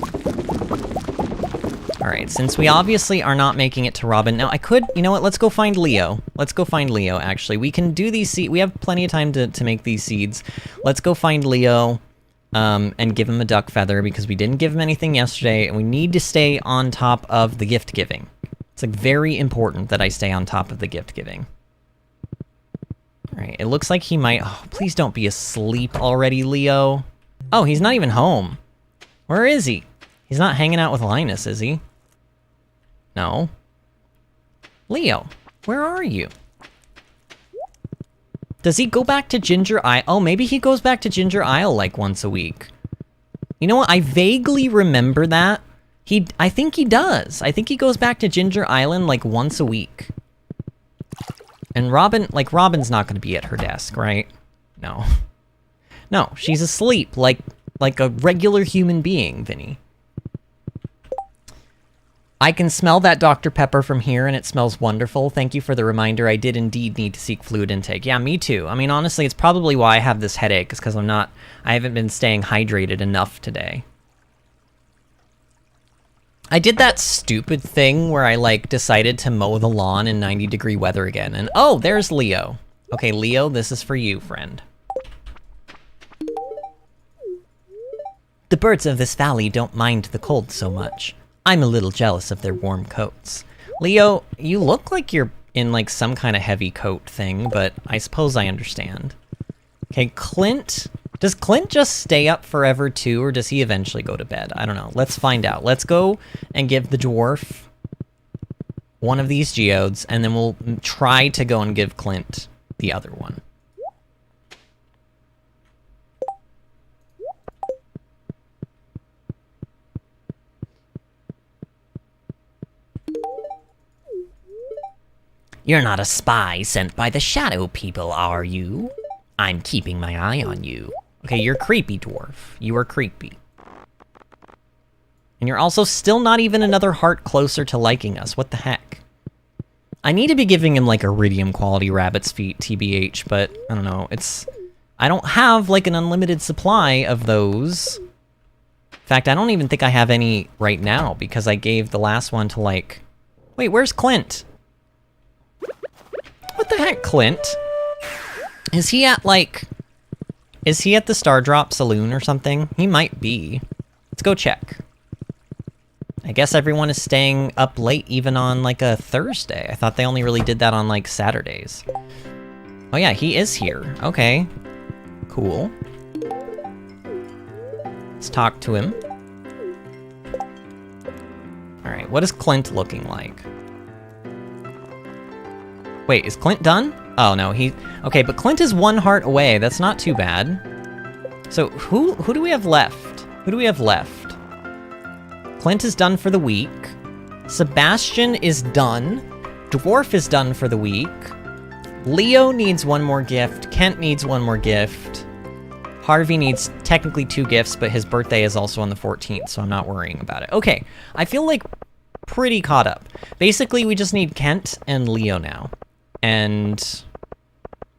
All right, since we obviously are not making it to Robin, now I could, you know what, let's go find Leo. Let's go find Leo, actually. We can do these seeds, we have plenty of time to make these seeds. Let's go find Leo and give him a duck feather, because we didn't give him anything yesterday, and we need to stay on top of the gift giving. It's like very important that I stay on top of the gift giving. All right, it looks like he might, oh, please don't be asleep already, Leo. Oh, he's not even home. Where is he? He's not hanging out with Linus, is he? No. Leo, where are you? Does he go back to Ginger Isle? Oh, maybe he goes back to Ginger Isle like once a week. You know what? I vaguely remember that. I think he does. I think he goes back to Ginger Island like once a week. And Robin's not going to be at her desk, right? No. No, she's asleep like a regular human being, Vinny. I can smell that Dr. Pepper from here, and it smells wonderful. Thank you for the reminder. I did indeed need to seek fluid intake. Yeah, me too. I mean, honestly, it's probably why I have this headache, is because I haven't been staying hydrated enough today. I did that stupid thing where I, like, decided to mow the lawn in 90-degree weather again, and oh, there's Leo. Okay, Leo, this is for you, friend. The birds of this valley don't mind the cold so much. I'm a little jealous of their warm coats. Leo, you look like you're in like some kind of heavy coat thing, but I suppose I understand. Okay, Clint. Does Clint just stay up forever too, or does he eventually go to bed? I don't know. Let's find out. Let's go and give the dwarf one of these geodes, and then we'll try to go and give Clint the other one. You're not a spy sent by the shadow people, are you? I'm keeping my eye on you. Okay, you're creepy, dwarf. You are creepy. And you're also still not even another heart closer to liking us. What the heck? I need to be giving him like iridium quality rabbit's feet, TBH, but I don't know. I don't have like an unlimited supply of those. In fact, I don't even think I have any right now because I gave the last one to like... Wait, where's Clint? What the heck, Clint? Is he at like... Is he at the Star Drop Saloon or something? He might be. Let's go check. I guess everyone is staying up late even on like a Thursday. I thought they only really did that on like Saturdays. Oh yeah, he is here. Okay. Cool. Let's talk to him. Alright, what is Clint looking like? Wait, is Clint done? Oh no, okay, but Clint is one heart away. That's not too bad. So who do we have left? Who do we have left? Clint is done for the week. Sebastian is done. Dwarf is done for the week. Leo needs one more gift. Kent needs one more gift. Harvey needs technically 2 gifts, but his birthday is also on the 14th, so I'm not worrying about it. Okay, I feel like pretty caught up. Basically, we just need Kent and Leo now. And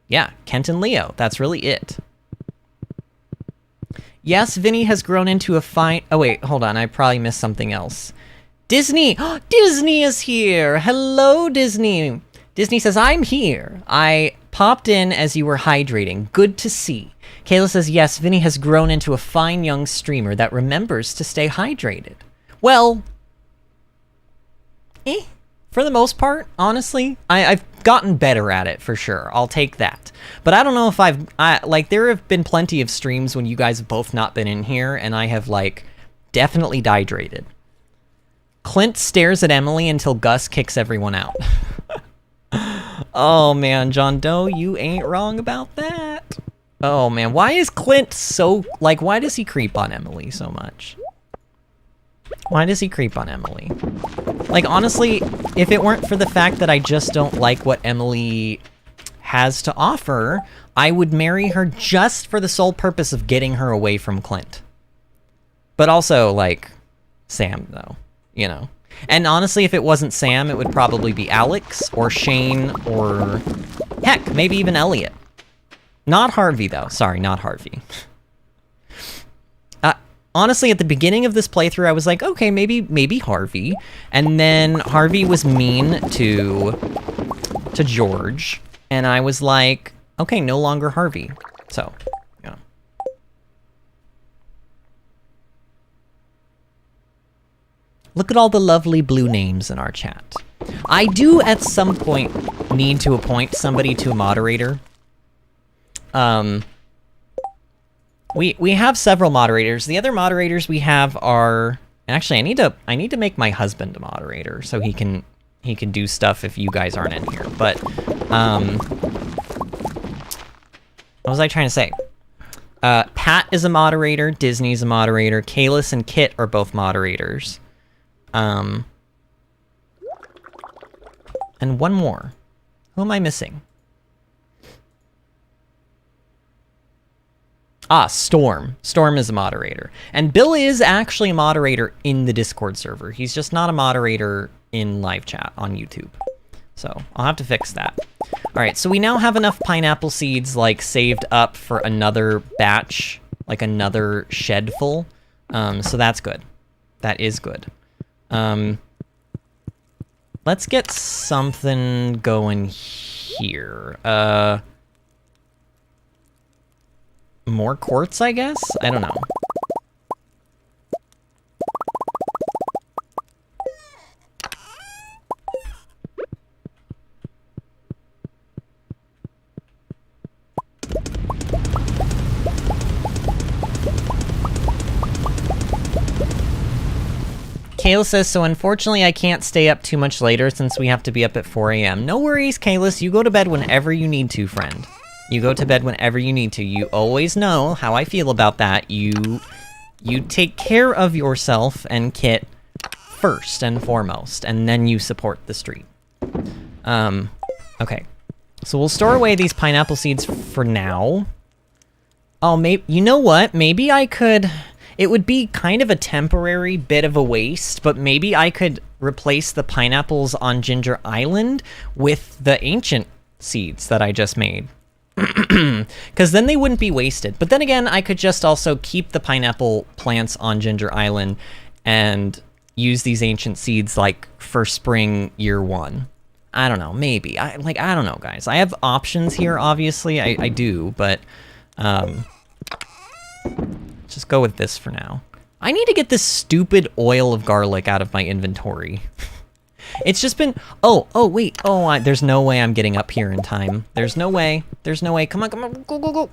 yeah, Kent and Leo, that's really it. Yes, Vinny has grown into a fine... Oh wait, hold on, I probably missed something else. Disney! Disney is here! Hello, Disney! Disney says, I'm here. I popped in as you were hydrating. Good to see. Kayla says, yes, Vinny has grown into a fine young streamer that remembers to stay hydrated. Well... For the most part, honestly, I've gotten better at it for sure. I'll take that. But I don't know if like, there have been plenty of streams when you guys have both not been in here, and I have, like, definitely dehydrated. Clint stares at Emily until Gus kicks everyone out. Oh, man, John Doe, you ain't wrong about that. Oh, man, why is Clint so... Like, why does he creep on Emily so much? Why does he creep on Emily? Like, honestly, if it weren't for the fact that I just don't like what Emily has to offer, I would marry her just for the sole purpose of getting her away from Clint. But also, like, Sam, though, you know. And honestly, if it wasn't Sam, it would probably be Alex, or Shane, or... Heck, maybe even Elliot. Not Harvey, though. Sorry, not Harvey. Honestly, at the beginning of this playthrough, I was like, okay, maybe Harvey. And then Harvey was mean to George. And I was like, okay, no longer Harvey. So, yeah. Look at all the lovely blue names in our chat. I do, at some point, need to appoint somebody to a moderator. We have several moderators. The other moderators we have are... Actually, I need to make my husband a moderator so he can do stuff if you guys aren't in here. But what was I trying to say? Pat is a moderator, Disney's a moderator, Kalis and Kit are both moderators. And one more. Who am I missing? Ah, Storm. Storm is a moderator. And Bill is actually a moderator in the Discord server. He's just not a moderator in live chat on YouTube. So, I'll have to fix that. Alright, so we now have enough pineapple seeds, like, saved up for another batch. Like, another shed full. So that's good. That is good. Let's get something going here. more quartz, I guess? I don't know. Kayla says, so unfortunately I can't stay up too much later since we have to be up at 4 a.m. No worries, Kalis. You go to bed whenever you need to, friend. You go to bed whenever you need to. You always know how I feel about that. You take care of yourself and Kit first and foremost, and then you support the stream. Okay. So we'll store away these pineapple seeds for now. Oh, maybe, you know what? Maybe I could... It would be kind of a temporary bit of a waste, but maybe I could replace the pineapples on Ginger Island with the ancient seeds that I just made. Because then they wouldn't be wasted. But then again, I could just also keep the pineapple plants on Ginger Island and use these ancient seeds like for spring year 1. I don't know, maybe. I don't know, guys. I have options here, obviously. I do, but... just go with this for now. I need to get this stupid oil of garlic out of my inventory. It's just been... Oh, wait. Oh, there's no way I'm getting up here in time. There's no way. There's no way. Come on, go.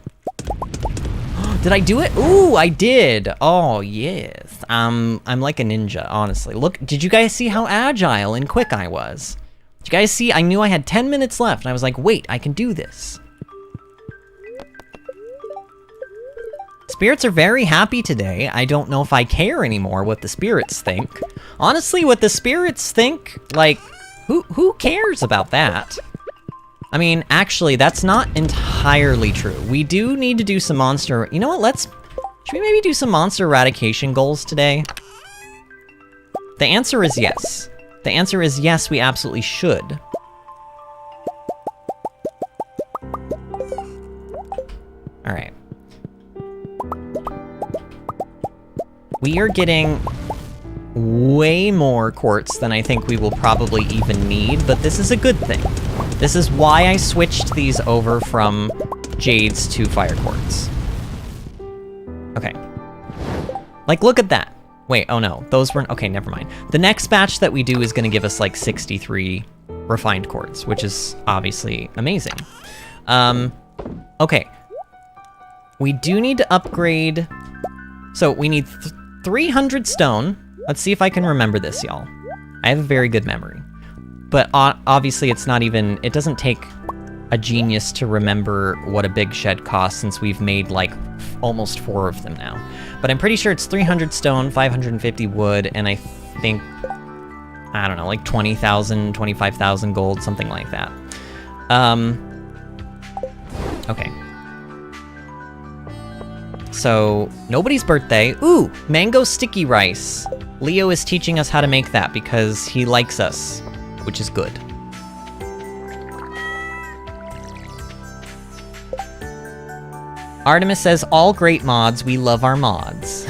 Did I do it? Ooh, I did. Oh, yes. I'm like a ninja, honestly. Look, did you guys see how agile and quick I was? Did you guys see? I knew I had 10 minutes left, and I was like, wait, I can do this. Spirits are very happy today. I don't know if I care anymore what the spirits think. Honestly, what the spirits think, like, who cares about that? I mean, actually, that's not entirely true. We do need to do some monster... You know what, should we maybe do some monster eradication goals today? The answer is yes. The answer is yes, we absolutely should. Alright. We are getting way more quartz than I think we will probably even need, but this is a good thing. This is why I switched these over from jades to fire quartz. Okay. Like, look at that. Wait, oh no, those weren't... Okay, never mind. The next batch that we do is going to give us, like, 63 refined quartz, which is obviously amazing. Okay. We do need to upgrade... So, we need 300 stone. Let's see if I can remember this, y'all. I have a very good memory. But obviously it's not even... It doesn't take a genius to remember what a big shed costs since we've made, like, almost 4 of them now. But I'm pretty sure it's 300 stone, 550 wood, and I think... I don't know, like 20,000, 25,000 gold, something like that. Okay. So, nobody's birthday. Ooh, mango sticky rice. Leo is teaching us how to make that because he likes us, which is good. Artemis says, all great mods, we love our mods.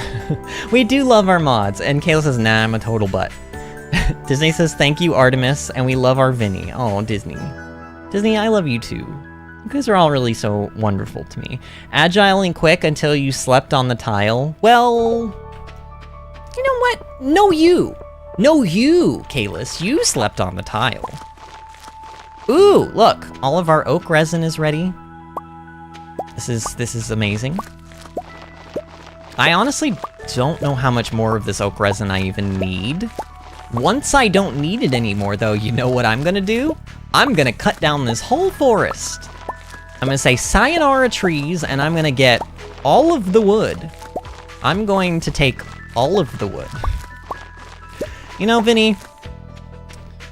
We do love our mods. And Kayla says, nah, I'm a total butt. Disney says, thank you, Artemis, and we love our Vinny. Oh, Disney. Disney, I love you too. You guys are all really so wonderful to me. Agile and quick until you slept on the tile. Well, you know what? No, you, Kalis. You slept on the tile. Ooh, look, all of our oak resin is ready. This is amazing. I honestly don't know how much more of this oak resin I even need. Once I don't need it anymore, though, you know what I'm gonna do? I'm gonna cut down this whole forest. I'm gonna say sayonara trees, and I'm gonna get all of the wood. I'm going to take all of the wood. You know, Vinny,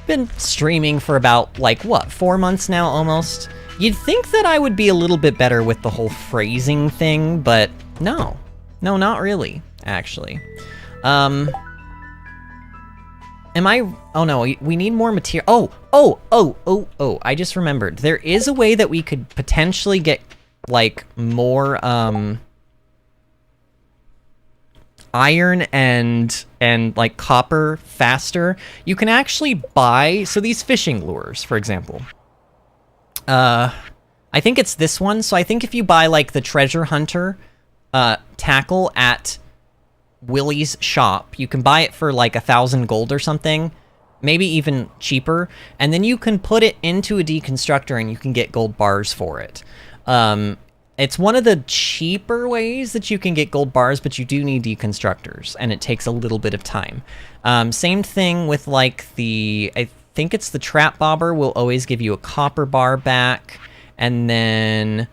been streaming for about, like, what, 4 months now, almost? You'd think that I would be a little bit better with the whole phrasing thing, but no. No, not really, actually. Am I... Oh, no, we need more material. Oh, I just remembered. There is a way that we could potentially get, like, more, iron and like, copper faster. You can actually buy... So these fishing lures, for example. I think it's this one. So I think if you buy, like, the treasure hunter tackle at Willie's shop, you can buy it for, like, 1,000 gold or something. Maybe even cheaper. And then you can put it into a deconstructor and you can get gold bars for it. It's one of the cheaper ways that you can get gold bars, but you do need deconstructors, and it takes a little bit of time. Same thing with, like, I think it's the trap bobber will always give you a copper bar back, and then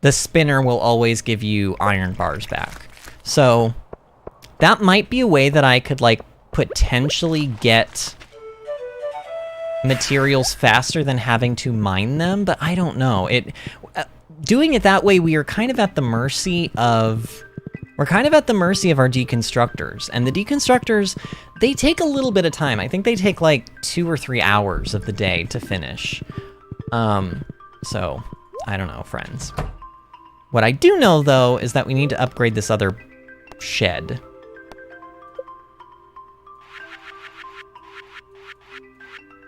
the spinner will always give you iron bars back. So that might be a way that I could, like, potentially get materials faster than having to mine them, but I don't know. Doing it that way, we are kind of at the mercy of... We're kind of at the mercy of our deconstructors. And the deconstructors, they take a little bit of time. I think they take like 2 or 3 hours of the day to finish. So, I don't know, friends. What I do know, though, is that we need to upgrade this other shed.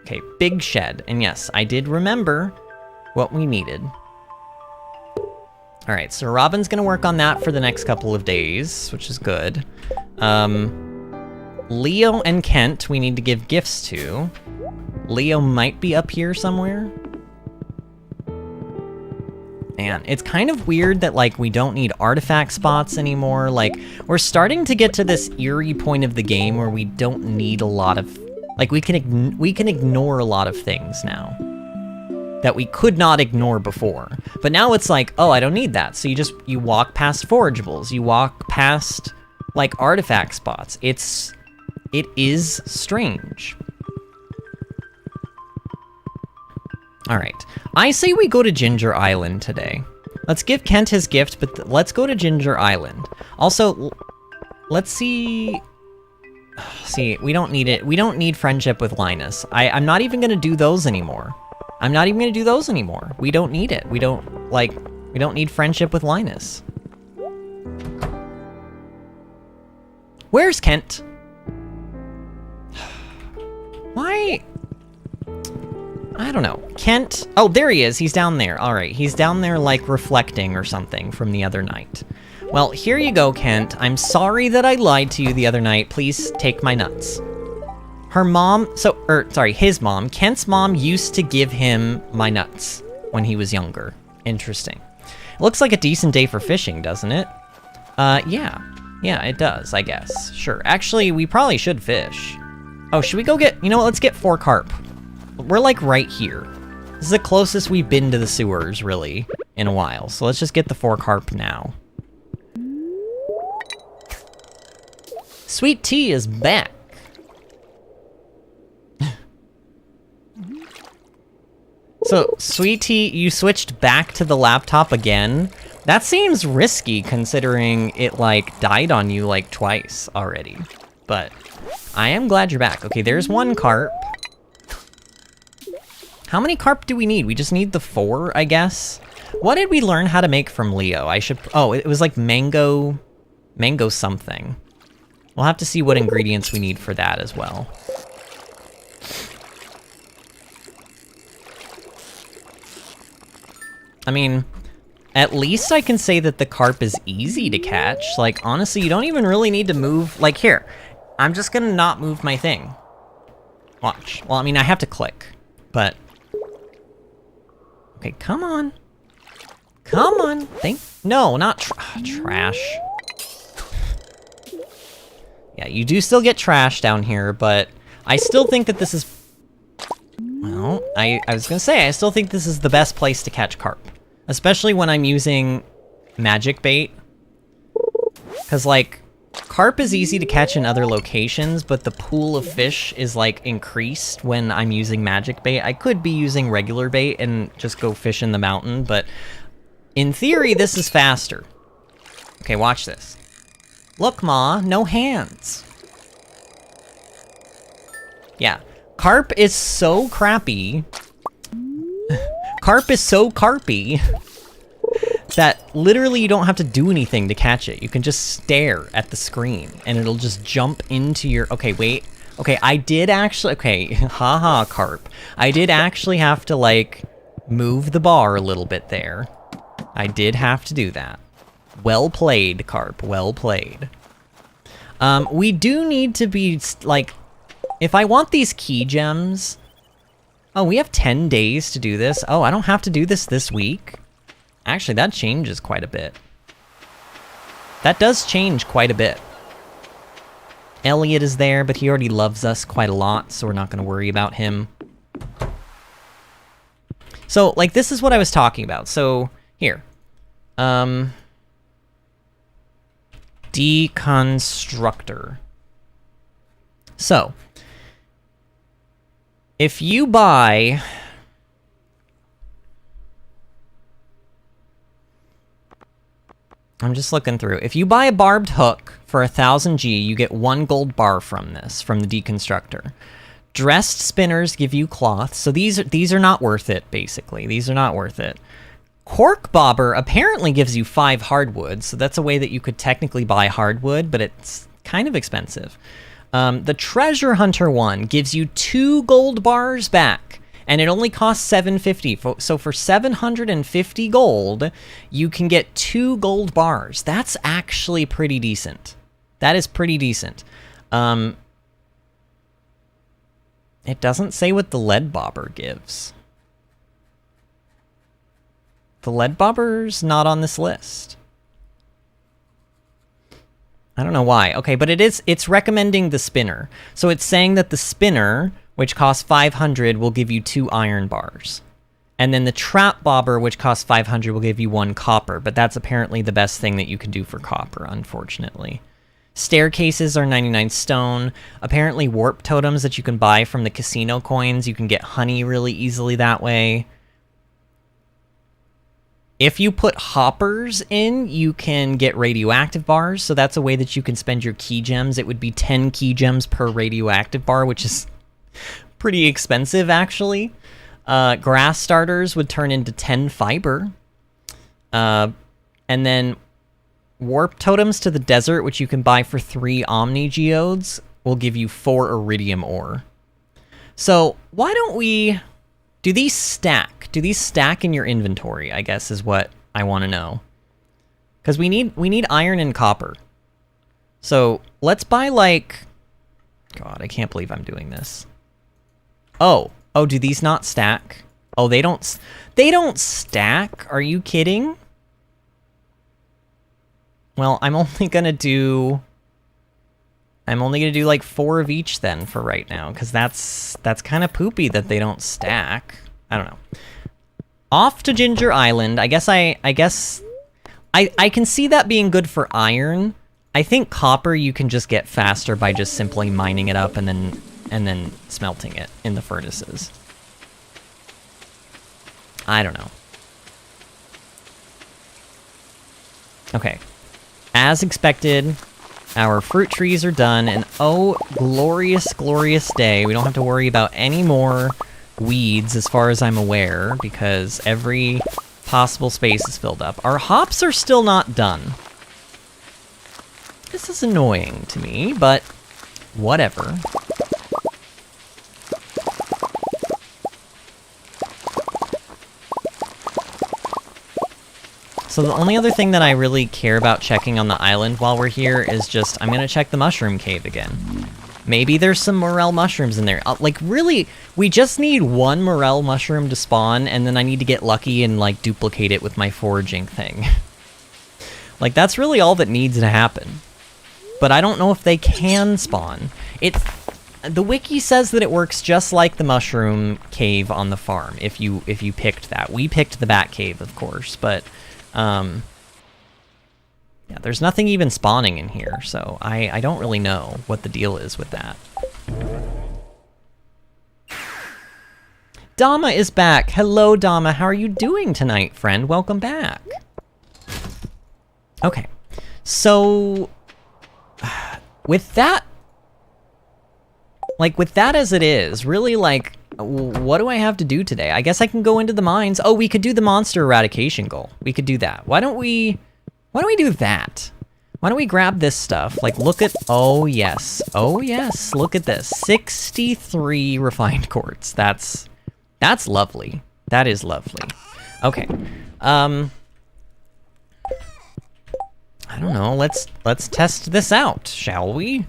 Okay, big shed. And yes, I did remember what we needed. All right, so Robin's gonna work on that for the next couple of days, which is good. Leo and Kent, we need to give gifts to. Leo might be up here somewhere. Man, it's kind of weird that, like, we don't need artifact spots anymore. Like, we're starting to get to this eerie point of the game where we don't need a lot of... Like, we can ignore a lot of things now that we could not ignore before. But now it's like, oh, I don't need that. So you walk past forageables. You walk past, like, artifact spots. It is strange. All right. I say we go to Ginger Island today. Let's give Kent his gift, but let's go to Ginger Island. Also, let's see... See, we don't need it. We don't need friendship with Linus. I'm not even gonna do those anymore. I'm not even gonna do those anymore. We don't need it. We don't need friendship with Linus. Where's Kent? Why? I don't know. Kent, oh, there he is. He's down there. All right, he's down there, like, reflecting or something from the other night. Well, here you go, Kent. I'm sorry that I lied to you the other night. Please take my nuts. Her mom, his mom, Kent's mom used to give him my nuts when he was younger. Interesting. It looks like a decent day for fishing, doesn't it? Yeah. Yeah, it does, I guess. Sure. Actually, we probably should fish. Oh, should we go get, you know what, let's get 4 carp. We're, like, right here. This is the closest we've been to the sewers, really, in a while. So let's just get the 4 carp now. Sweet Tea is back. So, Sweet Tea, you switched back to the laptop again? That seems risky, considering it, like, died on you, like, twice already. But I am glad you're back. Okay, there's 1 carp. How many carp do we need? We just need the 4, I guess? What did we learn how to make from Leo? Oh, it was like mango something. We'll have to see what ingredients we need for that as well. I mean, at least I can say that the carp is easy to catch. Like, honestly, you don't even really need to move. Like, here, I'm just gonna not move my thing. Watch. Well, I mean, I have to click, but... Okay, come on. Come on. No, not trash. Yeah, you do still get trash down here, but I still think that this is... Well, I was gonna say, I still think this is the best place to catch carp. Especially when I'm using magic bait. Because, like, carp is easy to catch in other locations, but the pool of fish is, like, increased when I'm using magic bait. I could be using regular bait and just go fish in the mountain, but in theory, this is faster. Okay, watch this. Look, Ma, no hands. Yeah, carp is so crappy. Carp is so carpy that literally you don't have to do anything to catch it. You can just stare at the screen and it'll just jump into your... Okay, wait. Okay, I did actually... Okay, haha, carp. I did actually have to, like, move the bar a little bit there. I did have to do that. Well played, Carp. Well played. We do need to be, like... If I want these key gems... Oh, we have 10 days to do this. Oh, I don't have to do this week. Actually, that changes quite a bit. That does change quite a bit. Elliot is there, but he already loves us quite a lot, so we're not going to worry about him. So, like, this is what I was talking about. So, here. Deconstructor. So, if you buy... I'm just looking through. If you buy a barbed hook for 1000 G, you get 1 gold bar from this, from the deconstructor. Dressed spinners give you cloth, so these are not worth it, basically. These are not worth it. Cork bobber apparently gives you 5 hardwood, so that's a way that you could technically buy hardwood, but it's kind of expensive. The treasure hunter one gives you 2 gold bars back, and it only costs 750. So for 750 gold, you can get 2 gold bars. That's actually pretty decent. That is pretty decent. It doesn't say what the lead bobber gives. The lead bobber's not on this list. I don't know why. Okay, but it's recommending the spinner. So it's saying that the spinner, which costs 500, will give you 2 iron bars. And then the trap bobber, which costs 500, will give you 1 copper. But that's apparently the best thing that you can do for copper, unfortunately. Staircases are 99 stone. Apparently warp totems that you can buy from the casino coins. You can get honey really easily that way. If you put hoppers in, you can get radioactive bars, so that's a way that you can spend your key gems. It would be 10 key gems per radioactive bar, which is pretty expensive, actually. Grass starters would turn into 10 fiber. And then warp totems to the desert, which you can buy for 3 omni geodes, will give you 4 iridium ore. So why don't we... Do these stack? Do these stack in your inventory, I guess, is what I want to know. Because we need iron and copper. So let's buy, like... God, I can't believe I'm doing this. Oh, do these not stack? Oh, they don't stack? Are you kidding? Well, I'm only gonna do like 4 of each then for right now, because that's kind of poopy that they don't stack. I don't know. Off to Ginger Island. I guess I can see that being good for iron. I think copper you can just get faster by just simply mining it up and then smelting it in the furnaces. I don't know. Okay. As expected, our fruit trees are done, and oh, glorious, glorious day. We don't have to worry about any more weeds as far as I'm aware, because every possible space is filled up. Our hops are still not done. This is annoying to me, but whatever. So the only other thing that I really care about checking on the island while we're here is just, I'm gonna check the mushroom cave again. Maybe there's some morel mushrooms in there. Like, really, we just need 1 morel mushroom to spawn, and then I need to get lucky and, like, duplicate it with my foraging thing. Like, that's really all that needs to happen. But I don't know if they can spawn. The wiki says that it works just like the mushroom cave on the farm, if you picked that. We picked the bat cave, of course, but... yeah, there's nothing even spawning in here, so I don't really know what the deal is with that. Dama is back. Hello, Dama. How are you doing tonight, friend? Welcome back. Okay, so with that as it is, really, like, what do I have to do today? I guess I can go into the mines. Oh, we could do the monster eradication goal. We could do that. Why don't we do that? Why don't we grab this stuff? Like, look at, oh yes, look at this. 63 refined quartz. That's lovely. That is lovely. Okay. I don't know. Let's test this out, shall we?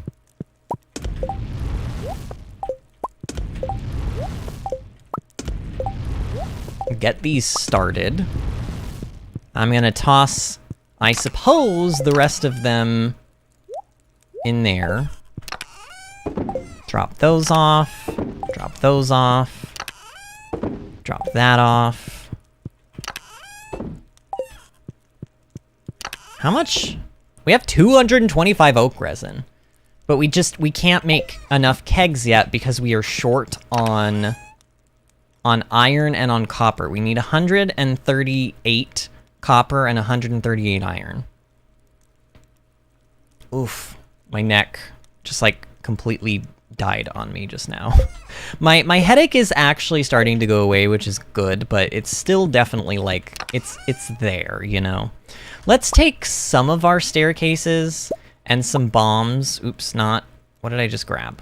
Get these started. I'm gonna toss, I suppose, the rest of them in there. Drop those off. Drop those off. Drop that off. How much? We have 225 oak resin. But we can't make enough kegs yet because we are short on iron and on copper. We need 138 copper and 138 iron. Oof. My neck just like completely died on me just now. My headache is actually starting to go away, which is good, but it's still definitely like it's there, you know. Let's take some of our staircases and some bombs. Oops, not. What did I just grab?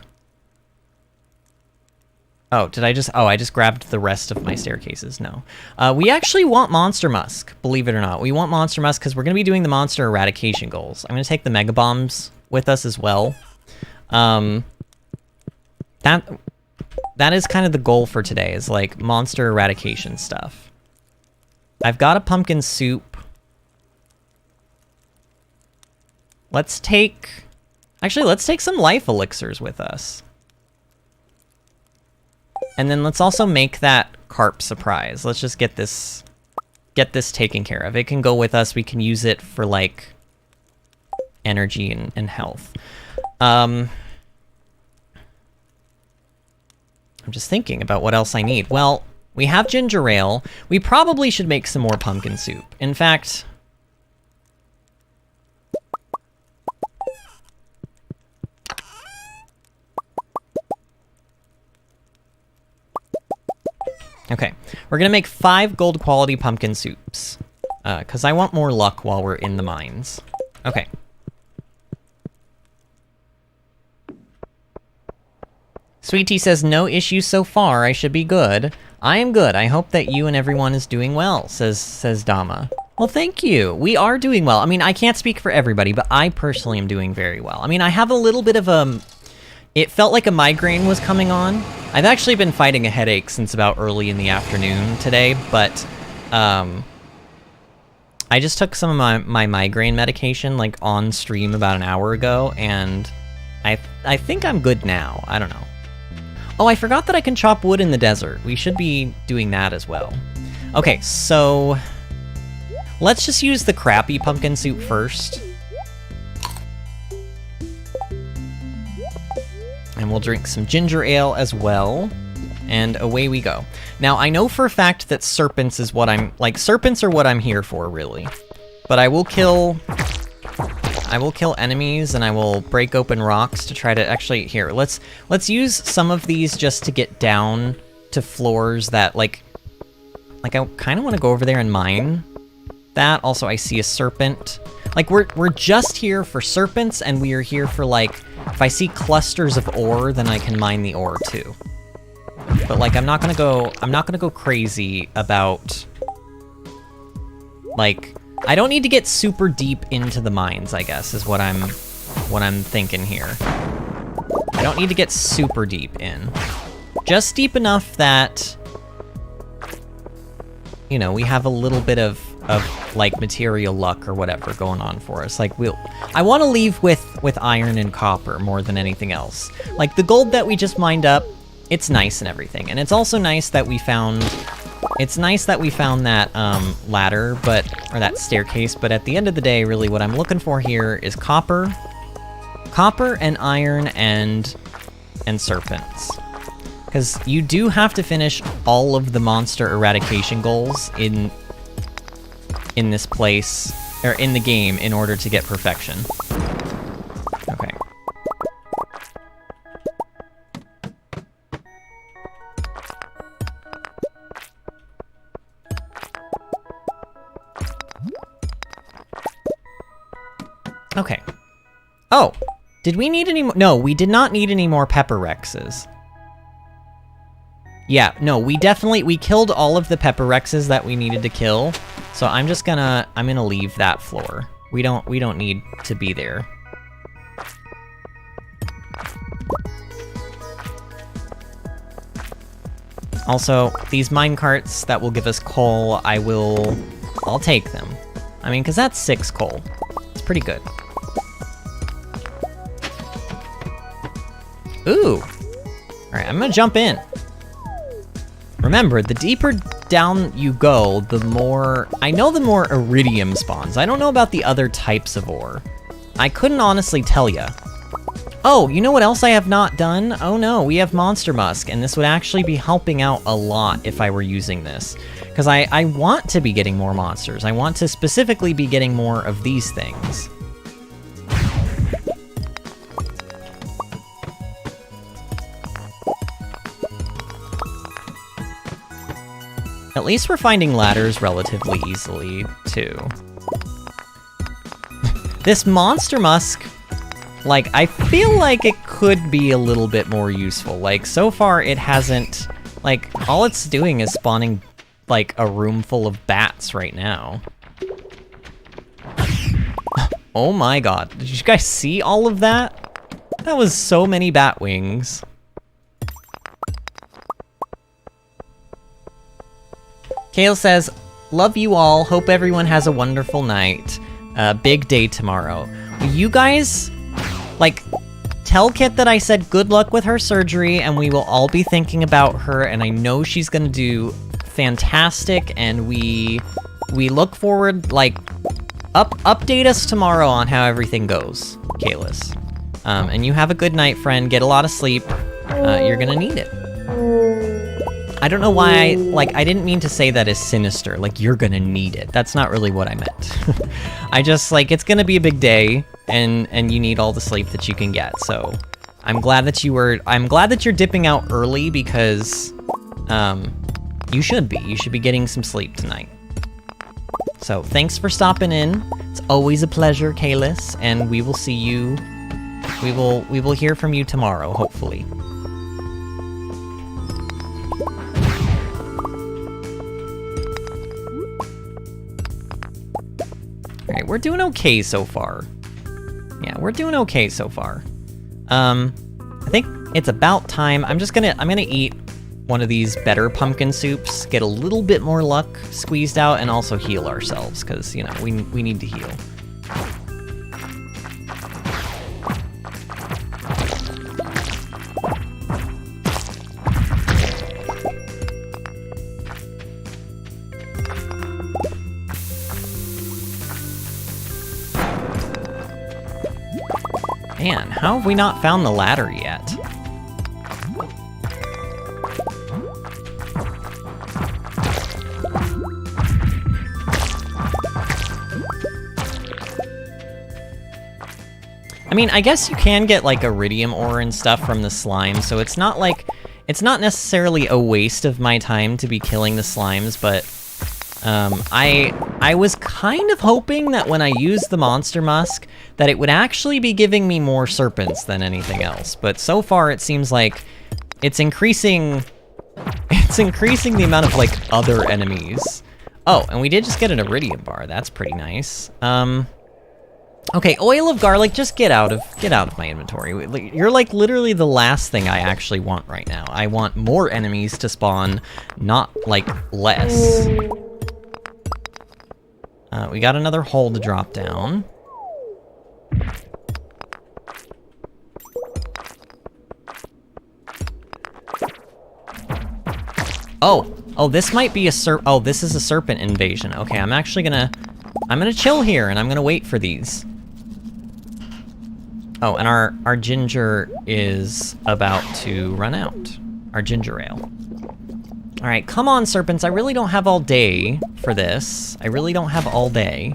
Oh, I just grabbed the rest of my staircases. No. We actually want Monster Musk, believe it or not. We want Monster Musk because we're going to be doing the monster eradication goals. I'm going to take the Mega Bombs with us as well. That is kind of the goal for today, is like monster eradication stuff. I've got a pumpkin soup. Let's take some life elixirs with us. And then let's also make that carp surprise. Let's just get this taken care of. It can go with us. We can use it for like energy and health. I'm just thinking about what else I need. Well, we have ginger ale. We probably should make some more pumpkin soup. In fact, okay, we're gonna make 5 gold quality pumpkin soups, because I want more luck while we're in the mines. Okay. Sweet Tea says, no issues so far, I should be good. I am good, I hope that you and everyone is doing well, says Dama. Well, thank you, we are doing well. I mean, I can't speak for everybody, but I personally am doing very well. I mean, I have a little bit of it felt like a migraine was coming on. I've actually been fighting a headache since about early in the afternoon today, but I just took some of my migraine medication like on stream about an hour ago, and I think I'm good now. I don't know. Oh, I forgot that I can chop wood in the desert. We should be doing that as well. Okay, so let's just use the crappy pumpkin soup first. And we'll drink some ginger ale as well. And away we go. Now, I know for a fact that serpents is what serpents are what I'm here for, really. But I will kill enemies, and I will break open rocks to try to actually, here, let's use some of these just to get down to floors that, like I kind of want to go over there and mine that. Also, I see a serpent. Like, we're just here for serpents, and we are here for, like, if I see clusters of ore, then I can mine the ore too. But like, I'm not gonna go crazy about, like, I don't need to get super deep into the mines, I guess, is what I'm thinking here. I don't need to get super deep in. Just deep enough that, you know, we have a little bit of like material luck or whatever going on for us. Like, I want to leave with iron and copper more than anything else. Like, the gold that we just mined up, it's nice and everything, and it's also nice that we found that ladder, or that staircase, but at the end of the day, really what I'm looking for here is copper and iron and serpents. Because you do have to finish all of the monster eradication goals in this place, or in the game, in order to get perfection. Okay. Okay. Oh, did we need any more? No, we did not need any more pepper rexes. Yeah, no, we killed all of the pepper rexes that we needed to kill. So I'm gonna leave that floor. We don't need to be there. Also, these minecarts that will give us coal, I'll take them. I mean, because that's 6 coal. It's pretty good. Ooh! Alright, I'm gonna jump in. Remember, the deeper down you go, the more iridium spawns. I don't know about the other types of ore. I couldn't honestly tell ya. Oh, you know what else I have not done? Oh no, we have Monster Musk, and this would actually be helping out a lot if I were using this. Because I want to be getting more monsters. I want to specifically be getting more of these things. At least we're finding ladders relatively easily, too. This Monster Musk, like, I feel like it could be a little bit more useful. Like, so far it hasn't, like, all it's doing is spawning, like, a room full of bats right now. Oh my god, did you guys see all of that? That was so many bat wings. Kale says, love you all, hope everyone has a wonderful night. Big day tomorrow. You guys, like, tell Kit that I said good luck with her surgery, and we will all be thinking about her, and I know she's gonna do fantastic, and we look forward, like, update us tomorrow on how everything goes, Kalis. And you have a good night, friend, get a lot of sleep, you're gonna need it. I don't know why, I didn't mean to say that as sinister, like, you're gonna need it. That's not really what I meant. I just, like, it's gonna be a big day, and you need all the sleep that you can get, so I'm glad that you're dipping out early because, you should be getting some sleep tonight. So, thanks for stopping in. It's always a pleasure, Kalis, and we will see you, we will hear from you tomorrow, hopefully. Alright, we're doing okay so far. Yeah, we're doing okay so far. I think it's about time. I'm gonna eat one of these better pumpkin soups, get a little bit more luck squeezed out, and also heal ourselves, because, you know, we need to heal. Man, how have we not found the ladder yet? I mean, I guess you can get, like, iridium ore and stuff from the slime, so it's not necessarily a waste of my time to be killing the slimes, but I was kind of hoping that when I used the Monster Musk, that it would actually be giving me more serpents than anything else. But so far, it seems like it's increasing the amount of, like, other enemies. Oh, and we did just get an iridium bar. That's pretty nice. Okay, oil of garlic, just get out of my inventory. You're, like, literally the last thing I actually want right now. I want more enemies to spawn, not, like, less. We got another hole to drop down. Oh, this might be oh, this is a serpent invasion. Okay, I'm gonna chill here, and I'm gonna wait for these. Oh, and our ginger is about to run out. Our ginger ale. All right, come on, serpents. I really don't have all day for this. I really don't have all day.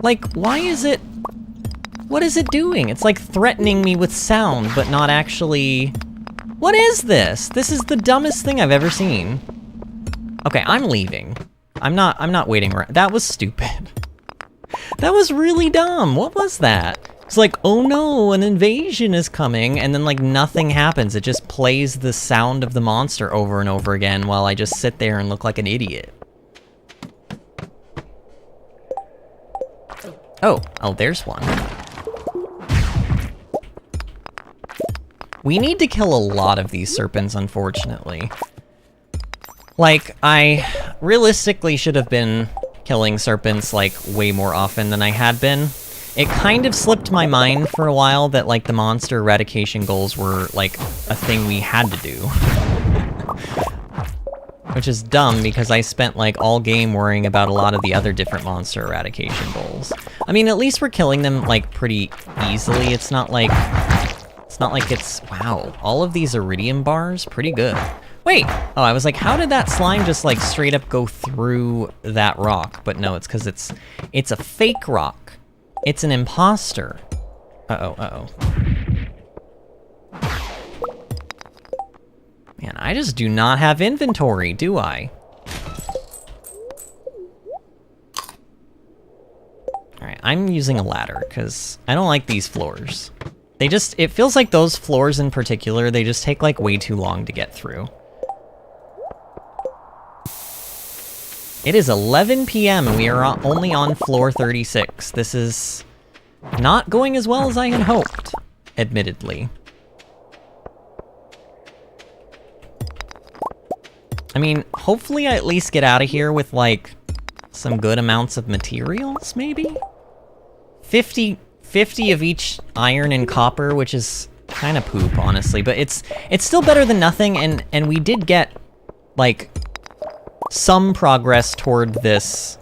Like, why is it... What is it doing? It's like threatening me with sound, but not actually... What is this? This is the dumbest thing I've ever seen. Okay, I'm leaving. I'm not waiting around. That was stupid. That was really dumb. What was that? It's like, oh no, an invasion is coming, and then like nothing happens. It just plays the sound of the monster over and over again while I just sit there and look like an idiot. Oh, there's one. We need to kill a lot of these serpents, unfortunately. Like, I realistically should have been killing serpents, like, way more often than I had been. It kind of slipped my mind for a while that, like, the monster eradication goals were, like, a thing we had to do. Which is dumb, because I spent, like, all game worrying about a lot of the other different monster eradication goals. I mean, at least we're killing them, like, pretty easily. It's not like it's... Wow, all of these iridium bars? Pretty good. Wait! Oh, I was like, how did that slime just, like, straight up go through that rock? But no, it's because it's a fake rock. It's an imposter. Uh-oh. Man, I just do not have inventory, do I? Alright, I'm using a ladder, because I don't like these floors. It feels like those floors in particular, they just take, like, way too long to get through. It is 11 p.m. and we are only on floor 36. This is not going as well as I had hoped, admittedly. I mean, hopefully I at least get out of here with, like, some good amounts of materials, maybe? 50 of each iron and copper, which is kind of poop, honestly, but it's still better than nothing, and we did get, like, some progress toward this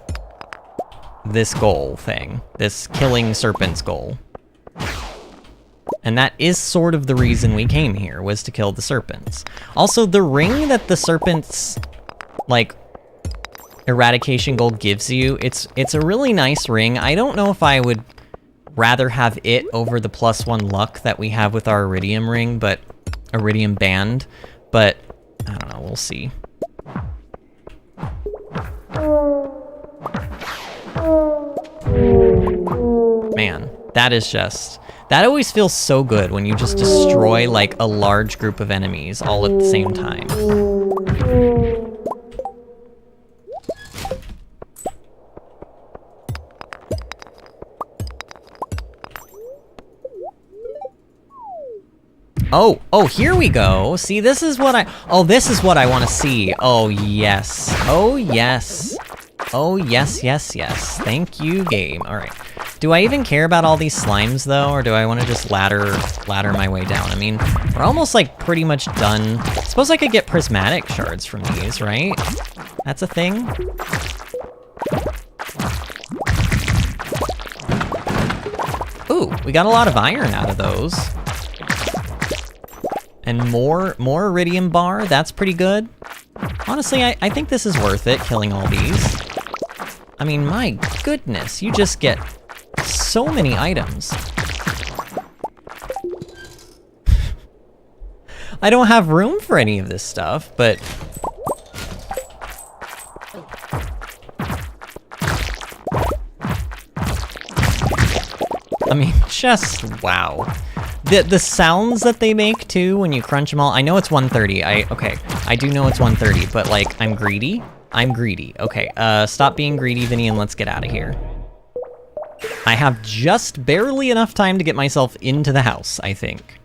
goal thing, this killing serpents goal. And that is sort of the reason we came here, was to kill the serpents. Also, the ring that the serpents, like, eradication goal gives you, it's a really nice ring. I don't know if I would rather have it over the +1 luck that we have with our iridium ring, but iridium band, but I don't know, we'll see. Man, that is just... That always feels so good when you just destroy, like, a large group of enemies all at the same time. Oh, here we go. See, this is what this is what I want to see. Oh, yes. Oh, yes. Oh, yes. Thank you, game. All right. Do I even care about all these slimes, though, or do I want to just ladder my way down? I mean, we're almost, like, pretty much done. I suppose I could get prismatic shards from these, right? That's a thing? Ooh, we got a lot of iron out of those. And more iridium bar, that's pretty good. Honestly, I think this is worth it, killing all these. I mean, my goodness, you just get so many items. I don't have room for any of this stuff, but... I mean, just wow. The sounds that they make, too, when you crunch them all... I know it's 130. Okay, I do know it's 130, but, like, I'm greedy. Okay, stop being greedy, Vinny, and let's get out of here. I have just barely enough time to get myself into the house, I think.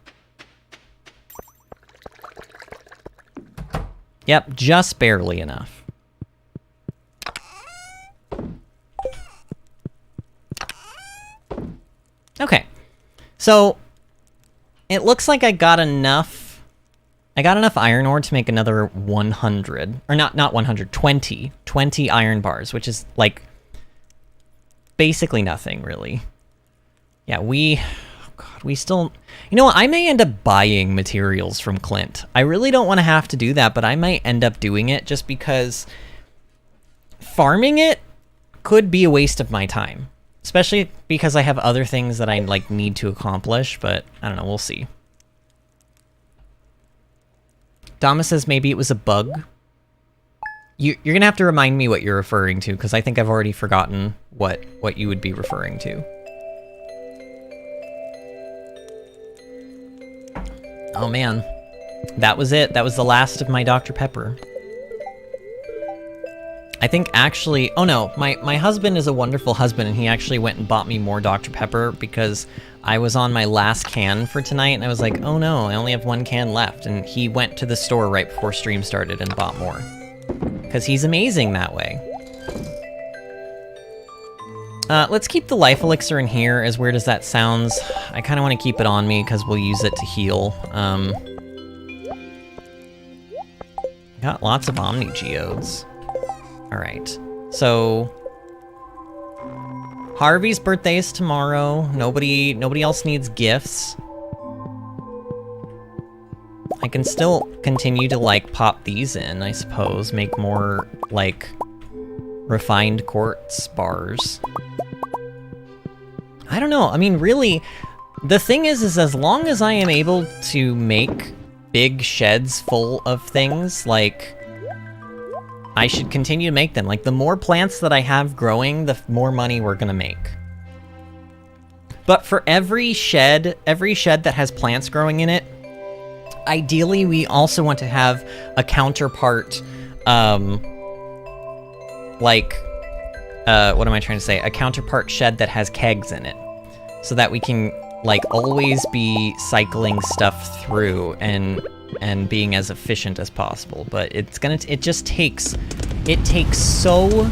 Yep, just barely enough. Okay, so... It looks like I got enough iron ore to make another 100, or not 100, 20 iron bars, which is, like, basically nothing, really. Yeah, we still, you know what, I may end up buying materials from Clint. I really don't want to have to do that, but I might end up doing it just because farming it could be a waste of my time. Especially because I have other things that I, like, need to accomplish, but I don't know, we'll see. Dama says maybe it was a bug. You're gonna have to remind me what you're referring to, because I think I've already forgotten what you would be referring to. Oh man, that was it. That was the last of my Dr. Pepper. I think actually, oh no, my husband is a wonderful husband, and he actually went and bought me more Dr. Pepper because I was on my last can for tonight, and I was like, oh no, I only have 1 can left, and he went to the store right before stream started and bought more. Because he's amazing that way. Let's keep the life elixir in here, as weird as that sounds. I kind of want to keep it on me because we'll use it to heal. Got lots of Omni Geodes. Alright, so Harvey's birthday is tomorrow. Nobody else needs gifts. I can still continue to, like, pop these in, I suppose. Make more, like, refined quartz bars. I don't know. I mean, really, the thing is as long as I am able to make big sheds full of things, like, I should continue to make them. Like, the more plants that I have growing, the more money we're gonna make. But for every shed that has plants growing in it, ideally we also want to have a counterpart, what am I trying to say? A counterpart shed that has kegs in it. So that we can, like, always be cycling stuff through and being as efficient as possible. But it takes so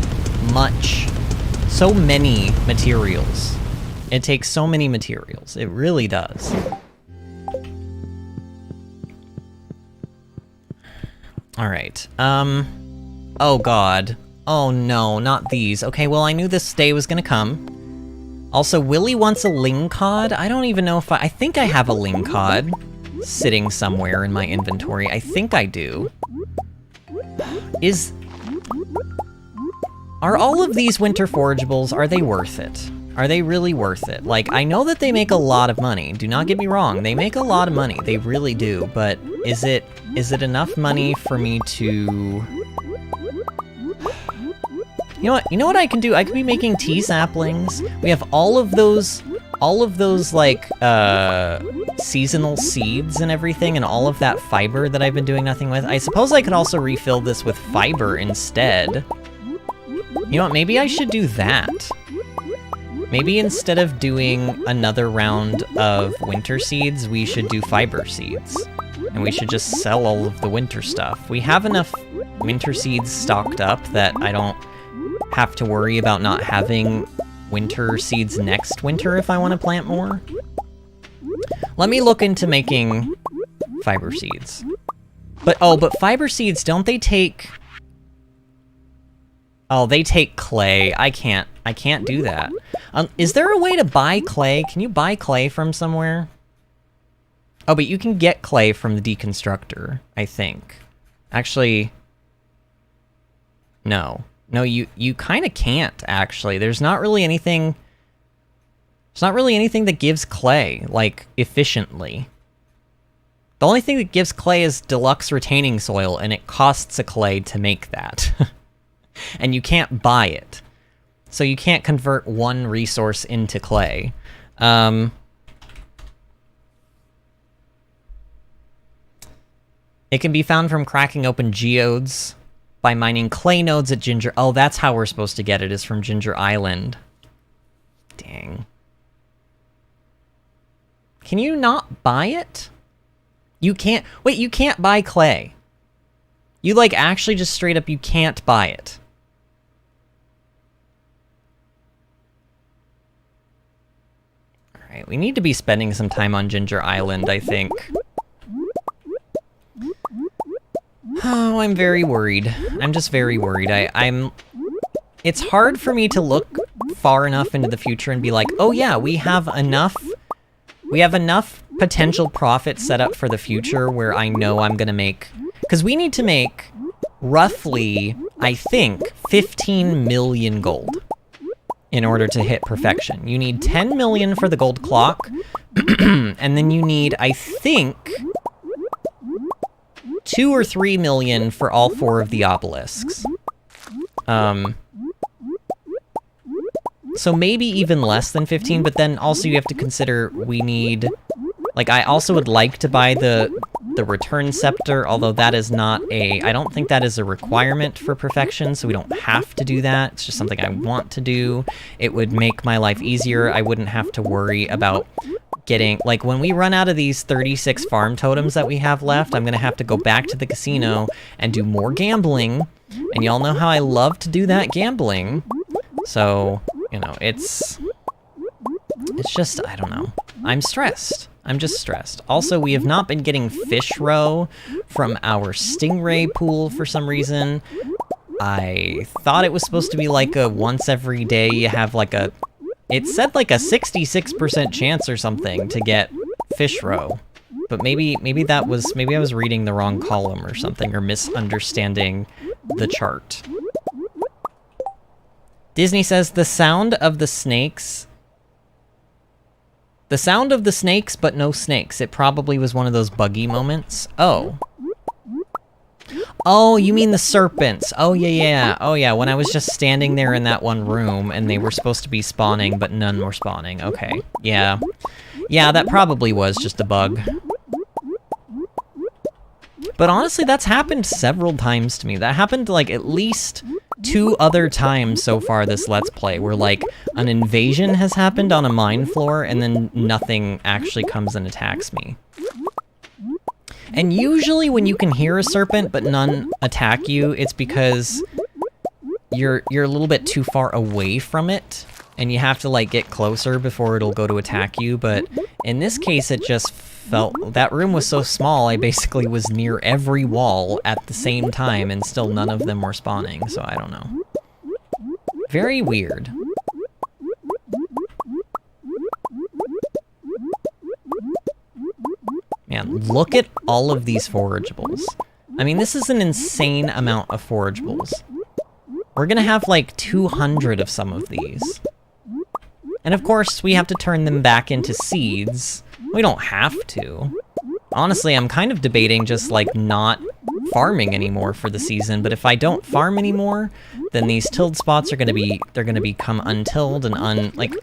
many materials. It takes so many materials. It really does. All right. Oh god. Oh no, not these. Okay, well, I knew this day was gonna come. Also, Willy wants a lingcod. I don't even know if I think I have a lingcod sitting somewhere in my inventory. I think I do. Are all of these winter forageables, are they worth it? Are they really worth it? Like, I know that they make a lot of money. Do not get me wrong. They make a lot of money. They really do. But is it enough money for me to... You know what I can do? I could be making tea saplings. We have all of those, like, seasonal seeds and everything, and all of that fiber that I've been doing nothing with. I suppose I could also refill this with fiber instead. You know what? Maybe I should do that. Maybe instead of doing another round of winter seeds, we should do fiber seeds. And we should just sell all of the winter stuff. We have enough winter seeds stocked up that I don't have to worry about not having winter seeds next winter if I want to plant more. Let me look into making fiber seeds. But fiber seeds, don't they take... Oh, they take clay. I can't do that. Is there a way to buy clay? Can you buy clay from somewhere? Oh, but you can get clay from the deconstructor, I think. Actually, no. No, you kind of can't, actually. There's not really anything that gives clay, like, efficiently. The only thing that gives clay is deluxe retaining soil, and it costs a clay to make that. And you can't buy it. So you can't convert one resource into clay. It can be found from cracking open geodes by mining clay nodes at Ginger... Oh, that's how we're supposed to get it, is from Ginger Island. Dang. Can you not buy it? You can't... Wait, you can't buy clay. You, like, actually just straight up, you can't buy it. Alright, we need to be spending some time on Ginger Island, I think. Oh, I'm very worried. I'm just very worried. It's hard for me to look far enough into the future and be like, oh yeah, we have enough potential profit set up for the future where I know I'm gonna make... Because we need to make roughly, I think, 15 million gold in order to hit perfection. You need 10 million for the gold clock, and then you need, I think, 2 or 3 million for all 4 of the obelisks. So maybe even less than 15, but then also you have to consider we need Like, I also would like to buy the return scepter, although that is not I don't think that is a requirement for perfection, so we don't have to do that. It's just something I want to do. It would make my life easier. I wouldn't have to worry about getting, like, when we run out of these 36 farm totems that we have left, I'm gonna have to go back to the casino and do more gambling, and y'all know how I love to do that gambling. So, you know, it's just, I don't know. I'm stressed. I'm just stressed. Also, we have not been getting fish roe from our stingray pool for some reason. I thought it was supposed to be like a once every day you have like a... It said like a 66% chance or something to get fish roe. But maybe I was reading the wrong column or something, or misunderstanding the chart. Disney says, the sound of the snakes, but no snakes. It probably was one of those buggy moments. Oh. Oh, you mean the serpents. Oh, yeah. Oh, yeah, when I was just standing there in that one room, and they were supposed to be spawning, but none were spawning. Okay, yeah. Yeah, that probably was just a bug. But honestly, that's happened several times to me. That happened, like, at least 2 other times so far this Let's Play, where, like, an invasion has happened on a mine floor, and then nothing actually comes and attacks me. And usually when you can hear a serpent, but none attack you, it's because you're a little bit too far away from it, and you have to, like, get closer before it'll go to attack you. But in this case, it just felt... That room was so small, I basically was near every wall at the same time, and still none of them were spawning, so I don't know. Very weird. Man, look at all of these forageables. I mean, this is an insane amount of forageables. We're gonna have like 200 of some of these. And of course, we have to turn them back into seeds. We don't have to. Honestly, I'm kind of debating just like not farming anymore for the season, but if I don't farm anymore, then these tilled spots are they're gonna become untilled and like,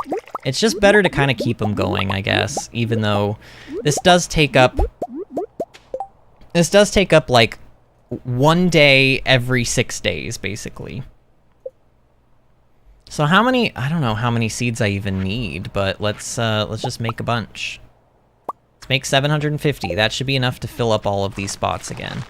it's just better to kind of keep them going, I guess, even though this does take up like 1 day every 6 days, basically. So how many, I don't know how many seeds I even need, but let's just make a bunch. Let's make 750. That should be enough to fill up all of these spots again.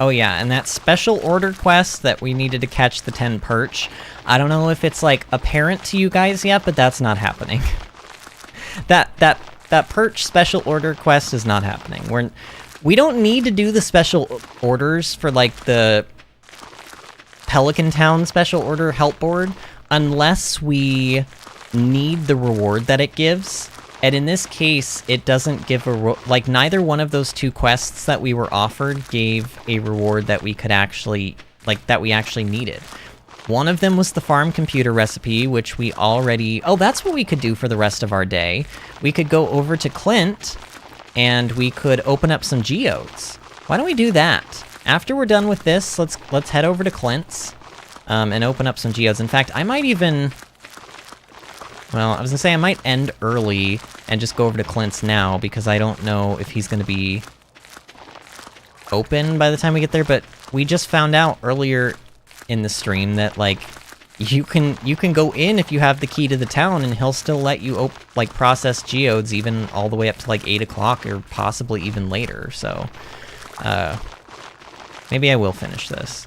Oh yeah, and that special order quest that we needed to catch the 10 perch, I don't know if it's like apparent to you guys yet, but that's not happening. That perch special order quest is not happening. We don't need to do the special orders for like the Pelican Town special order help board unless we need the reward that it gives. And in this case, it doesn't give like neither one of those 2 quests that we were offered gave a reward that we could actually, like, that we actually needed. One of them was the farm computer recipe, which we already... Oh, that's what we could do for the rest of our day. We could go over to Clint, and we could open up some geodes. Why don't we do that? After we're done with this, let's head over to Clint's, and open up some geodes. In fact, I might even... Well, I was gonna say I might end early and just go over to Clint's now, because I don't know if he's gonna be open by the time we get there, but we just found out earlier in the stream that, like, you can go in if you have the key to the town, and he'll still let you, like, process geodes even all the way up to, like, 8 o'clock, or possibly even later, so, maybe I will finish this.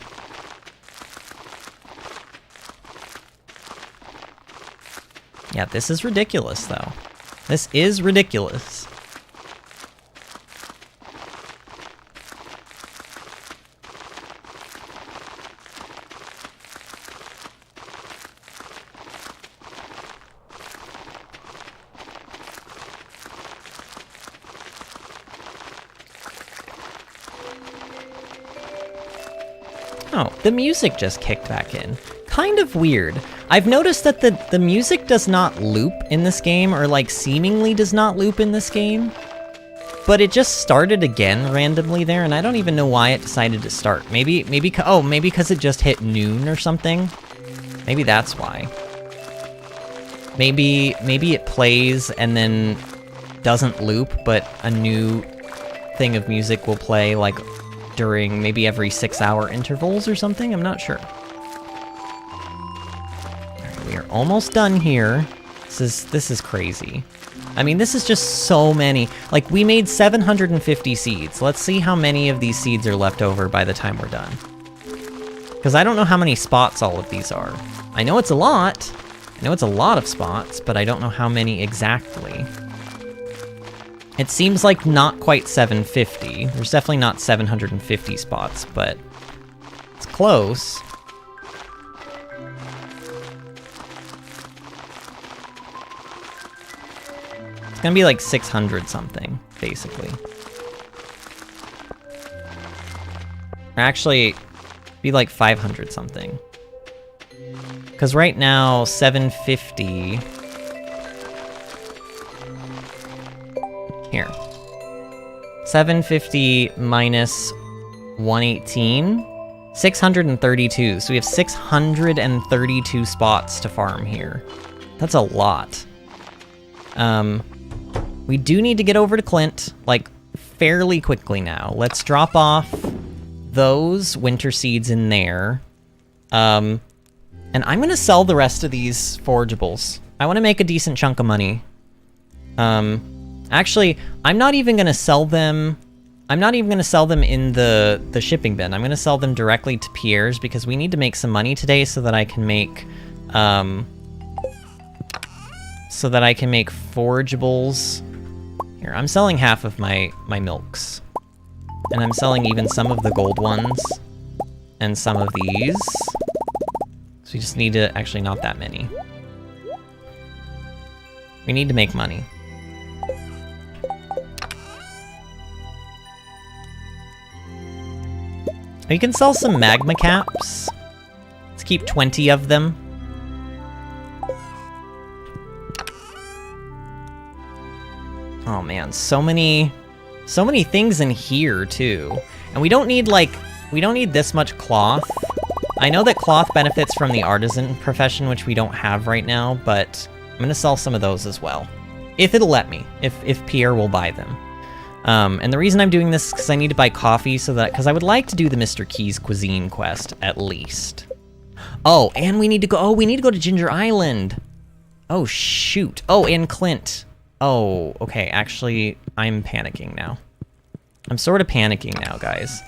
Yeah, this is ridiculous, though. This is ridiculous. Oh, the music just kicked back in. Kind of weird. I've noticed that the music does not loop in this game, or like seemingly does not loop in this game. but it just started again randomly there, and I don't even know why it decided to start. Maybe because it just hit noon or something? Maybe that's why. Maybe it plays and then doesn't loop, but a new thing of music will play, like, during maybe every 6-hour intervals or something? I'm not sure. Alright, we are almost done here. This is crazy. I mean, this is just so many. Like, we made 750 seeds. Let's see how many of these seeds are left over by the time we're done. Because I don't know how many spots all of these are. I know it's a lot. I know it's a lot of spots, but I don't know how many exactly. It seems like not quite 750. There's definitely not 750 spots, but it's close. It's gonna be like 600 something, basically. Or actually, be like 500 something. Because right now, 750... Here. 750 minus 118. 632. So we have 632 spots to farm here. That's a lot. We do need to get over to Clint, like, fairly quickly now. Let's drop off those winter seeds in there. And I'm gonna sell the rest of these forageables. I want to make a decent chunk of money. Actually, I'm not even gonna sell them. I'm not even gonna sell them in the shipping bin. I'm gonna sell them directly to Pierre's because we need to make some money today so that I can make forageables. Here, I'm selling half of my milks, and I'm selling even some of the gold ones, and some of these. So we just need to actually not that many. We need to make money. You can sell some magma caps. Let's keep 20 of them. Oh man, so many things in here too. And we don't need this much cloth. I know that cloth benefits from the artisan profession, which we don't have right now, but I'm gonna sell some of those as well. If it'll let me, if Pierre will buy them. And the reason I'm doing this is because I need to buy coffee because I would like to do the Mr. Key's cuisine quest, at least. Oh, and we need to go to Ginger Island. Oh, shoot. Oh, and Clint. Oh, okay, actually, I'm panicking now. I'm sort of panicking now, guys.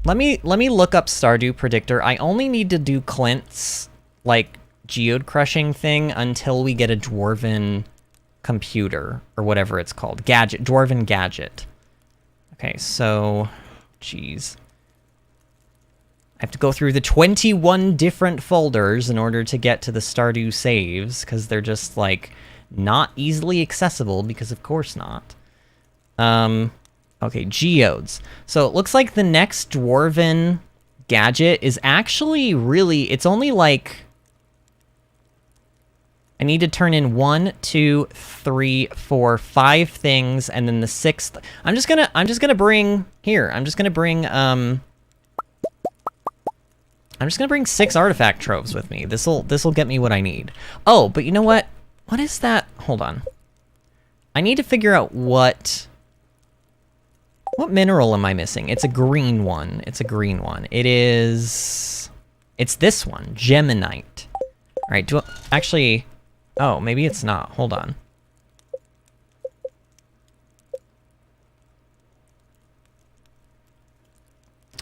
Let me look up Stardew Predictor. I only need to do Clint's, like, geode crushing thing until we get a dwarven computer, or whatever it's called. Dwarven gadget. Okay, so, geez. I have to go through the 21 different folders in order to get to the Stardew saves, because they're just, like, not easily accessible, because of course not. Okay, geodes. So it looks like the next dwarven gadget is actually really, it's only like, I need to turn in 1, 2, 3, 4, 5 things, and then the 6th. I'm just gonna bring 6 artifact troves with me. This'll get me what I need. Oh, but you know what? What is that? Hold on. I need to figure out what mineral am I missing? It's a green one. It's this one, geminite. All right, actually, oh, maybe it's not. Hold on.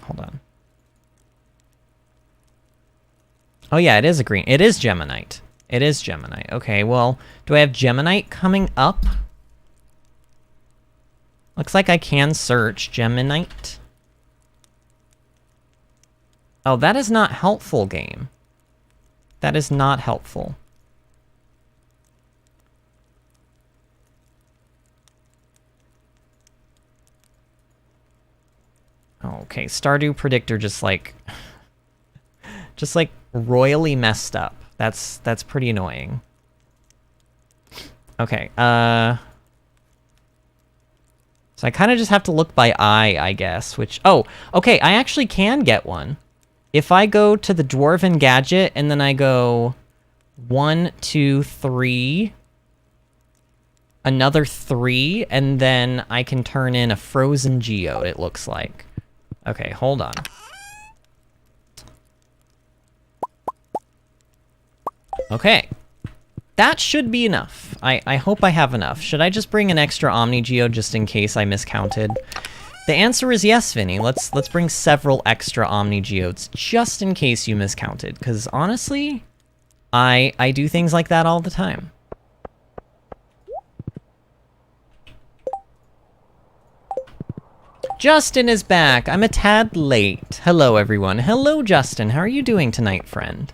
Hold on. Oh yeah, it is geminite. It is geminite. Okay, well, do I have geminite coming up? Looks like I can search geminite. Oh, that is not helpful, game. That is not helpful. Okay, Stardew Predictor just like royally messed up. That's pretty annoying. Okay, so I kind of just have to look by eye, I guess, which... Oh, okay, I actually can get one. If I go to the Dwarven Gadget, and then I go 1, 2, 3, another 3, and then I can turn in a frozen geode, it looks like. Okay, hold on. Okay. That should be enough. I hope I have enough. Should I just bring an extra Omni Geode just in case I miscounted? The answer is yes, Vinny. Let's bring several extra Omni Geodes just in case you miscounted. Because honestly, I do things like that all the time. Justin is back. I'm a tad late. Hello, everyone. Hello, Justin. How are you doing tonight, friend?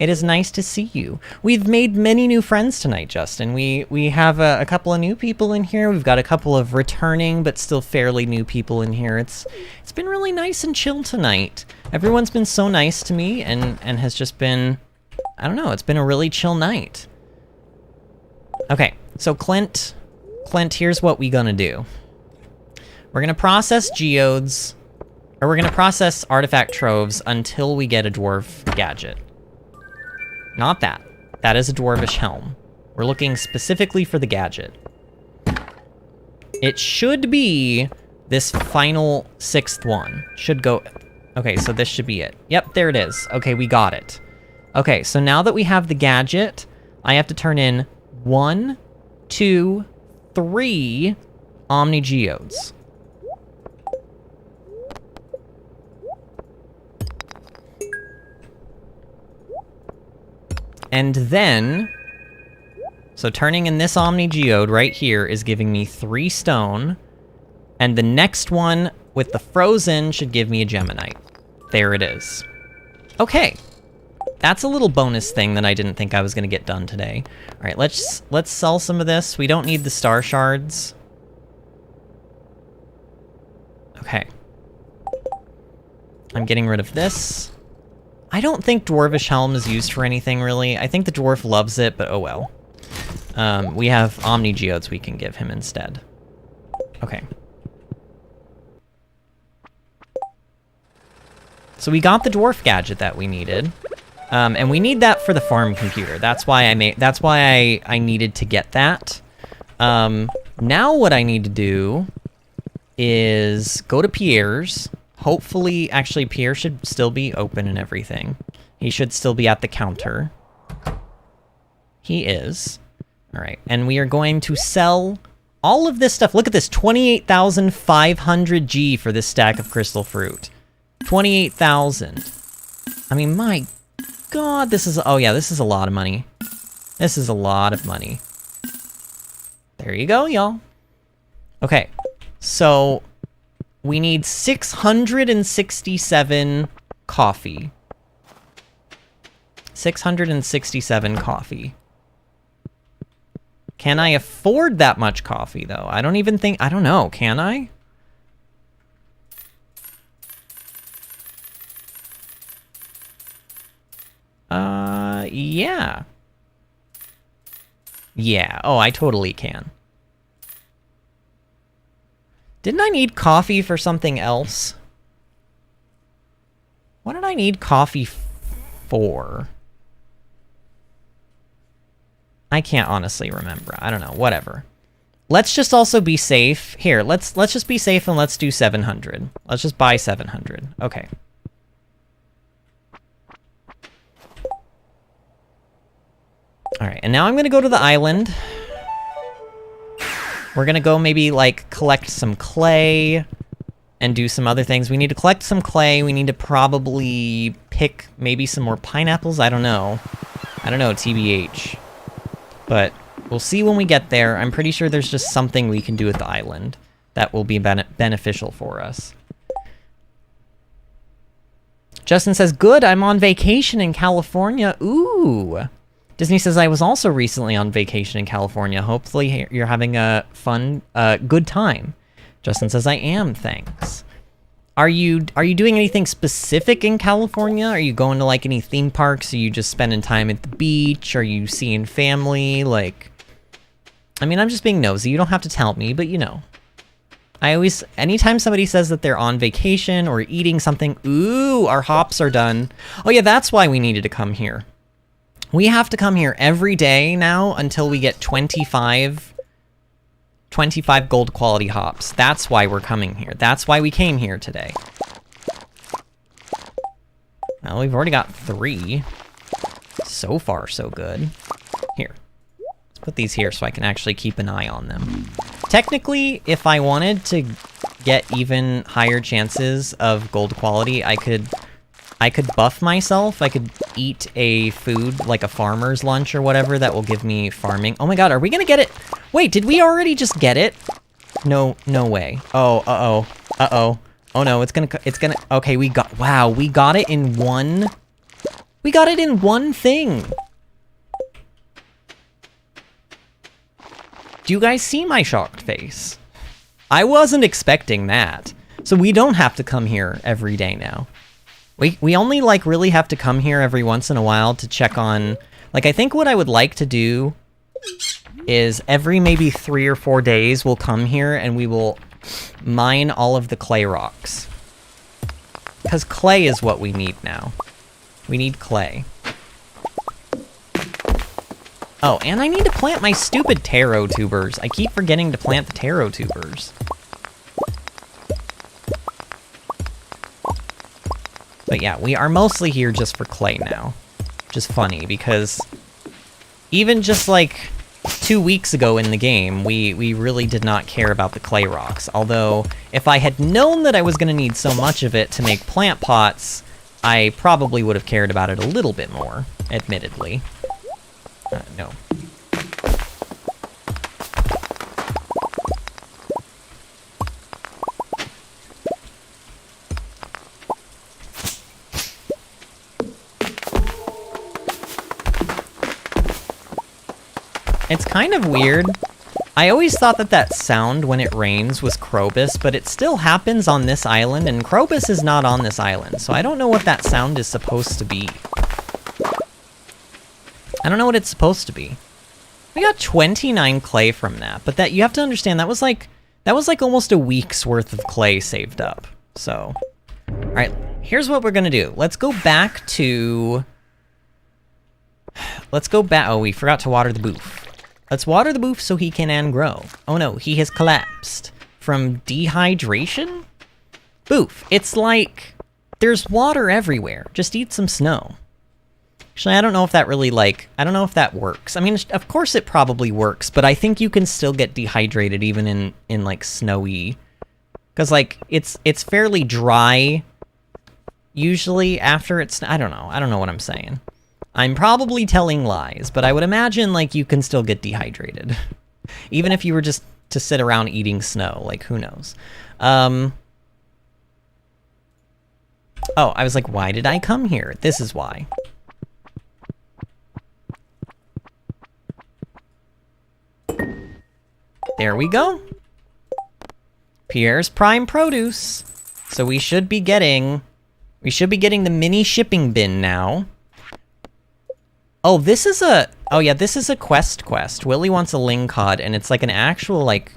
It is nice to see you. We've made many new friends tonight, Justin. We have a couple of new people in here. We've got a couple of returning but still fairly new people in here. It's been really nice and chill tonight. Everyone's been so nice to me and has just been, I don't know, it's been a really chill night. Okay, so Clint, here's what we gonna do. We're gonna process geodes, or we're gonna process artifact troves until we get a dwarf gadget. Not that. That is a dwarvish helm. We're looking specifically for the gadget. It should be this final 6th one. Should go... Okay, so this should be it. Yep, there it is. Okay, we got it. Okay, so now that we have the gadget, I have to turn in 1, 2, 3 Omni Geodes. And then, so turning in this Omni Geode right here is giving me 3 stone, and the next one with the frozen should give me a Geminite. There it is. Okay, that's a little bonus thing that I didn't think I was gonna get done today. All right, let's sell some of this. We don't need the star shards. Okay. I'm getting rid of this. I don't think Dwarvish Helm is used for anything, really. I think the dwarf loves it, but oh well. We have Omni Geodes we can give him instead. Okay. So we got the dwarf gadget that we needed. And we need that for the farm computer. That's why I needed to get that. Now what I need to do is go to Pierre's. Hopefully, actually, Pierre should still be open and everything. He should still be at the counter. He is. All right, and we are going to sell all of this stuff. Look at this, 28,500 G for this stack of crystal fruit. 28,000. I mean, my God, this is, oh yeah, this is a lot of money. This is a lot of money. There you go, y'all. Okay, so we need 667 coffee. 667 coffee. Can I afford that much coffee, though? I don't even think... I don't know. Can I? Yeah. Yeah. Oh, I totally can. Didn't I need coffee for something else? What did I need coffee for? I can't honestly remember. I don't know. Whatever. Let's just also be safe. Here, let's just be safe and let's do 700. Let's just buy 700. Okay. All right, and now I'm gonna go to the island. We're gonna go maybe, like, collect some clay and do some other things. We need to collect some clay. We need to probably pick maybe some more pineapples. I don't know. I don't know, TBH. But we'll see when we get there. I'm pretty sure there's just something we can do at the island that will be beneficial for us. Justin says, good, I'm on vacation in California. Ooh. Disney says, I was also recently on vacation in California. Hopefully you're having a fun, good time. Justin says, I am, thanks. Are you doing anything specific in California? Are you going to, like, any theme parks? Are you just spending time at the beach? Are you seeing family? Like, I mean, I'm just being nosy. You don't have to tell me, but you know. Anytime somebody says that they're on vacation or eating something, ooh, our hops are done. Oh yeah, that's why we needed to come here. We have to come here every day now until we get 25 gold quality hops. That's why we're coming here. That's why we came here today. Well, we've already got 3. So far, so good. Here. Let's put these here so I can actually keep an eye on them. Technically, if I wanted to get even higher chances of gold quality, I could buff myself. I could eat a food, like a farmer's lunch or whatever, that will give me farming. Oh my god, are we gonna get it? Wait, did we already just get it? No way. Oh, uh-oh. Oh no, it's gonna, okay, wow, we got it in one thing. Do you guys see my shocked face? I wasn't expecting that. So we don't have to come here every day now. We only, like, really have to come here every once in a while to check on... Like, I think what I would like to do is every maybe 3 or 4 days we'll come here and we will mine all of the clay rocks. Because clay is what we need now. We need clay. Oh, and I need to plant my stupid taro tubers. I keep forgetting to plant the taro tubers. But yeah, we are mostly here just for clay now. Which is funny, because even just like 2 weeks ago in the game, we really did not care about the clay rocks. Although, if I had known that I was going to need so much of it to make plant pots, I probably would have cared about it a little bit more, admittedly. No. It's kind of weird. I always thought that sound when it rains was Krobus, but it still happens on this island, and Krobus is not on this island, so I don't know what that sound is supposed to be. I don't know what it's supposed to be. We got 29 clay from that, but that, you have to understand, that was like almost a week's worth of clay saved up. So, all right, here's what we're gonna do. Let's go back. Oh, we forgot to water the booth. Let's water the booth so he can grow. Oh no, he has collapsed from dehydration? Boof, it's like there's water everywhere. Just eat some snow. Actually, I don't know if that really, I don't know if that works. I mean, of course it probably works, but I think you can still get dehydrated even in like, snowy... Because, like, it's fairly dry, usually, after it's... I don't know what I'm saying. I'm probably telling lies, but I would imagine, like, you can still get dehydrated. Even if you were just to sit around eating snow, like, who knows? Oh, I was like, why did I come here? This is why. There we go. Pierre's Prime Produce. So we should be getting the mini shipping bin now. Oh, this is a quest. Willy wants a lingcod, and it's like an actual like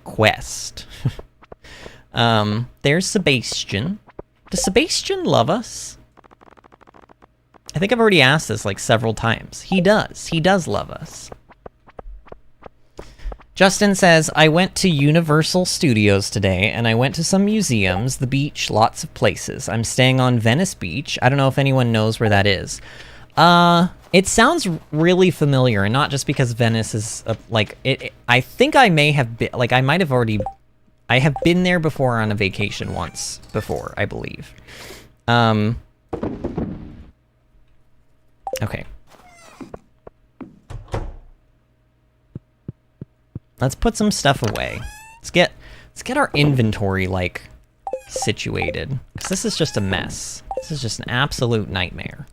quest. There's Sebastian. Does Sebastian love us? I think I've already asked this like several times. He does. He does love us. Justin says, I went to Universal Studios today, and I went to some museums, the beach, lots of places. I'm staying on Venice Beach. I don't know if anyone knows where that is. It sounds really familiar, and not just because Venice is, I think I may have been, I have been there before on a vacation once before, I believe. Okay. Let's put some stuff away. Let's get our inventory, like, situated. Because this is just a mess. This is just an absolute nightmare.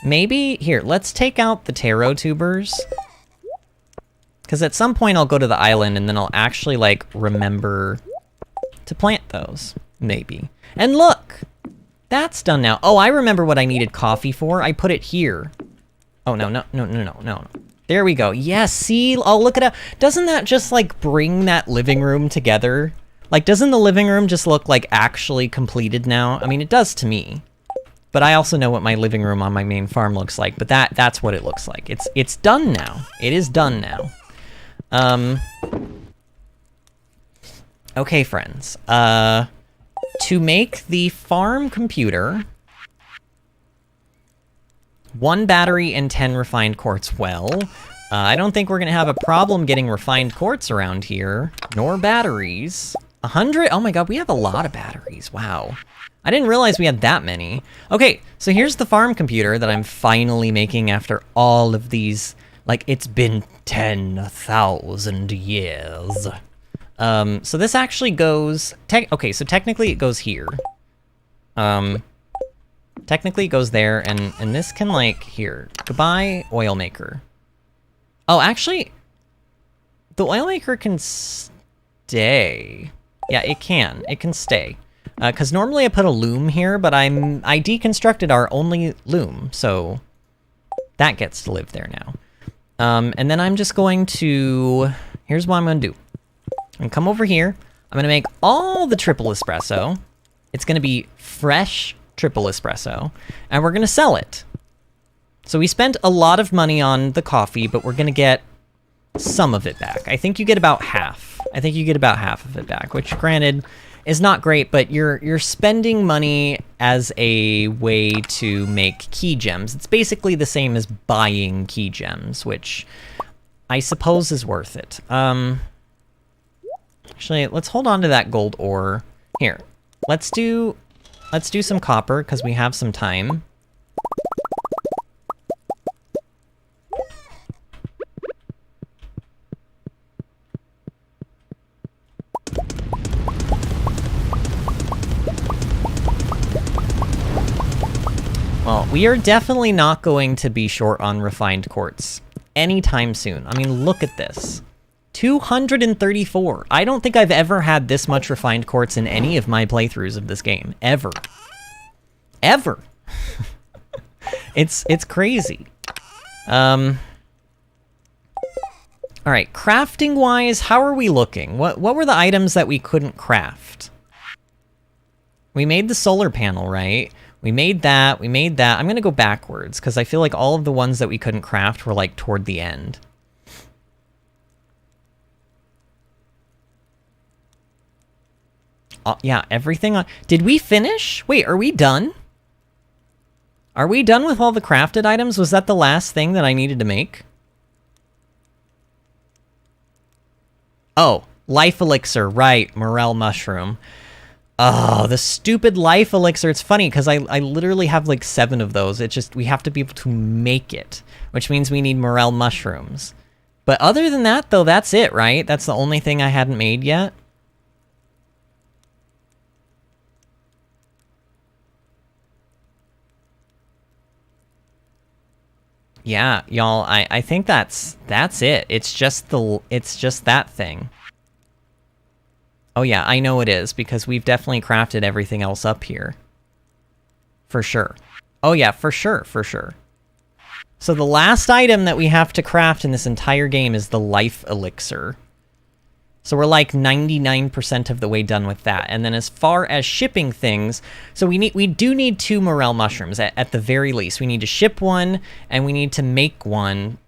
Maybe, here, let's take out the taro tubers. Because at some point I'll go to the island and then I'll actually, like, remember to plant those. Maybe. And look! That's done now. Oh, I remember what I needed coffee for. I put it here. Oh, no. There we go. Yes, see? Oh, look at that. Doesn't that just, like, bring that living room together? Like, doesn't the living room just look, like, actually completed now? I mean, it does to me. But I also know what my living room on my main farm looks like. But that's what it looks like. It's done now. It is done now. Okay, friends. To make the farm computer, 1 battery and 10 refined quartz. Well, I don't think we're gonna have a problem getting refined quartz around here, nor batteries. 100? Oh my god, we have a lot of batteries. Wow. I didn't realize we had that many. Okay, so here's the farm computer that I'm finally making after all of these. Like, it's been 10,000 years. So this actually goes... Okay, so technically it goes here. Technically it goes there, and this can, like, here. Goodbye, oil maker. Oh, actually, the oil maker can stay. Yeah, it can. It can stay. Because normally I put a loom here, but I deconstructed our only loom, so that gets to live there now. And then I'm just going to... Here's what I'm going to do. I'm going to come over here. I'm going to make all the triple espresso. It's going to be fresh triple espresso, and we're going to sell it. So we spent a lot of money on the coffee, but we're going to get some of it back. I think you get about half. I think you get about half of it back, which, granted, is not great, but you're spending money as a way to make key gems. It's basically the same as buying key gems, which I suppose is worth it. Actually, let's hold on to that gold ore. Here, let's do some copper, because we have some time. Well, we are definitely not going to be short on refined quartz anytime soon. I mean, look at this. 234. I don't think I've ever had this much refined quartz in any of my playthroughs of this game. Ever. Ever. It's crazy. Alright, crafting-wise, how are we looking? What were the items that we couldn't craft? We made the solar panel, right? We made that, we made that. I'm gonna go backwards, because I feel like all of the ones that we couldn't craft were, like, toward the end. Yeah, everything on... Did we finish? Wait, are we done? Are we done with all the crafted items? Was that the last thing that I needed to make? Oh, life elixir, right, morel mushroom. Oh, the stupid life elixir. It's funny, because I literally have, like, 7 of those. It's just, we have to be able to make it, which means we need morel mushrooms. But other than that, though, that's it, right? That's the only thing I hadn't made yet. Yeah, y'all, I think that's it. It's just that thing. Oh yeah, I know it is, because we've definitely crafted everything else up here. For sure. Oh yeah, for sure, for sure. So the last item that we have to craft in this entire game is the life elixir. So we're like 99% of the way done with that. And then as far as shipping things, so we do need 2 morel mushrooms at the very least. We need to ship one, and we need to make one.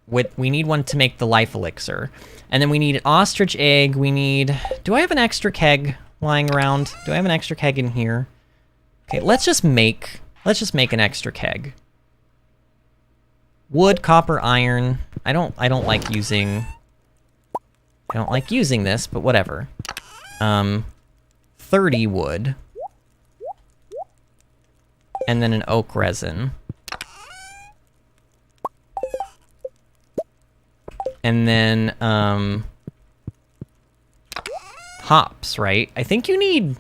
We need one to make the life elixir. And then we need an ostrich egg. We need... Do I have an extra keg lying around? Do I have an extra keg in here? Okay, let's just make an extra keg. Wood, copper, iron. I don't like using this, but whatever. 30 wood. And then an oak resin. And then, hops, right? I think you need...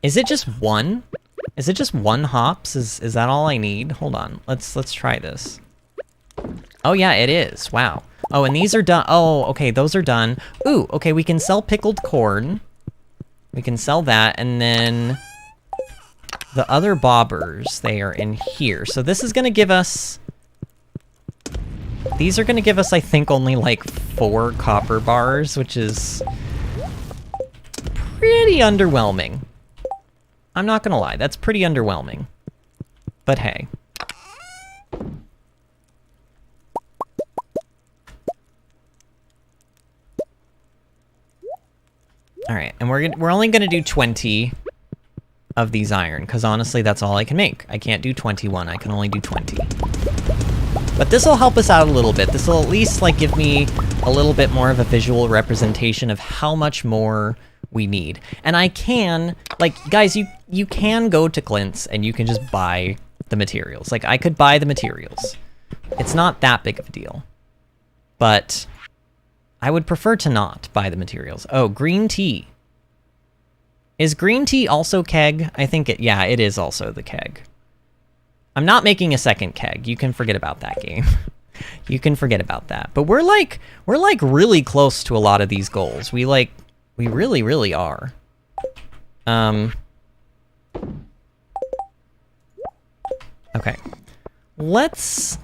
Is it just one? Is it just 1 hops? Is that all I need? Hold on. Let's try this. Oh yeah, it is. Wow. Oh, and these are done. Oh, okay, those are done. Ooh, okay, we can sell pickled corn. We can sell that, and then the other bobbers, they are in here. So this is gonna give us... These are gonna give us, I think, only like 4 copper bars, which is pretty underwhelming. I'm not gonna lie, that's pretty underwhelming. But hey. Alright, and we're only gonna do 20 of these iron, because honestly, that's all I can make. I can't do 21, I can only do 20. But this will help us out a little bit. This will at least, like, give me a little bit more of a visual representation of how much more we need. And I can, like, guys, you can go to Clint's and you can just buy the materials. Like, I could buy the materials. It's not that big of a deal. But I would prefer to not buy the materials. Oh, green tea. Is green tea also keg? I think yeah, it is also the keg. I'm not making a second keg. You can forget about that game. You can forget about that. But we're like really close to a lot of these goals. We really, really are. Okay. Let's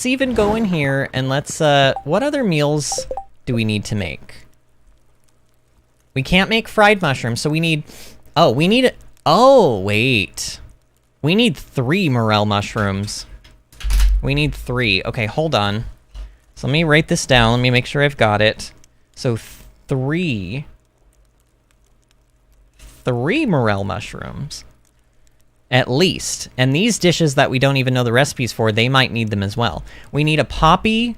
even go in here and let's, what other meals do we need to make? We can't make fried mushrooms, so we need, oh, wait. We need 3 morel mushrooms. We need 3. Okay, hold on. So let me write this down. Let me make sure I've got it. So 3 morel mushrooms. At least. And these dishes that we don't even know the recipes for, they might need them as well. We need a poppy,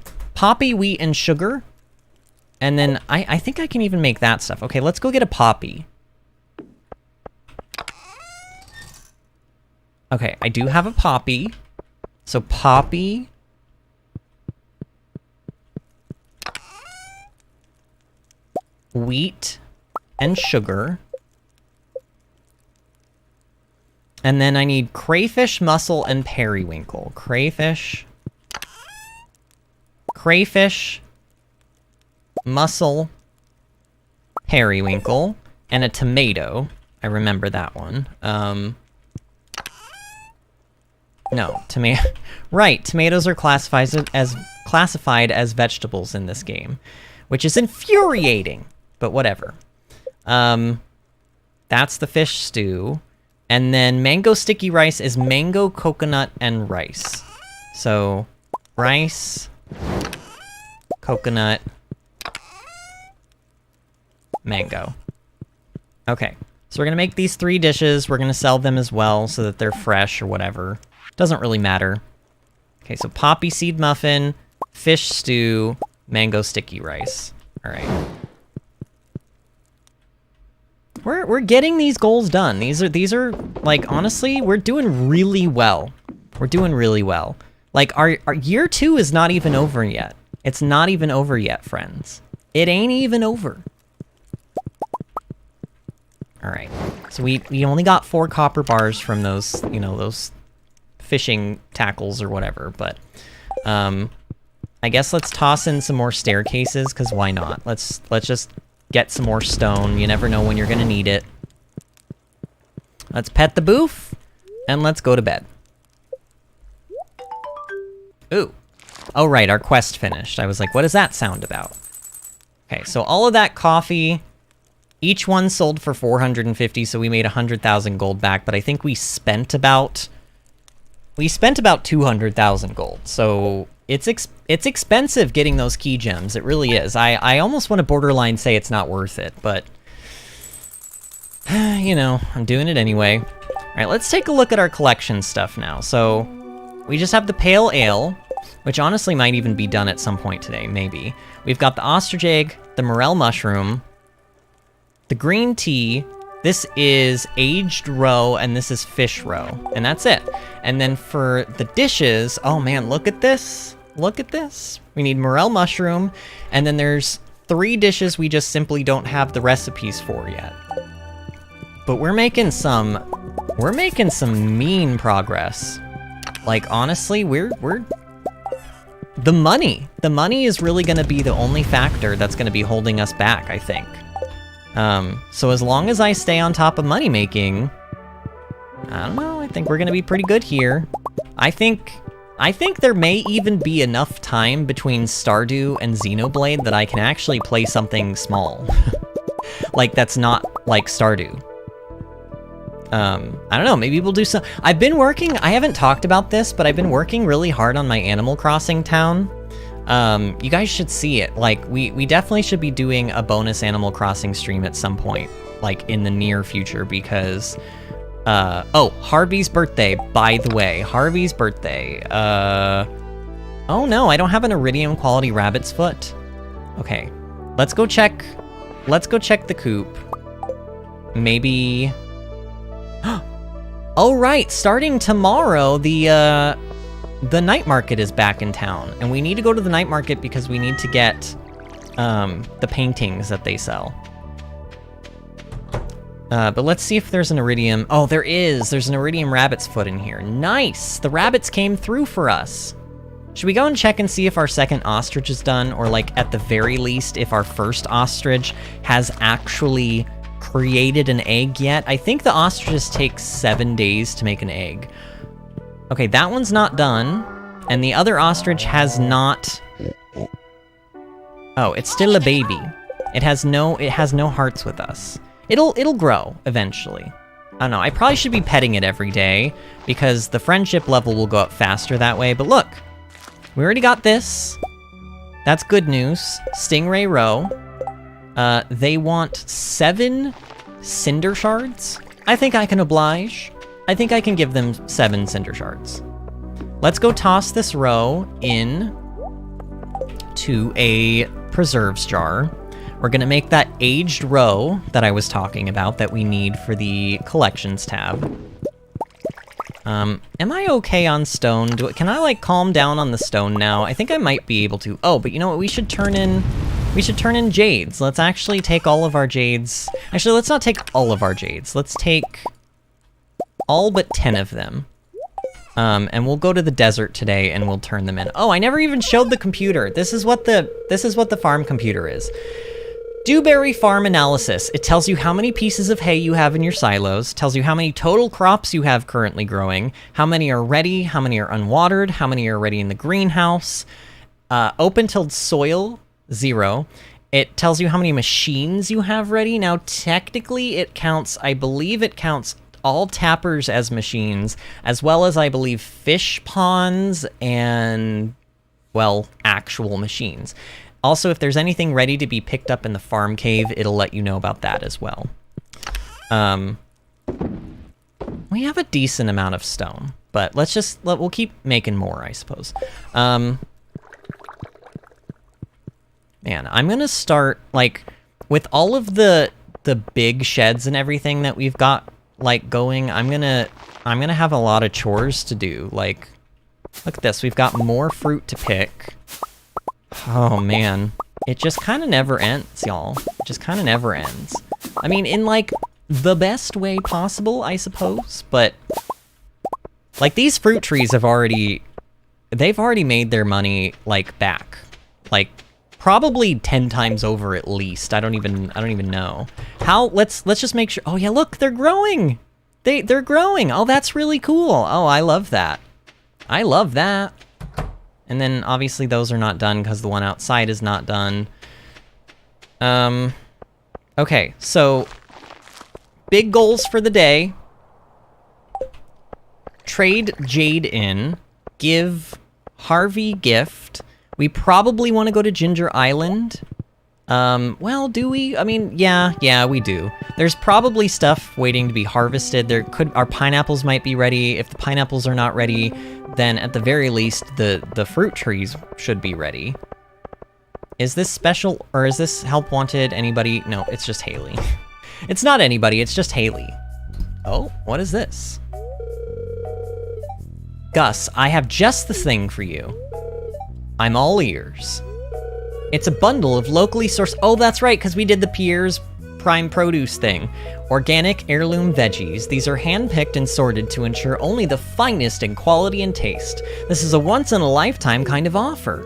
wheat, and sugar. And then I think I can even make that stuff. Okay, let's go get a poppy. Okay, I do have a poppy. So poppy. Wheat and sugar. And then I need crayfish, mussel, and periwinkle. Crayfish, mussel, periwinkle, and a tomato. I remember that one. No, right, tomatoes are classified as vegetables in this game, which is infuriating, but whatever. That's the fish stew. And then mango sticky rice is mango, coconut, and rice. So, rice, coconut, mango. Okay, so we're gonna make these 3 dishes. We're gonna sell them as well so that they're fresh or whatever. Doesn't really matter. Okay, so poppy seed muffin, fish stew, mango sticky rice. All right. We're getting these goals done. These are like, honestly, we're doing really well. We're doing really well. Like our year 2 is not even over yet. It's not even over yet, friends. It ain't even over. All right. So we only got 4 copper bars from those, you know, those fishing tackles or whatever, but I guess let's toss in some more staircases, because why not? Let's just get some more stone. You never know when you're gonna need it. Let's pet the booth, and let's go to bed. Ooh. Oh right, our quest finished. I was like, what does that sound about? Okay, so all of that coffee, each one sold for 450, so we made 100,000 gold back, but I think we spent about 200,000 gold, so it's expensive getting those key gems. It really is. I almost want to borderline say it's not worth it, but you know, I'm doing it anyway. All right, let's take a look at our collection stuff now. So we just have the pale ale, which honestly might even be done at some point today, maybe. We've got the ostrich egg, the morel mushroom, the green tea. This is aged roe, and this is fish roe, and that's it. And then for the dishes, oh man, look at this. Look at this. We need morel mushroom, and then there's 3 dishes we just simply don't have the recipes for yet. But we're making some mean progress. Like, honestly, the money is really gonna be the only factor that's gonna be holding us back, I think. So as long as I stay on top of money making, I don't know, I think we're gonna be pretty good here. I think there may even be enough time between Stardew and Xenoblade that I can actually play something small. Like, that's not like Stardew. I don't know, maybe we'll do some... I've been working, I haven't talked about this, but I've been working really hard on my Animal Crossing town. You guys should see it. Like, we definitely should be doing a bonus Animal Crossing stream at some point, like, in the near future, because... oh, Harvey's birthday, by the way. Harvey's birthday. Oh no, I don't have an iridium quality rabbit's foot. Okay, let's go check the coop. Maybe... Oh right, starting tomorrow, the night market is back in town, and we need to go to the night market because we need to get, the paintings that they sell. But let's see if there's an iridium. Oh, there is. There's an iridium rabbit's foot in here. Nice! The rabbits came through for us. Should we go and check and see if our second ostrich is done, or like at the very least, if our first ostrich has actually created an egg yet? I think the ostriches take 7 days to make an egg. Okay, that one's not done, and the other ostrich has not... Oh, it's still a baby. It has no hearts with us. It'll grow eventually. I don't know, I probably should be petting it every day because the friendship level will go up faster that way, but look, we already got this. That's good news. Stingray Row. They want 7 cinder shards. I think I can oblige. I think I can give them 7 cinder shards. Let's go toss this row in to a preserves jar. We're gonna make that aged row that I was talking about that we need for the collections tab. Am I okay on stone? Can I like calm down on the stone now? I think I might be able to. Oh, but you know what? We should turn in jades. Let's actually take all of our jades. Actually, let's not take all of our jades. Let's take all but 10 of them. And we'll go to the desert today and we'll turn them in. Oh, I never even showed the computer. This is what the farm computer is. Dewberry Farm Analysis. It tells you how many pieces of hay you have in your silos, tells you how many total crops you have currently growing, how many are ready, how many are unwatered, how many are ready in the greenhouse. Open-tilled soil, 0. It tells you how many machines you have ready. Now, technically, it counts, I believe it counts all tappers as machines, as well as, I believe, fish ponds and, well, actual machines. Also, if there's anything ready to be picked up in the farm cave, it'll let you know about that as well. We have a decent amount of stone, but we'll keep making more, I suppose. Man, I'm gonna start, like, with all of the big sheds and everything that we've got, like, going, I'm gonna have a lot of chores to do. Like, look at this, we've got more fruit to pick. Oh man, it just kind of never ends, y'all. It just kind of never ends. I mean, in like the best way possible, I suppose, but like these fruit trees they've already made their money like back, like probably 10 times over at least. I don't even know how. Let's just make sure. Oh yeah, look, they're growing. They're growing. Oh, that's really cool. Oh, I love that. I love that. And then, obviously, those are not done because the one outside is not done. Okay, so big goals for the day. Trade Jade in. Give Harvey gift. We probably want to go to Ginger Island. Well, do we? I mean, yeah, we do. There's probably stuff waiting to be harvested. Our pineapples might be ready. If the pineapples are not ready, then at the very least, the fruit trees should be ready. Is this special, or is this help wanted? Anybody? No, it's just Haley. It's not anybody, it's just Haley. Oh, what is this? Gus, I have just the thing for you. I'm all ears. It's a bundle of locally sourced... Oh, that's right, because we did the Pierre's Prime Produce thing. Organic heirloom veggies. These are hand-picked and sorted to ensure only the finest in quality and taste. This is a once-in-a-lifetime kind of offer.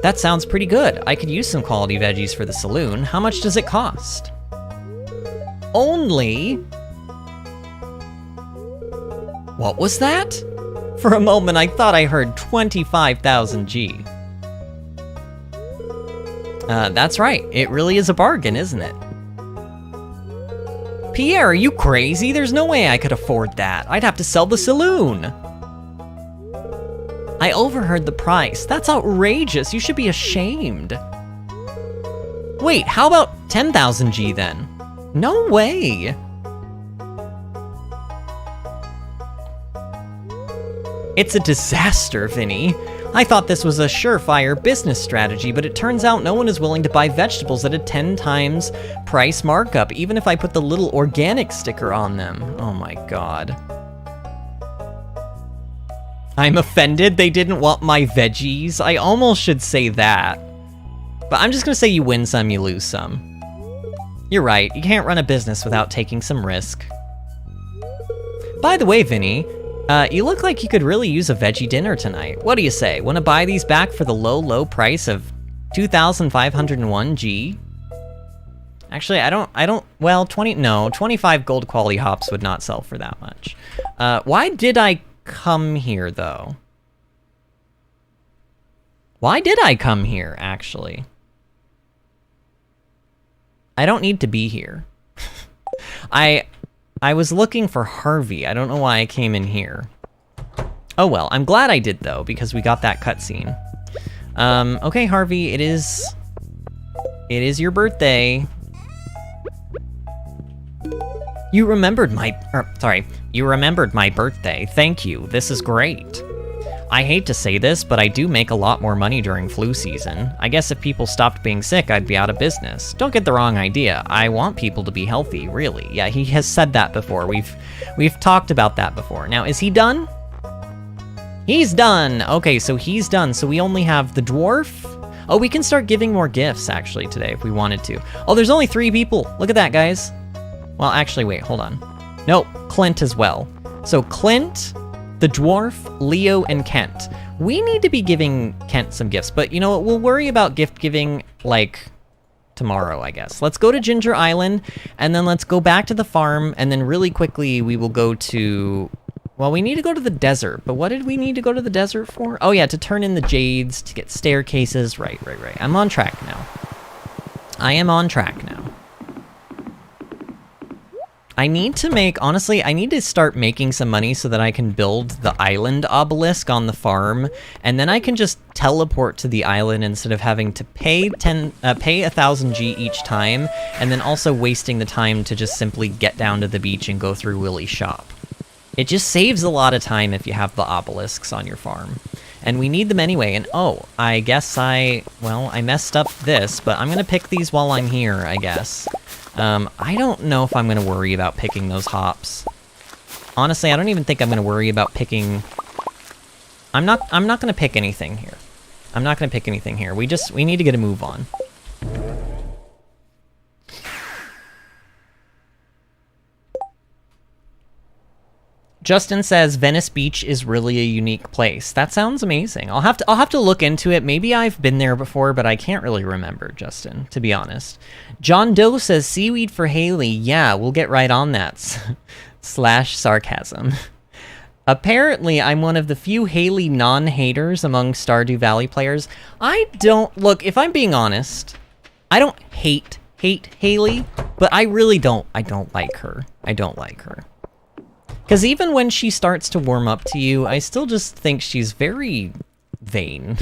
That sounds pretty good. I could use some quality veggies for the saloon. How much does it cost? Only What was that? For a moment, I thought I heard 25,000 G. That's right. It really is a bargain, isn't it? Pierre, are you crazy? There's no way I could afford that. I'd have to sell the saloon. I overheard the price. That's outrageous. You should be ashamed. Wait, how about 10,000 G then? No way. It's a disaster, Vinny. I thought this was a surefire business strategy, but it turns out no one is willing to buy vegetables at a 10 times price markup, even if I put the little organic sticker on them. Oh my god. I'm offended they didn't want my veggies. I almost should say that. But I'm just gonna say you win some, you lose some. You're right, you can't run a business without taking some risk. By the way, Vinny, you look like you could really use a veggie dinner tonight. What do you say? Want to buy these back for the low, low price of 2,501 G? Actually, well, 25 gold quality hops would not sell for that much. Why did I come here, though? Why did I come here, actually? I don't need to be here. I was looking for Harvey. I don't know why I came in here. Oh well, I'm glad I did though, because we got that cutscene. Okay, Harvey, it is your birthday. You remembered my birthday. Thank you. This is great. I hate to say this, but I do make a lot more money during flu season. I guess if people stopped being sick, I'd be out of business. Don't get the wrong idea. I want people to be healthy, really. Yeah, he has said that before. We've talked about that before. Now, is he done? He's done! Okay, so he's done. So we only have the dwarf. Oh, we can start giving more gifts, actually, today, if we wanted to. Oh, there's only 3 people. Look at that, guys. Well, actually, wait, hold on. Nope, Clint as well. So Clint, the dwarf, Leo, and Kent. We need to be giving Kent some gifts, but you know what? We'll worry about gift giving, like, tomorrow, I guess. Let's go to Ginger Island, and then let's go back to the farm, and then really quickly we will go to... Well, we need to go to the desert, but what did we need to go to the desert for? Oh yeah, to turn in the jades, to get staircases. Right. I'm on track now. I am on track now. I need to make, honestly, I need to start making some money so that I can build the island obelisk on the farm, and then I can just teleport to the island instead of having to pay 1,000 G each time, and then also wasting the time to just simply get down to the beach and go through Willie's shop. It just saves a lot of time if you have the obelisks on your farm. And we need them anyway, and oh, I guess I messed up this, but I'm gonna pick these while I'm here, I guess. I don't know if I'm gonna worry about picking those hops. Honestly, I don't even think I'm gonna worry about picking... I'm not gonna pick anything here. I'm not gonna pick anything here. We need to get a move on. Justin says Venice Beach is really a unique place. That sounds amazing. I'll have to look into it. Maybe I've been there before, but I can't really remember, Justin, to be honest. John Doe says seaweed for Haley. Yeah, we'll get right on that. Slash sarcasm. Apparently, I'm one of the few Haley non-haters among Stardew Valley players. Look, if I'm being honest, I don't hate Haley, but I really don't. I don't like her. I don't like her. Because even when she starts to warm up to you, I still just think she's very vain.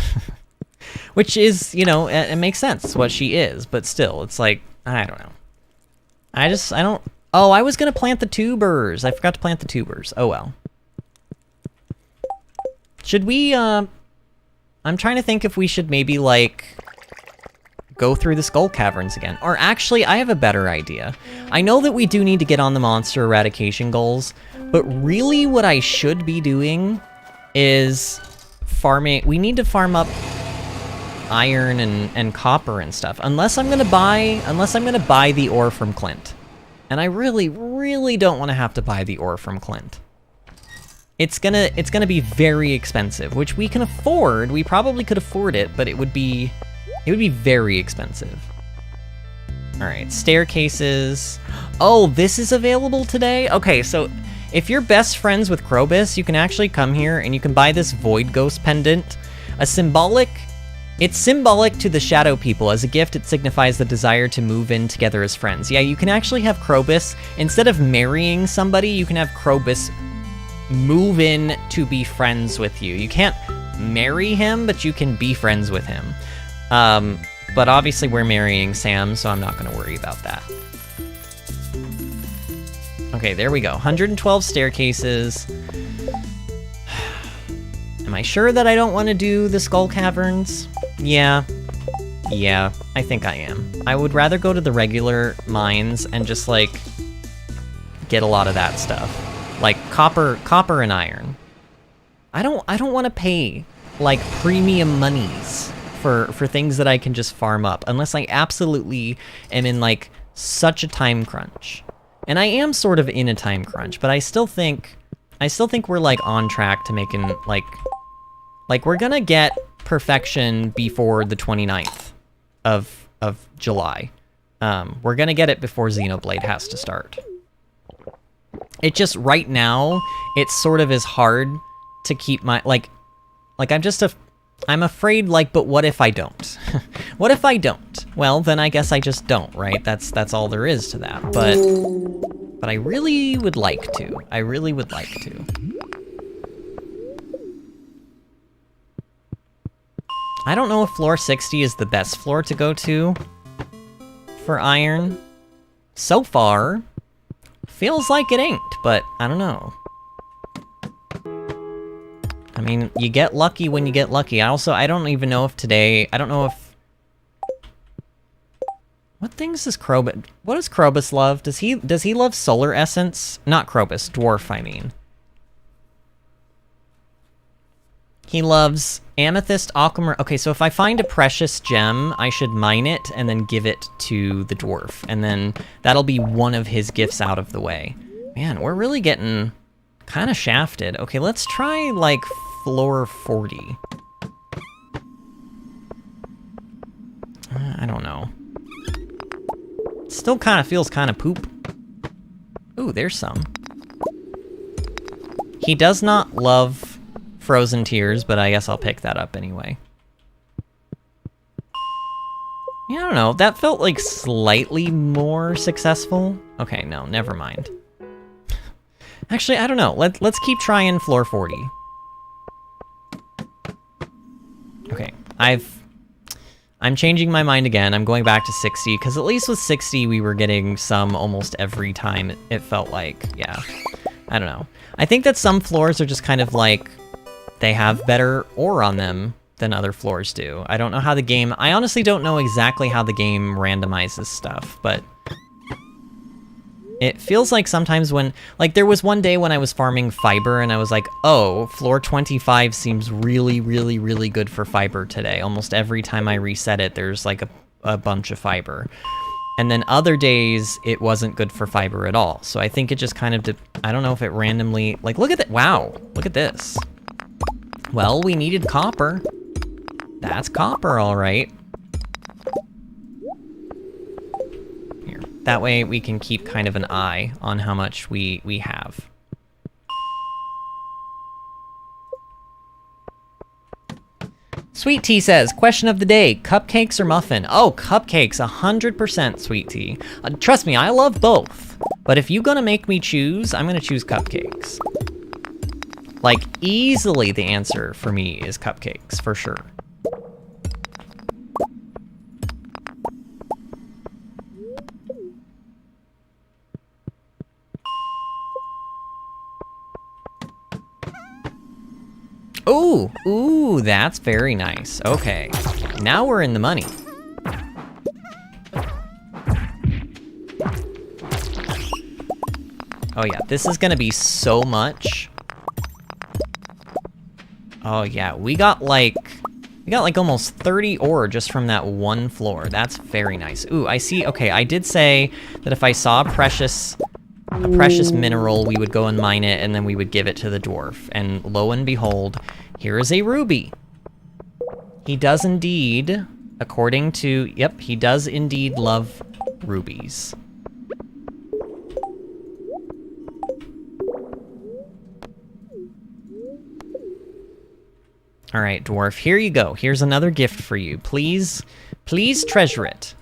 Which is, you know, it makes sense what she is, but still, it's like, I don't know. I don't... Oh, I was going to plant the tubers. I forgot to plant the tubers. Oh, well. Should we, I'm trying to think if we should maybe, like, go through the Skull Caverns again. Or actually, I have a better idea. I know that we do need to get on the monster eradication goals, but really what I should be doing is farming. We need to farm up iron and copper and stuff. Unless I'm gonna buy the ore from Clint. And I really, really don't want to have to buy the ore from Clint. It's gonna be very expensive, which we can afford. We probably could afford it, but it would be very expensive. All right, staircases. Oh, this is available today? Okay, so if you're best friends with Krobus, you can actually come here and you can buy this Void Ghost pendant. It's symbolic to the Shadow People. As a gift, it signifies the desire to move in together as friends. Yeah, you can actually have Krobus, instead of marrying somebody, you can have Krobus move in to be friends with you. You can't marry him, but you can be friends with him. But obviously we're marrying Sam, so I'm not gonna worry about that. Okay, there we go. 112 staircases. Am I sure that I don't want to do the Skull Caverns? Yeah, I think I am. I would rather go to the regular mines and just, like, get a lot of that stuff. Like, copper and iron. I don't want to pay, like, premium monies for things that I can just farm up, unless I absolutely am in, like, such a time crunch. And I am sort of in a time crunch, but I still think we're, like, on track to making, like, we're gonna get perfection before the 29th of July. We're gonna get it before Xenoblade has to start. It just, right now, it sort of is hard to keep my, like I'm afraid, like, but what if I don't? What if I don't? Well, then I guess I just don't, right? That's all there is to that, but I really would like to. I really would like to. I don't know if floor 60 is the best floor to go to for iron. So far, feels like it ain't, but I don't know. I mean, you get lucky when you get lucky. I don't even know if today, I don't know if... What things does Krobus... What does Krobus love? Does he love solar essence? Not Krobus, dwarf, I mean. He loves amethyst, aquamarine. Okay, so if I find a precious gem, I should mine it and then give it to the dwarf. And then that'll be one of his gifts out of the way. Man, we're really getting kind of shafted. Okay, let's try, like, floor 40. I don't know. Still kind of feels kind of poop. Ooh, there's some. He does not love Frozen Tears, but I guess I'll pick that up anyway. Yeah, I don't know. That felt like slightly more successful. Okay, no, never mind. Actually, I don't know. Let's keep trying floor 40. Okay, I'm changing my mind again. I'm going back to 60, because at least with 60, we were getting some almost every time, it felt like. Yeah, I don't know. I think that some floors are just kind of like, they have better ore on them than other floors do. I don't know how the game... I honestly don't know exactly how the game randomizes stuff, but... It feels like sometimes when... Like, there was one day when I was farming fiber, and I was like, oh, floor 25 seems really, really, really good for fiber today. Almost every time I reset it, there's, like, a bunch of fiber. And then other days, it wasn't good for fiber at all. So I think it just kind of... I don't know if it randomly... Like, look at that! Wow! Look at this. Well, we needed copper. That's copper, all right. Here. That way we can keep kind of an eye on how much we have. Sweet Tea says, question of the day, cupcakes or muffin? Oh, cupcakes, 100% Sweet Tea. Trust me, I love both. But if you're gonna make me choose, I'm gonna choose cupcakes. Like, easily the answer for me is cupcakes, for sure. Ooh, that's very nice. Okay, now we're in the money. Oh yeah, this is gonna be so much. Oh yeah, we got like almost 30 ore just from that one floor. That's very nice. Ooh, I see. Okay, I did say that if I saw a precious mineral, we would go and mine it, and then we would give it to the dwarf. And lo and behold, here is a ruby. He does indeed, according to, yep, he does indeed love rubies. All right, dwarf, here you go. Here's another gift for you. Please treasure it.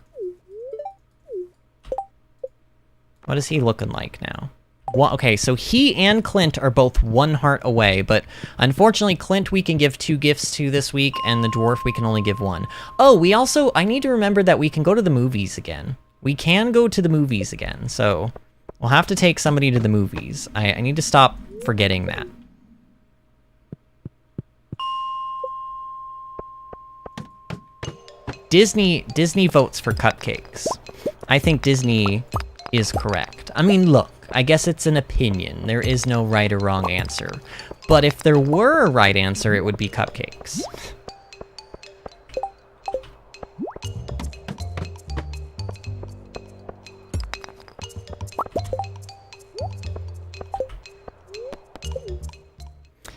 What is he looking like now? Okay, so he and Clint are both 1 heart away, but unfortunately Clint we can give 2 gifts to this week, and the dwarf we can only give 1. Oh, I need to remember that we can go to the movies again. We can go to the movies again, so we'll have to take somebody to the movies. I need to stop forgetting that. Disney votes for cupcakes. I think Disney is correct. I mean, look, I guess it's an opinion. There is no right or wrong answer. But if there were a right answer, it would be cupcakes.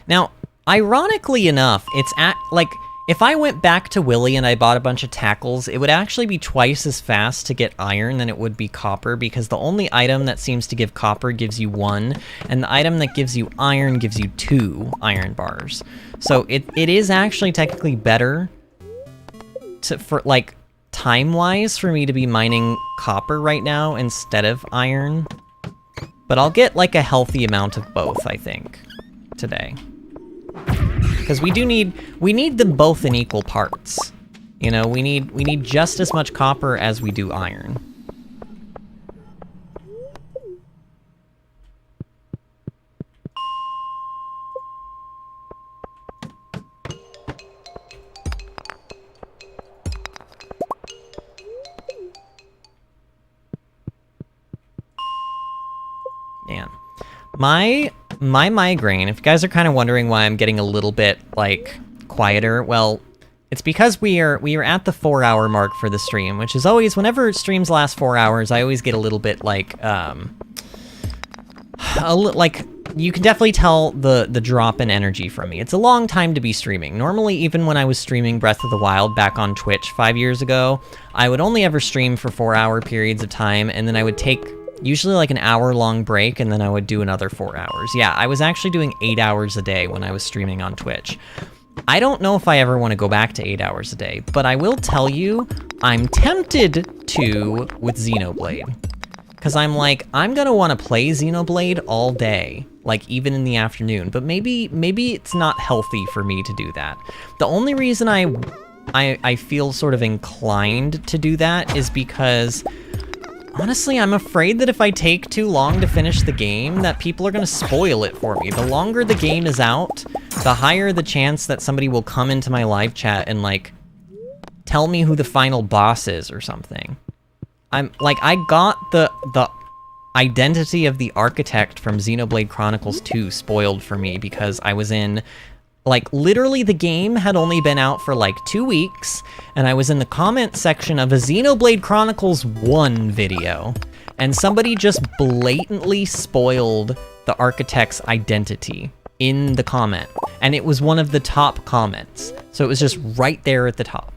Now, ironically enough, it's if I went back to Willy and I bought a bunch of tackles, it would actually be twice as fast to get iron than it would be copper, because the only item that seems to give copper gives you 1, and the item that gives you iron gives you 2 iron bars. So it is actually technically better for time-wise for me to be mining copper right now instead of iron. But I'll get like a healthy amount of both, I think, today. Because we need them both in equal parts. You know, we need just as much copper as we do iron. Man, my migraine, if you guys are kind of wondering why I'm getting a little bit, like, quieter, well, it's because we are at the 4-hour mark for the stream, which is always, whenever streams last 4 hours, I always get a little bit, like, you can definitely tell the drop in energy from me. It's a long time to be streaming. Normally, even when I was streaming Breath of the Wild back on Twitch 5 years ago, I would only ever stream for 4-hour periods of time, and then I would take usually like an hour-long break, and then I would do another 4 hours. Yeah, I was actually doing 8 hours a day when I was streaming on Twitch. I don't know if I ever want to go back to 8 hours a day, but I will tell you, I'm tempted to with Xenoblade. Because I'm like, I'm gonna want to play Xenoblade all day, like even in the afternoon, but maybe it's not healthy for me to do that. The only reason I feel sort of inclined to do that is because honestly, I'm afraid that if I take too long to finish the game, that people are gonna spoil it for me. The longer the game is out, the higher the chance that somebody will come into my live chat and, like, tell me who the final boss is or something. I got the identity of the architect from Xenoblade Chronicles 2 spoiled for me because I was in... Like, literally, the game had only been out for, like, 2 weeks, and I was in the comment section of a Xenoblade Chronicles 1 video, and somebody just blatantly spoiled the architect's identity in the comment, and it was one of the top comments, so it was just right there at the top.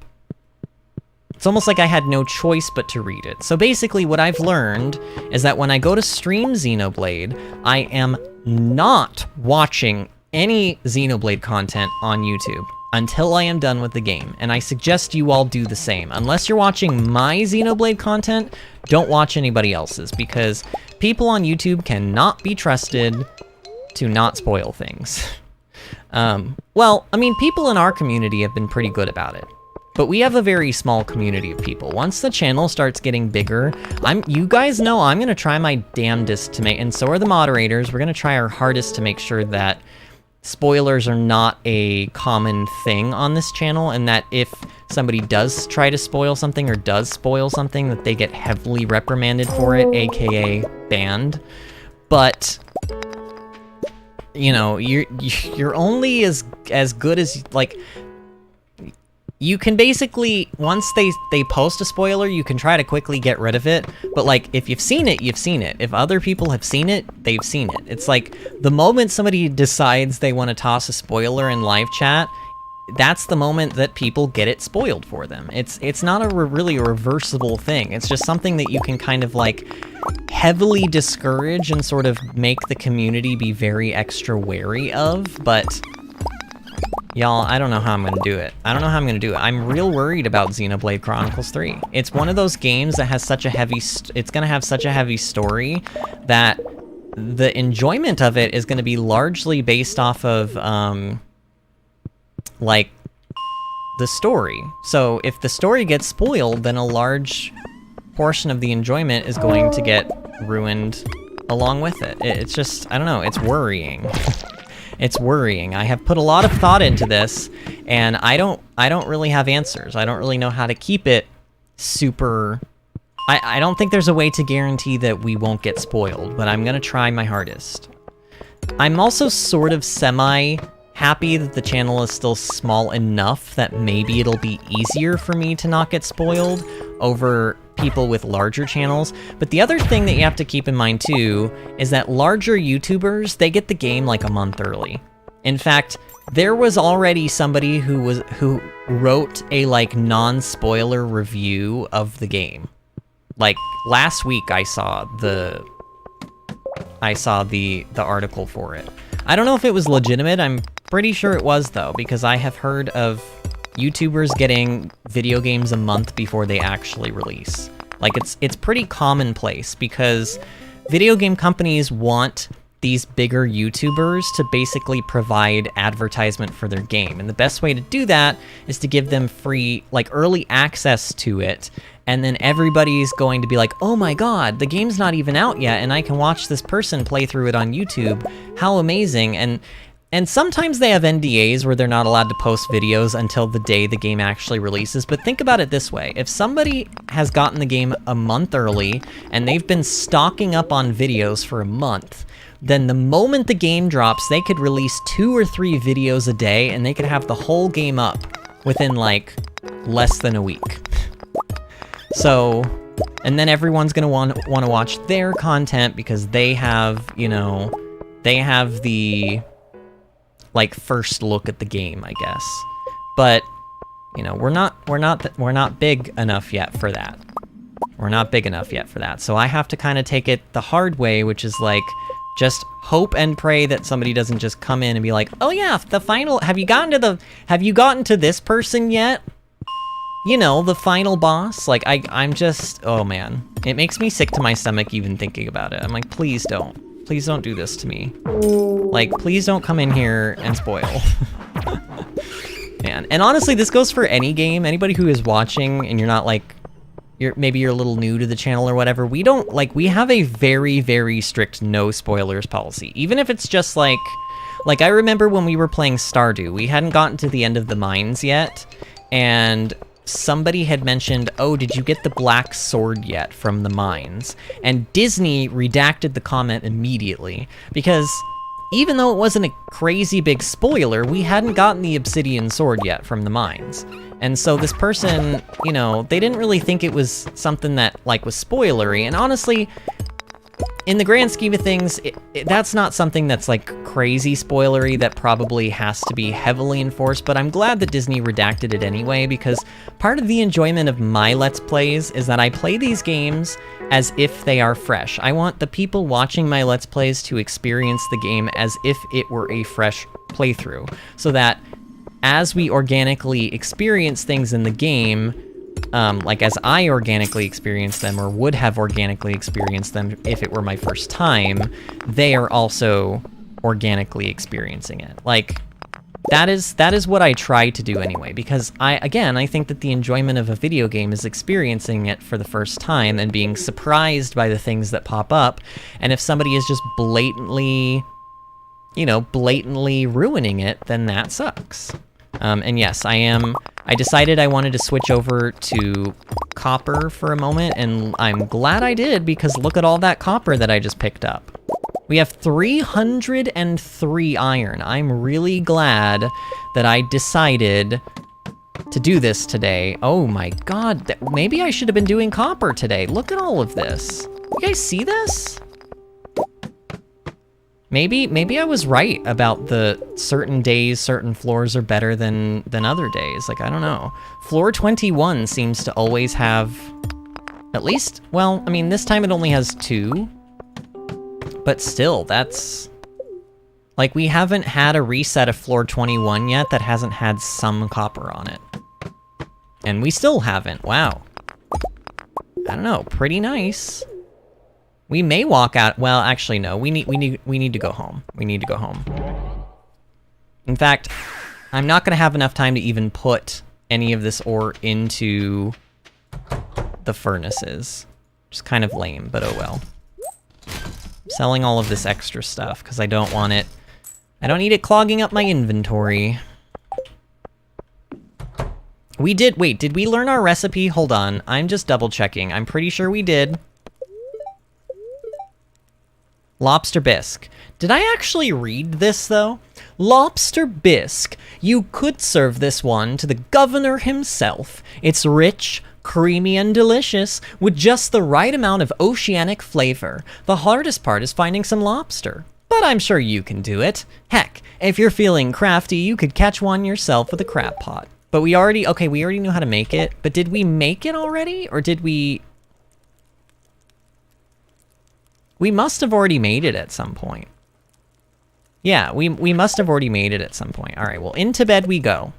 It's almost like I had no choice but to read it. So basically, what I've learned is that when I go to stream Xenoblade, I am not watching any Xenoblade content on YouTube until I am done with the game, and I suggest you all do the same. Unless you're watching my Xenoblade content, don't watch anybody else's, because people on YouTube cannot be trusted to not spoil things. Well, I mean, people in our community have been pretty good about it, but we have a very small community of people. Once the channel starts getting bigger, you guys know I'm gonna try my damnedest to make, and so are the moderators, we're gonna try our hardest to make sure that spoilers are not a common thing on this channel, and that if somebody does try to spoil something or does spoil something, that they get heavily reprimanded for it, aka banned. But you know, you're only as good as, like, you can basically, once they post a spoiler, you can try to quickly get rid of it, but, like, if you've seen it, you've seen it. If other people have seen it, they've seen it. It's like, the moment somebody decides they want to toss a spoiler in live chat, that's the moment that people get it spoiled for them. It's not really a reversible thing. It's just something that you can kind of, like, heavily discourage and sort of make the community be very extra wary of, but Y'all, I don't know how I'm gonna do it. I don't know how I'm gonna do it. I'm real worried about Xenoblade Chronicles 3. It's one of those games that has such a heavy... it's gonna have such a heavy story that the enjoyment of it is gonna be largely based off of, like, the story. So if the story gets spoiled, then a large portion of the enjoyment is going to get ruined along with it. It's just, I don't know, it's worrying. It's worrying. I have put a lot of thought into this, and I don't really have answers. I don't really know how to keep it super... I don't think there's a way to guarantee that we won't get spoiled, but I'm gonna try my hardest. I'm also sort of semi-happy that the channel is still small enough that maybe it'll be easier for me to not get spoiled over people with larger channels. But the other thing that you have to keep in mind too is that larger YouTubers, they get the game like a month early. In fact, there was already somebody who wrote a like non-spoiler review of the game. Like last week I saw the article for it. I don't know if it was legitimate. I'm pretty sure it was though, because I have heard of YouTubers getting video games a month before they actually release. Like it's pretty commonplace because video game companies want these bigger YouTubers to basically provide advertisement for their game. And the best way to do that is to give them free, like early access to it. And then everybody's going to be like, oh my god, the game's not even out yet and I can watch this person play through it on YouTube. How amazing. And sometimes they have NDAs where they're not allowed to post videos until the day the game actually releases. But think about it this way. If somebody has gotten the game a month early and they've been stocking up on videos for a month, then the moment the game drops, they could release 2 or 3 videos a day and they could have the whole game up within like less than a week. So, and then everyone's gonna want to watch their content because they have, you know, they have the like first look at the game, I guess. But, you know, we're not big enough yet for that. We're not big enough yet for that. So I have to kind of take it the hard way, which is like just hope and pray that somebody doesn't just come in and be like, "Oh yeah, the final, have you gotten to this person yet?" You know, the final boss. Like I'm just, oh man. It makes me sick to my stomach even thinking about it. I'm like, please don't. Please don't do this to me. Like, please don't come in here and spoil. Man, and honestly, this goes for any game. Anybody who is watching and you're not like, maybe you're a little new to the channel or whatever, we have a very, very strict no spoilers policy. Even if it's just like I remember when we were playing Stardew, we hadn't gotten to the end of the mines yet, and somebody had mentioned, oh, did you get the black sword yet from the mines? And Disney redacted the comment immediately, because even though it wasn't a crazy big spoiler, we hadn't gotten the obsidian sword yet from the mines. And so this person, you know, they didn't really think it was something that, like, was spoilery. And honestly, in the grand scheme of things, that's not something that's, like, crazy spoilery that probably has to be heavily enforced, but I'm glad that Disney redacted it anyway, because part of the enjoyment of my Let's Plays is that I play these games as if they are fresh. I want the people watching my Let's Plays to experience the game as if it were a fresh playthrough, so that as we organically experience things in the game, like as I organically experience them, or would have organically experienced them if it were my first time, they are also organically experiencing it. Like, that is what I try to do anyway, because I think that the enjoyment of a video game is experiencing it for the first time and being surprised by the things that pop up. And if somebody is just blatantly ruining it, then that sucks. And yes, I decided I wanted to switch over to copper for a moment, and I'm glad I did, because look at all that copper that I just picked up. We have 303 iron. I'm really glad that I decided to do this today. Oh my god, maybe I should have been doing copper today. Look at all of this. You guys see this? Maybe I was right about the certain days, certain floors are better than other days. Like, I don't know. Floor 21 seems to always have at least, well, I mean, this time it only has 2. But still, that's Like, we haven't had a reset of floor 21 yet that hasn't had some copper on it. And we still haven't. Wow. I don't know. Pretty nice. We may walk out. Well, actually, no. We need to go home. We need to go home. In fact, I'm not going to have enough time to even put any of this ore into the furnaces. Just kind of lame, but oh well. I'm selling all of this extra stuff because I don't want it. I don't need it clogging up my inventory. We did, wait, did we learn our recipe? Hold on, I'm just double checking. I'm pretty sure we did. Lobster bisque. Did I actually read this though? Lobster bisque. You could serve this one to the governor himself. It's rich, creamy and delicious, with just the right amount of oceanic flavor. The hardest part is finding some lobster. But I'm sure you can do it. Heck, if you're feeling crafty, you could catch one yourself with a crab pot. But we already knew how to make it. But did we make it already? Or did we... We must have already made it at some point. Yeah, we must have already made it at some point. All right, well, into bed we go.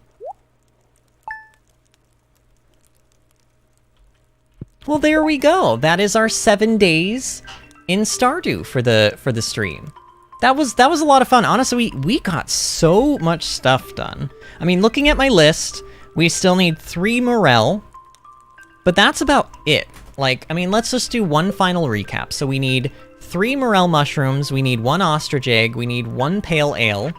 Well, there we go. That is our 7 days in Stardew for the stream. That was a lot of fun. Honestly, we got so much stuff done. I mean, looking at my list, we still need 3 morel, but that's about it. Like, I mean, let's just do one final recap. So we need 3 morel mushrooms, we need 1 ostrich egg, we need 1 pale ale,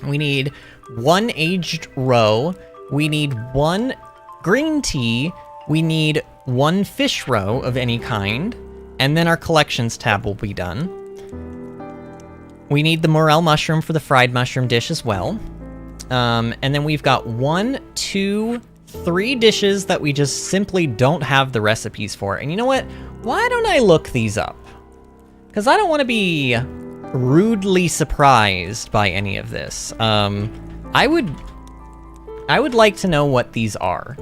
we need 1 aged roe, we need 1 green tea, we need 1 fish roe of any kind, and then our collections tab will be done. We need the morel mushroom for the fried mushroom dish as well. And then we've got 1, 2, 3 dishes that we just simply don't have the recipes for. And you know what? Why don't I look these up? Because I don't want to be rudely surprised by any of this. I would like to know what these are.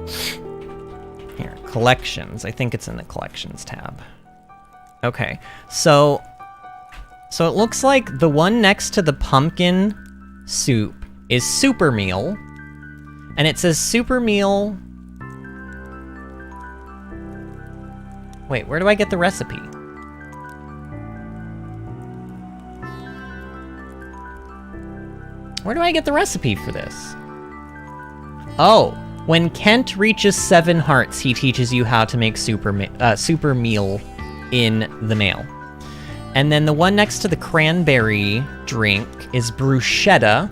Here, collections. I think it's in the collections tab. Okay, so it looks like the one next to the pumpkin soup is super meal, and it says super meal. Wait, where do I get the recipe? Where do I get the recipe for this? Oh, when Kent reaches 7 hearts, he teaches you how to make super meal in the mail. And then the one next to the cranberry drink is bruschetta,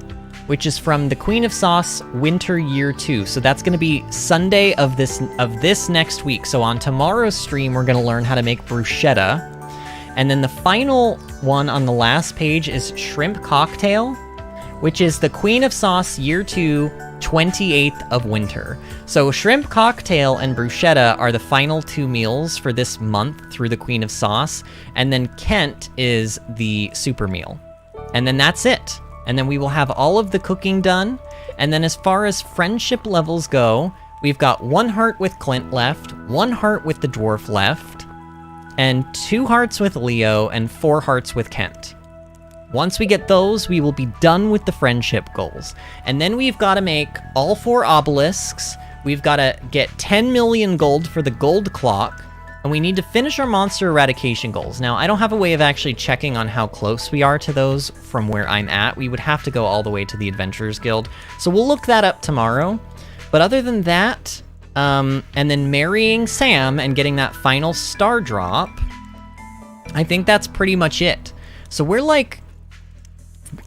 which is from the Queen of Sauce Winter Year 2. So that's going to be Sunday of this next week. So on tomorrow's stream, we're going to learn how to make bruschetta. And then the final one on the last page is shrimp cocktail, which is the Queen of Sauce Year 2, 28th of winter. So shrimp cocktail and bruschetta are the final 2 meals for this month through the Queen of Sauce, and then Kent is the super meal. And then that's it. And then we will have all of the cooking done. And then as far as friendship levels go, we've got 1 heart with Clint left, 1 heart with the dwarf left, and 2 hearts with Leo, and 4 hearts with Kent. Once we get those, we will be done with the friendship goals. And then we've got to make all 4 obelisks. We've got to get 10 million gold for the gold clock. And we need to finish our monster eradication goals. Now, I don't have a way of actually checking on how close we are to those from where I'm at. We would have to go all the way to the Adventurers Guild. So we'll look that up tomorrow. But other than that, and then marrying Sam and getting that final star drop, I think that's pretty much it. So we're like...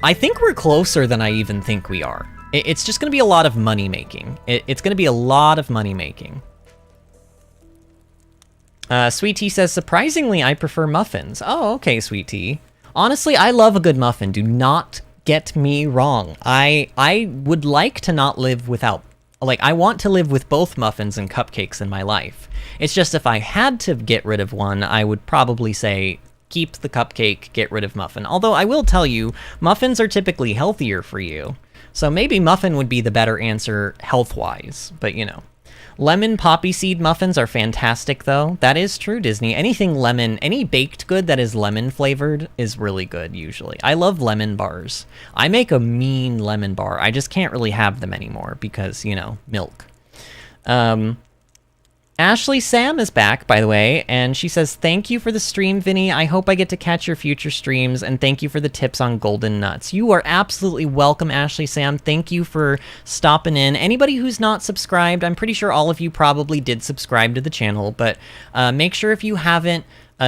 I think we're closer than I even think we are. It's just going to be a lot of money making. It's going to be a lot of money making. Sweet Tea says, surprisingly, I prefer muffins. Oh, okay, Sweet Tea. Honestly, I love a good muffin. Do not get me wrong. I would like to not live without... Like, I want to live with both muffins and cupcakes in my life. It's just if I had to get rid of one, I would probably say... keep the cupcake, get rid of muffin. Although I will tell you, muffins are typically healthier for you. So maybe muffin would be the better answer health-wise, but you know. Lemon poppy seed muffins are fantastic, though. That is true, Disney. Anything lemon, any baked good that is lemon flavored is really good, usually. I love lemon bars. I make a mean lemon bar. I just can't really have them anymore because, you know, milk. Ashley Sam is back, by the way, and she says, thank you for the stream, Vinny. I hope I get to catch your future streams, and thank you for the tips on golden nuts. You are absolutely welcome, Ashley Sam. Thank you for stopping in. Anybody who's not subscribed, I'm pretty sure all of you probably did subscribe to the channel, but make sure if you haven't,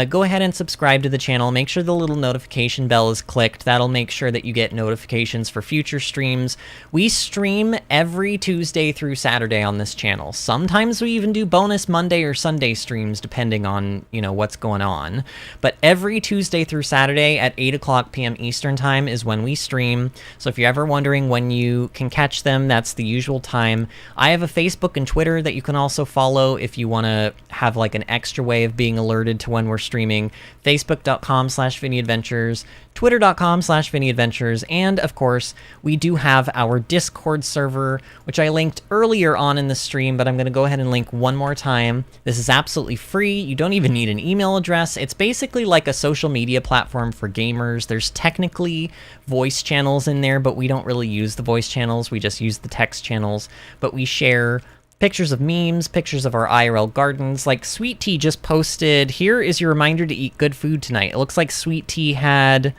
go ahead and subscribe to the channel. Make sure the little notification bell is clicked. That'll make sure that you get notifications for future streams. We stream every Tuesday through Saturday on this channel. Sometimes we even do bonus Monday or Sunday streams, depending on, you know, what's going on. But every Tuesday through Saturday at 8 o'clock p.m. Eastern Time is when we stream. So if you're ever wondering when you can catch them, that's the usual time. I have a Facebook and Twitter that you can also follow if you want to have like an extra way of being alerted to when we're streaming. Facebook.com/VinnyAdventures, Twitter.com/VinnyAdventures, and of course, we do have our Discord server, which I linked earlier on in the stream, but I'm going to go ahead and link one more time. This is absolutely free. You don't even need an email address. It's basically like a social media platform for gamers. There's technically voice channels in there, but we don't really use the voice channels. We just use the text channels, but we share pictures of memes, pictures of our IRL gardens. Like Sweet Tea just posted, here is your reminder to eat good food tonight. It looks like Sweet Tea had,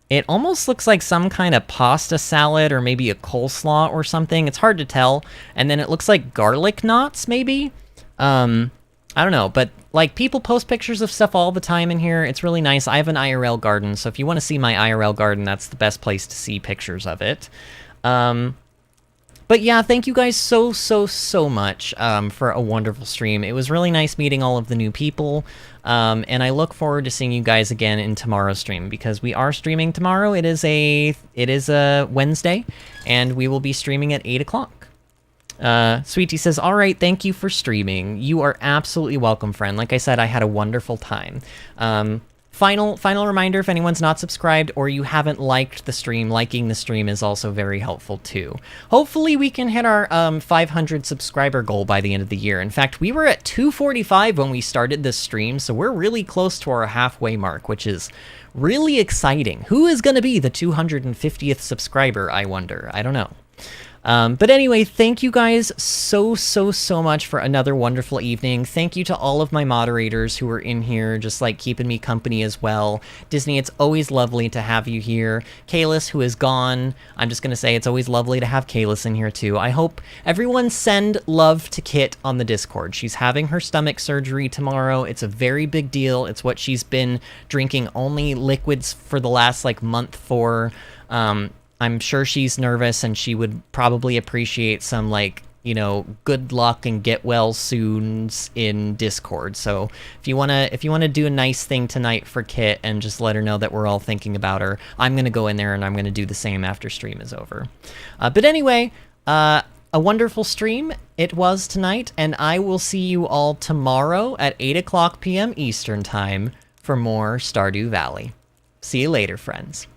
it almost looks like some kind of pasta salad or maybe a coleslaw or something. It's hard to tell. And then it looks like garlic knots, maybe? I don't know, but like people post pictures of stuff all the time in here. It's really nice. I have an IRL garden, so if you want to see my IRL garden, that's the best place to see pictures of it. But yeah, thank you guys so much for a wonderful stream. It was really nice meeting all of the new people, and I look forward to seeing you guys again in tomorrow's stream, because we are streaming tomorrow. It is a Wednesday, and we will be streaming at 8 o'clock. Sweetie says, all right, thank you for streaming. You are absolutely welcome, friend. Like I said, I had a wonderful time. Final reminder, if anyone's not subscribed or you haven't liked the stream, liking the stream is also very helpful too. Hopefully we can hit our 500 subscriber goal by the end of the year. In fact, we were at 245 when we started this stream, so we're really close to our halfway mark, which is really exciting. Who is going to be the 250th subscriber, I wonder? I don't know. But anyway, thank you guys so much for another wonderful evening. Thank you to all of my moderators who are in here, just like keeping me company as well. Disney, it's always lovely to have you here. Kalis, who is gone, I'm just going to say it's always lovely to have Kalis in here too. I hope everyone send love to Kit on the Discord. She's having her stomach surgery tomorrow. It's a very big deal. It's what she's been drinking only liquids for the last like month for. I'm sure she's nervous, and she would probably appreciate some, like, you know, good luck and get well soons in Discord. So if you wanna do a nice thing tonight for Kit and just let her know that we're all thinking about her, I'm gonna go in there and I'm gonna do the same after stream is over. But anyway, a wonderful stream it was tonight, and I will see you all tomorrow at 8 o'clock p.m. Eastern Time for more Stardew Valley. See you later, friends.